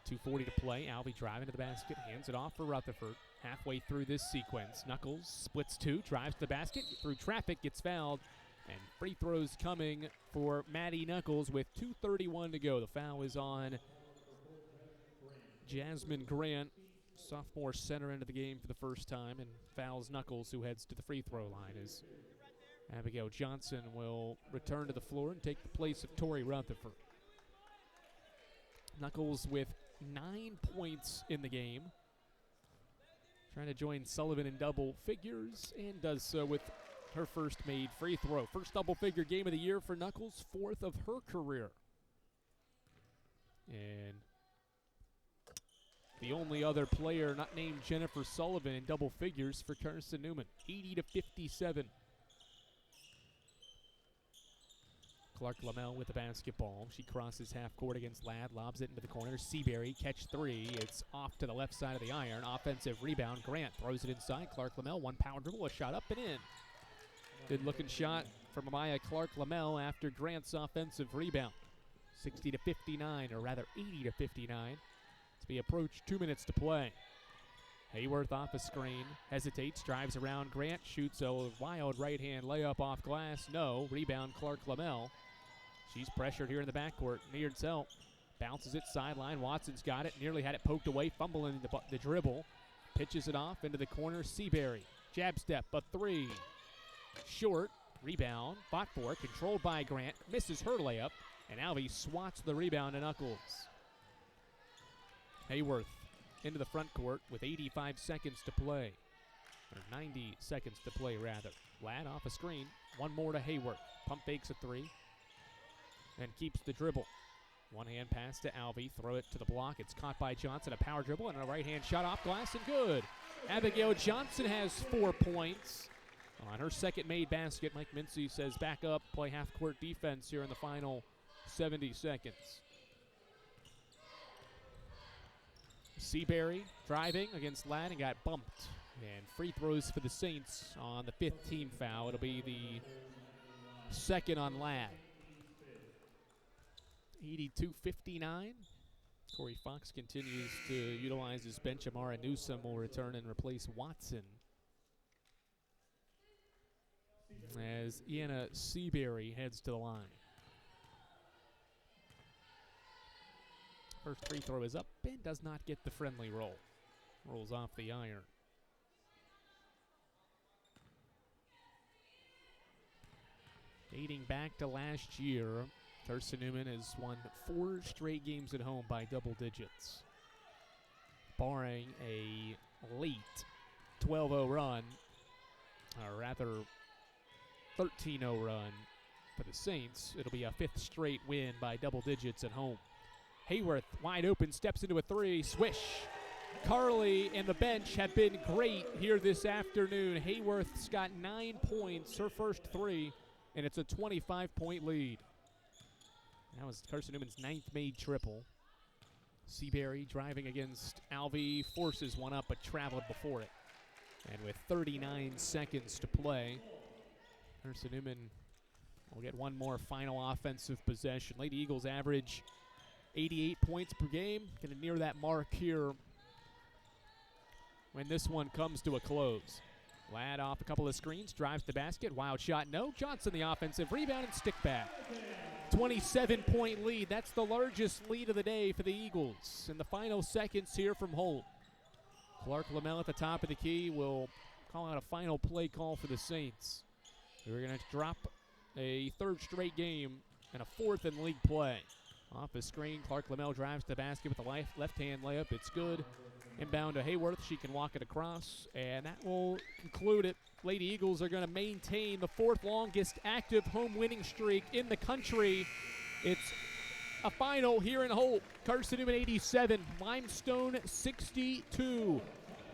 2:40 to play. Alvey driving to the basket. Hands it off for Rutherford. Halfway through this sequence, Knuckles splits 2, drives to the basket. Through traffic, gets fouled. And free throws coming for Maddie Knuckles with 2:31 to go. The foul is on Jasmine Grant, sophomore center into the game for the first time, and fouls Knuckles, who heads to the free throw line as Abigail Johnson will return to the floor and take the place of Tori Rutherford. Knuckles with 9 points in the game. Trying to join Sullivan in double figures, and does so with her first made free throw. First double-figure game of the year for Knuckles, 4th of her career. And the only other player not named Jennifer Sullivan in double figures for Carson-Newman. 80-57. Clark Lamel with the basketball. She crosses half court against Ladd, lobs it into the corner. Seabury, catch three. It's off to the left side of the iron. Offensive rebound. Grant throws it inside. Clark Lamel, one power dribble, a shot up and in. Good looking shot from Amaya Clark Lamel after Grant's offensive rebound. 60 to 59, or rather 80 to 59. As we approach 2 minutes to play. Hayworth off a screen, hesitates, drives around Grant, shoots a wild right-hand layup off glass. No. Rebound Clark Lamel. She's pressured here in the backcourt. Near herself. Bounces it sideline. Watson's got it. Nearly had it poked away. Fumbling the dribble. Pitches it off into the corner. Seabury. Jab step. A three. Short. Rebound. Fought for it. Controlled by Grant. Misses her layup. And Alvey swats the rebound to Knuckles. Hayworth into the front court with 85 seconds to play. Or 90 seconds to play, rather. Ladd off a screen. One more to Hayworth. Pump fakes a three. And keeps the dribble. One-hand pass to Alvey. Throw it to the block. It's caught by Johnson. A power dribble and a right-hand shot off glass and good. Abigail Johnson has 4 points on her second made basket. Mike Mincy says back up, play half-court defense here in the final 70 seconds. Seabury driving against Ladd and got bumped. And free throws for the Saints on the 5th team foul. It'll be the second on Ladd. 82-59. Corey Fox continues to utilize his bench. Amara Newsom will return and replace Watson. As Iana Seabury heads to the line. First free throw is up and does not get the friendly roll. Rolls off the iron. Dating back to last year, Carson-Newman has won 4 straight games at home by double digits. Barring a late 12-0 run, or rather 13-0 run for the Saints, it'll be a 5th straight win by double digits at home. Hayworth wide open, steps into a three, swish. Carly and the bench have been great here this afternoon. Hayworth's got 9 points, her first three, and it's a 25-point lead. That was Carson-Newman's 9th made triple. Seabury driving against Alvey, forces one up but traveled before it. And with 39 seconds to play, Carson-Newman will get one more final offensive possession. Lady Eagles average 88 points per game. Going to near that mark here when this one comes to a close. Ladd off a couple of screens, drives the basket. Wild shot, no. Johnson the offensive rebound and stick back. 27-point lead. That's the largest lead of the day for the Eagles. In the final seconds here from Holt. Clark Lamel at the top of the key will call out a final play call for the Saints. We're going to drop a 3rd straight game and a 4th in league play. Off the screen, Clark Lamel drives the basket with a left-hand layup. It's good. Inbound to Hayworth. She can walk it across, and that will conclude it. Lady Eagles are going to maintain the 4th longest active home winning streak in the country. It's a final here in Holt. Carson-Newman 87, Limestone 62.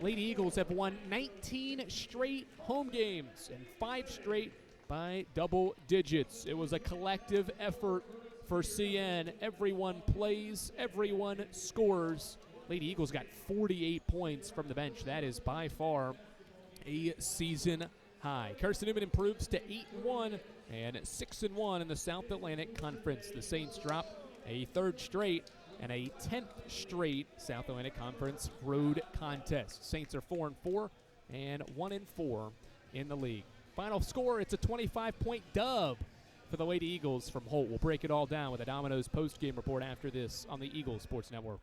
Lady Eagles have won 19 straight home games and 5 straight by double digits. It was a collective effort for CN. Everyone plays, everyone scores. Lady Eagles got 48 points from the bench. That is by far a season high. Carson-Newman improves to 8-1 and 6-1 in the South Atlantic Conference. The Saints drop a 3rd straight and a 10th straight South Atlantic Conference road contest. Saints are 4-4 and 1-4 in the league. Final score, it's a 25-point dub for the Lady Eagles from Holt. We'll break it all down with a Domino's post-game report after this on the Eagles Sports Network.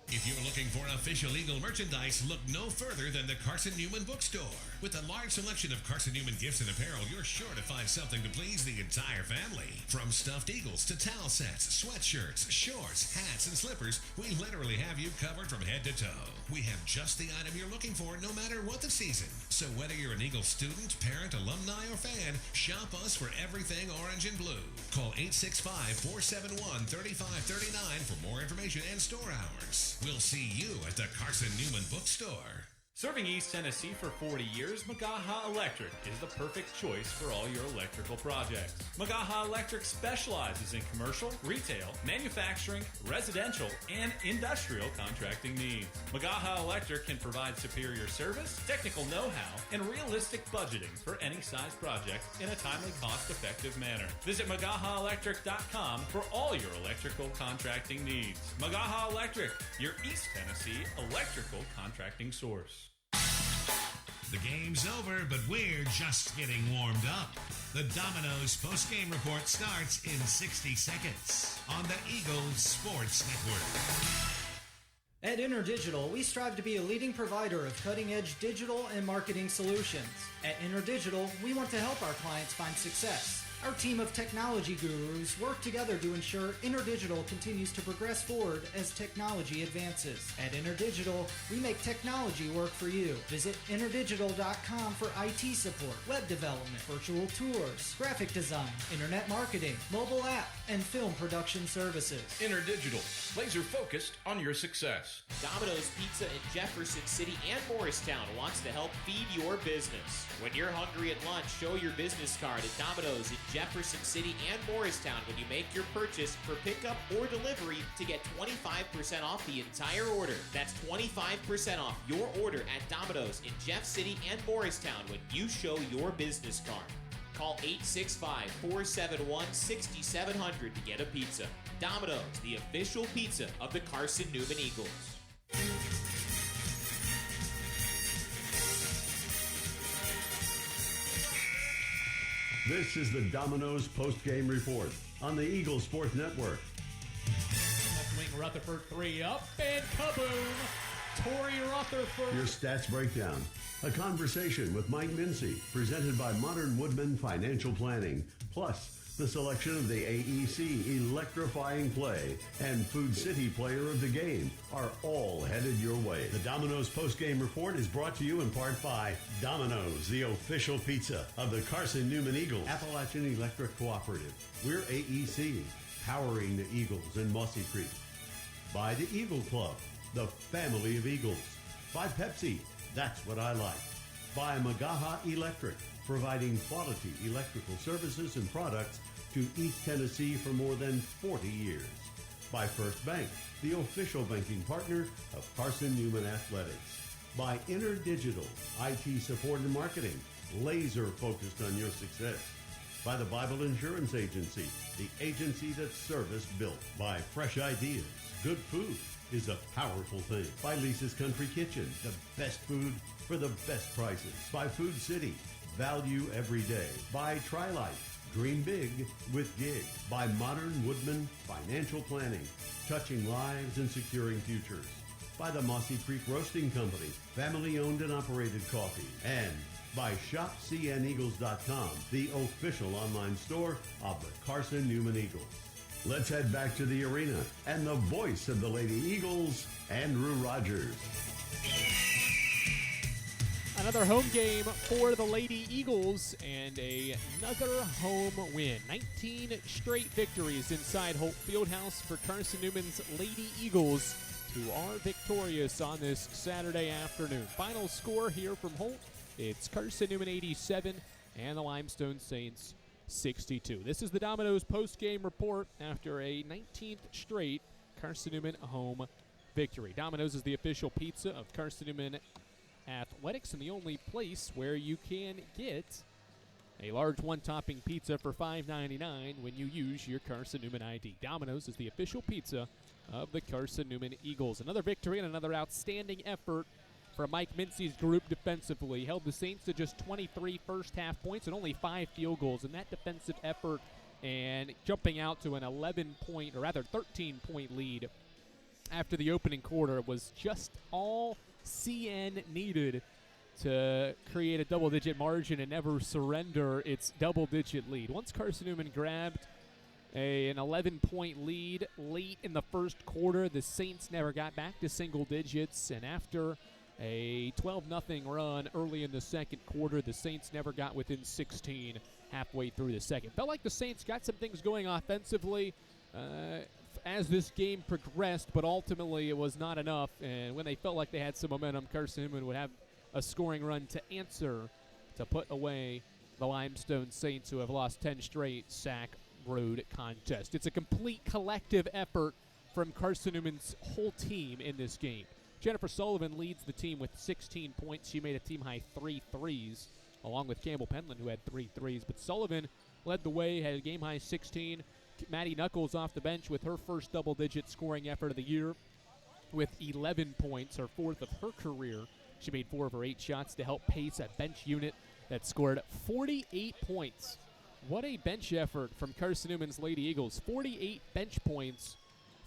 If you're looking for official Eagle merchandise, look no further than the Carson-Newman bookstore. With a large selection of Carson-Newman gifts and apparel, you're sure to find something to please the entire family. From stuffed eagles to towel sets, sweatshirts, shorts, hats, and slippers, we literally have you covered from head to toe. We have just the item you're looking for no matter what the season. So whether you're an Eagle student, parent, alumni, or fan, shop us for everything orange and blue. Call 865-471-3539 for more information and store hours. We'll see you at the Carson-Newman bookstore.
Serving East Tennessee for 40 years, Magaha Electric is the perfect choice for all your electrical projects. Magaha Electric specializes in commercial, retail, manufacturing, residential, and industrial contracting needs. Magaha Electric can provide superior service, technical know-how, and realistic budgeting for any size project in a timely, cost-effective manner. Visit MagahaElectric.com for all your electrical contracting needs. Magaha Electric, your East Tennessee electrical contracting source.
The game's over, but we're just getting warmed up. The Domino's postgame report starts in 60 seconds on the Eagles Sports Network.
At InterDigital, we strive to be a leading provider of cutting-edge digital and marketing solutions. At InterDigital, we want to help our clients find success. Our team of technology gurus work together to ensure InterDigital continues to progress forward as technology advances. At InterDigital, we make technology work for you. Visit InterDigital.com for IT support, web development, virtual tours, graphic design, internet marketing, mobile app, and film production services.
InterDigital, laser focused on your success.
Domino's Pizza in Jefferson City and Morristown wants to help feed your business. When you're hungry at lunch, show your business card at Domino's in Jefferson City and Morristown when you make your purchase for pickup or delivery to get 25% off the entire order. That's 25% off your order at Domino's in Jeff City and Morristown when you show your business card. Call 865-471-6700 to get a pizza. Domino's, the official pizza of the Carson-Newman Eagles.
This is the Domino's post-game report on the Eagles Sports Network.
Left wing Rutherford, 3 up, and kaboom! Torrey Rutherford.
Your stats breakdown. A conversation with Mike Mincy, presented by Modern Woodman Financial Planning. Plus, the selection of the AEC Electrifying Play and Food City Player of the Game are all headed your way. The Domino's post-game report is brought to you in part by Domino's, the official pizza of the Carson-Newman Eagles. Appalachian Electric Cooperative. We're AEC, powering the Eagles in Mossy Creek. By the Eagle Club, the family of Eagles. By Pepsi, that's what I like. By Magaha Electric, providing quality electrical services and products to East Tennessee for more than 40 years. By First Bank, the official banking partner of Carson-Newman Athletics. By InterDigital, IT support and marketing, laser focused on your success. By the Bible Insurance Agency, the agency that's service built. By Fresh Ideas, good food is a powerful thing. By Lisa's Country Kitchen, the best food for the best prices. By Food City, value every day. By Tri-Life, dream big with gig. By Modern Woodman Financial Planning, touching lives and securing futures. By the Mossy Creek Roasting Company, family owned and operated coffee. And by ShopCNEagles.com, the official online store of the Carson-Newman Eagles. Let's head back to the arena and the voice of the Lady Eagles, Andrew Rogers.
Another home game for the Lady Eagles and another home win. 19 straight victories inside Holt Fieldhouse for Carson-Newman's Lady Eagles, who are victorious on this Saturday afternoon. Final score here from Holt, it's Carson-Newman 87 and the Limestone Saints 62. This is the Domino's post-game report after a 19th straight Carson-Newman home victory. Domino's is the official pizza of Carson-Newman Athletics and the only place where you can get a large one-topping pizza for $5.99 when you use your Carson-Newman ID. Domino's is the official pizza of the Carson-Newman Eagles. Another victory and another outstanding effort for Mike Mincy's group defensively. Held the Saints to just 23 first-half points and only 5 field goals. And that defensive effort and jumping out to an 13-point lead after the opening quarter was just all CN needed to create a double-digit margin and never surrender its double-digit lead. Once Carson-Newman grabbed an 11-point lead late in the first quarter, the Saints never got back to single digits, and after a 12-0 run early in the second quarter, the Saints never got within 16 halfway through the second. Felt like the Saints got some things going offensively as this game progressed, but ultimately it was not enough. And when they felt like they had some momentum, Carson-Newman would have a scoring run to answer to put away the Limestone Saints, who have lost 10 straight Sac Road contests. It's a complete collective effort from Carson-Newman's whole team in this game. Jennifer Sullivan leads the team with 16 points. She made a team-high 3 threes, along with Campbell Penland, who had 3 threes. But Sullivan led the way, had a game-high 16. Maddie Knuckles off the bench with her first double-digit scoring effort of the year with 11 points, her 4th of her career. She made 4 of her 8 shots to help pace a bench unit that scored 48 points. What a bench effort from Carson-Newman's Lady Eagles. 48 bench points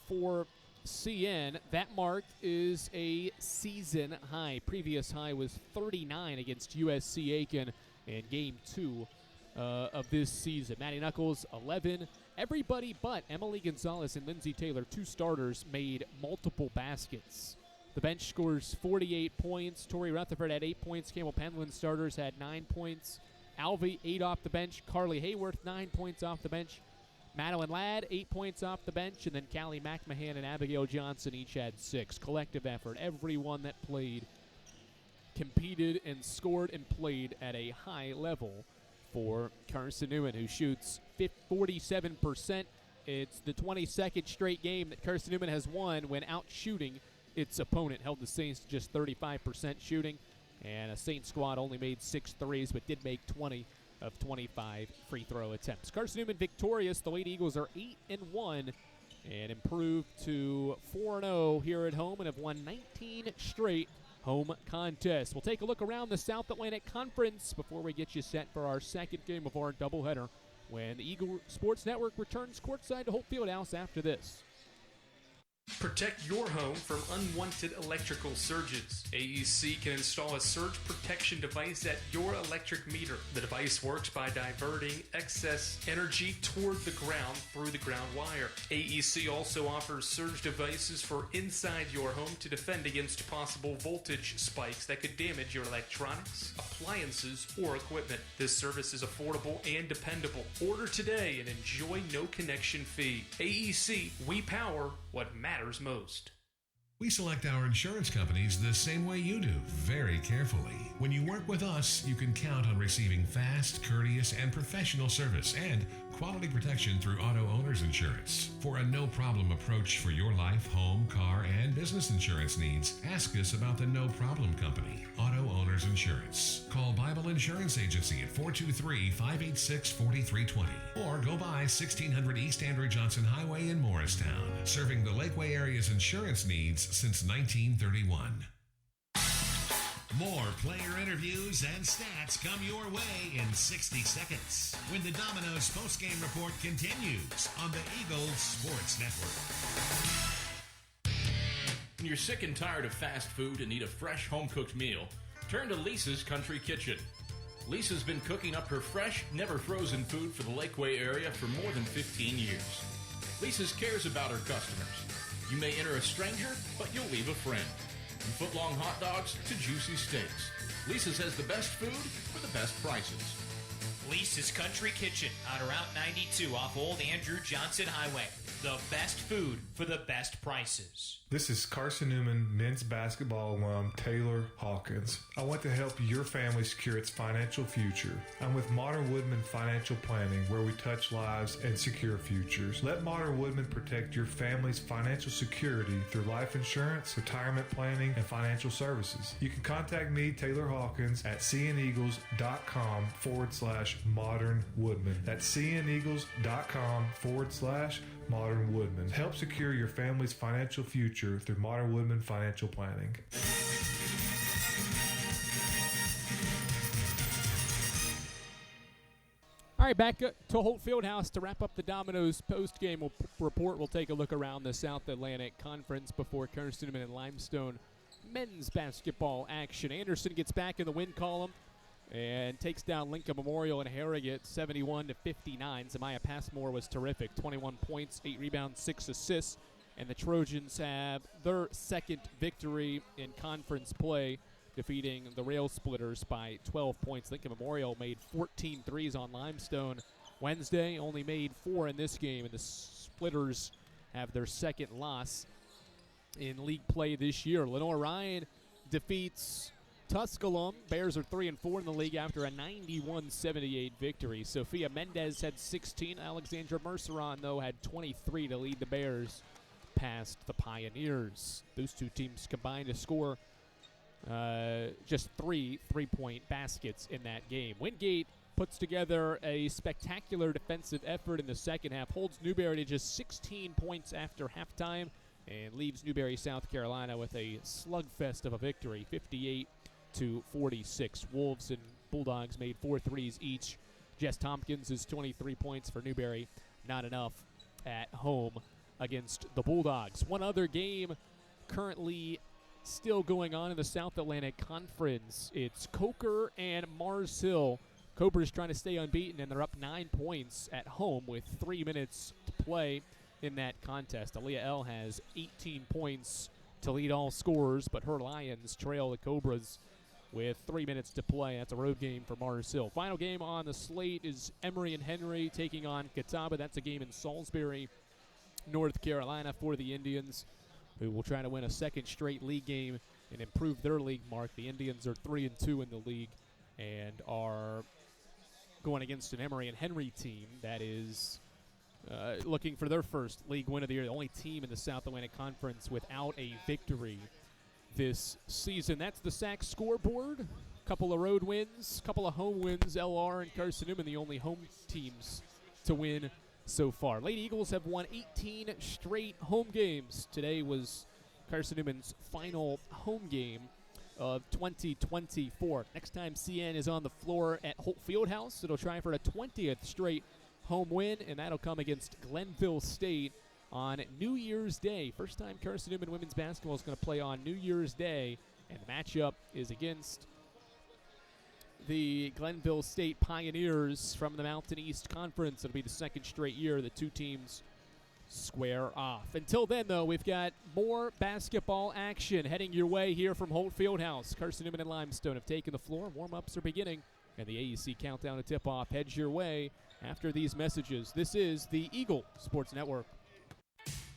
for CN. That mark is a season high. Previous high was 39 against USC Aiken in Game 2 of this season. Maddie Knuckles, 11. Everybody but Emily Gonzalez and Lindsay Taylor, 2 starters, made multiple baskets. The bench scores 48 points. Tori Rutherford had 8 points. Campbell Penland starters had 9 points. Alvy, 8 off the bench. Carly Hayworth, 9 points off the bench. Madeline Ladd, 8 points off the bench. And then Callie McMahon and Abigail Johnson each had 6. Collective effort. Everyone that played competed and scored and played at a high level for Carson-Newman, who shoots 47%. It's the 22nd straight game that Carson-Newman has won when out shooting its opponent. Held the Saints to just 35% shooting, and a Saints squad only made 6 threes, but did make 20 of 25 free throw attempts. Carson-Newman victorious. The Lady Eagles are 8-1 and improved to 4-0 here at home and have won 19 straight home contests. We'll take a look around the South Atlantic Conference before we get you set for our second game of our doubleheader when the Eagle Sports Network returns courtside to Holt Fieldhouse after this.
Protect your home from unwanted electrical surges. AEC can install a surge protection device at your electric meter. The device works by diverting excess energy toward the ground through the ground wire. AEC also offers surge devices for inside your home to defend against possible voltage spikes that could damage your electronics, appliances, or equipment. This service is affordable and dependable. Order today and enjoy no connection fee. AEC, we power what matters most.
We select our insurance companies the same way you do, very carefully. When you work with us, you can count on receiving fast, courteous, and professional service and quality protection through Auto Owners Insurance. For a no-problem approach for your life, home, car, and business insurance needs, ask us about the No Problem Company, Auto Owners Insurance. Call Bible Insurance Agency at 423-586-4320 or go by 1600 East Andrew Johnson Highway in Morristown, serving the Lakeway area's insurance needs since 1931. More player interviews and stats come your way in 60 seconds when the Domino's postgame report continues on the Eagles Sports Network.
When you're sick and tired of fast food and need a fresh home-cooked meal, turn to Lisa's Country Kitchen. Lisa's been cooking up her fresh, never-frozen food for the Lakeway area for more than 15 years. Lisa's cares about her customers. You may enter a stranger, but you'll leave a friend. From foot-long hot dogs to juicy steaks, Lisa's has the best food for the best prices.
Lisa's Country Kitchen on Route 92 off Old Andrew Johnson Highway. The best food for the best prices.
This is Carson-Newman men's basketball alum Taylor Hawkins. I want to help your family secure its financial future. I'm with Modern Woodman Financial Planning, where we touch lives and secure futures. Let Modern Woodman protect your family's financial security through life insurance, retirement planning, and financial services. You can contact me, Taylor Hawkins, at cneagles.com/Modern Woodman. That's cneagles.com/Modern Woodman. Help secure your family's financial future through Modern Woodman Financial Planning.
All right, back to Holt Fieldhouse to wrap up the Domino's post-game report. We'll take a look around the South Atlantic Conference before Carson-Newman and Limestone men's basketball action. Anderson gets back in the win column and takes down Lincoln Memorial and Harrogate 71-59. Zamaya Passmore was terrific, 21 points, 8 rebounds, 6 assists. And the Trojans have their second victory in conference play, defeating the Rail Splitters by 12 points. Lincoln Memorial made 14 threes on Limestone Wednesday, only made 4 in this game, and the Splitters have their second loss in league play this year. Lenore Ryan defeats Tusculum. Bears are 3-4 in the league after a 91-78 victory. Sophia Mendez had 16. Alexandra Merceron, though, had 23 to lead the Bears past the Pioneers. Those two teams combined to score just 3 3-point baskets in that game. Wingate puts together a spectacular defensive effort in the second half, holds Newberry to just 16 points after halftime, and leaves Newberry, South Carolina with a slugfest of a victory, 58-46. Wolves and Bulldogs made 4 threes each. Jess Tompkins is 23 points for Newberry, not enough at home against the Bulldogs. One other game currently still going on in the South Atlantic Conference. It's Coker and Mars Hill. Coker's trying to stay unbeaten, and they're up 9 points at home with 3 minutes to play in that contest. Aaliyah L has 18 points to lead all scorers, but her Lions trail the Cobras with 3 minutes to play. That's a road game for Mars Hill. Final game on the slate is Emory and Henry taking on Catawba. That's a game in Salisbury, North Carolina, for the Indians, who will try to win a second straight league game and improve their league mark. The Indians are 3-2 in the league and are going against an Emory and Henry team that is looking for their first league win of the year. The only team in the South Atlantic Conference without a victory this season. That's the SAC scoreboard. Couple of road wins, couple of home wins. LR and Carson-Newman, the only home teams to win so far. Lady Eagles have won 18 straight home games. Today was Carson-Newman's final home game of 2024. Next time CN is on the floor at Holt Fieldhouse, it'll try for a 20th straight home win, and that'll come against Glenville State on New Year's Day. First time Carson-Newman women's basketball is going to play on New Year's Day, and the matchup is against the Glenville State Pioneers from the Mountain East Conference. It'll be the second straight year the two teams square off. Until then, though, we've got more basketball action heading your way here from Holt Fieldhouse. Carson-Newman and Limestone have taken the floor. Warm-ups are beginning, and the AEC countdown to tip-off heads your way after these messages. This is the Eagle Sports Network.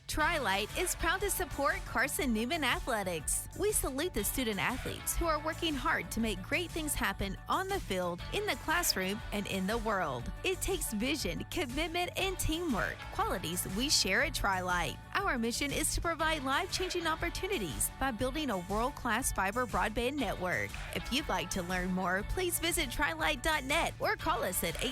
Tri-Light is proud to support Carson-Newman Athletics. We salute the student athletes who are working hard to make great things happen on the field, in the classroom, and in the world. It takes vision, commitment, and teamwork, qualities we share at Tri-Light. Our mission is to provide life-changing opportunities by building a world-class fiber broadband network. If you'd like to learn more, please visit trilight.net or call us at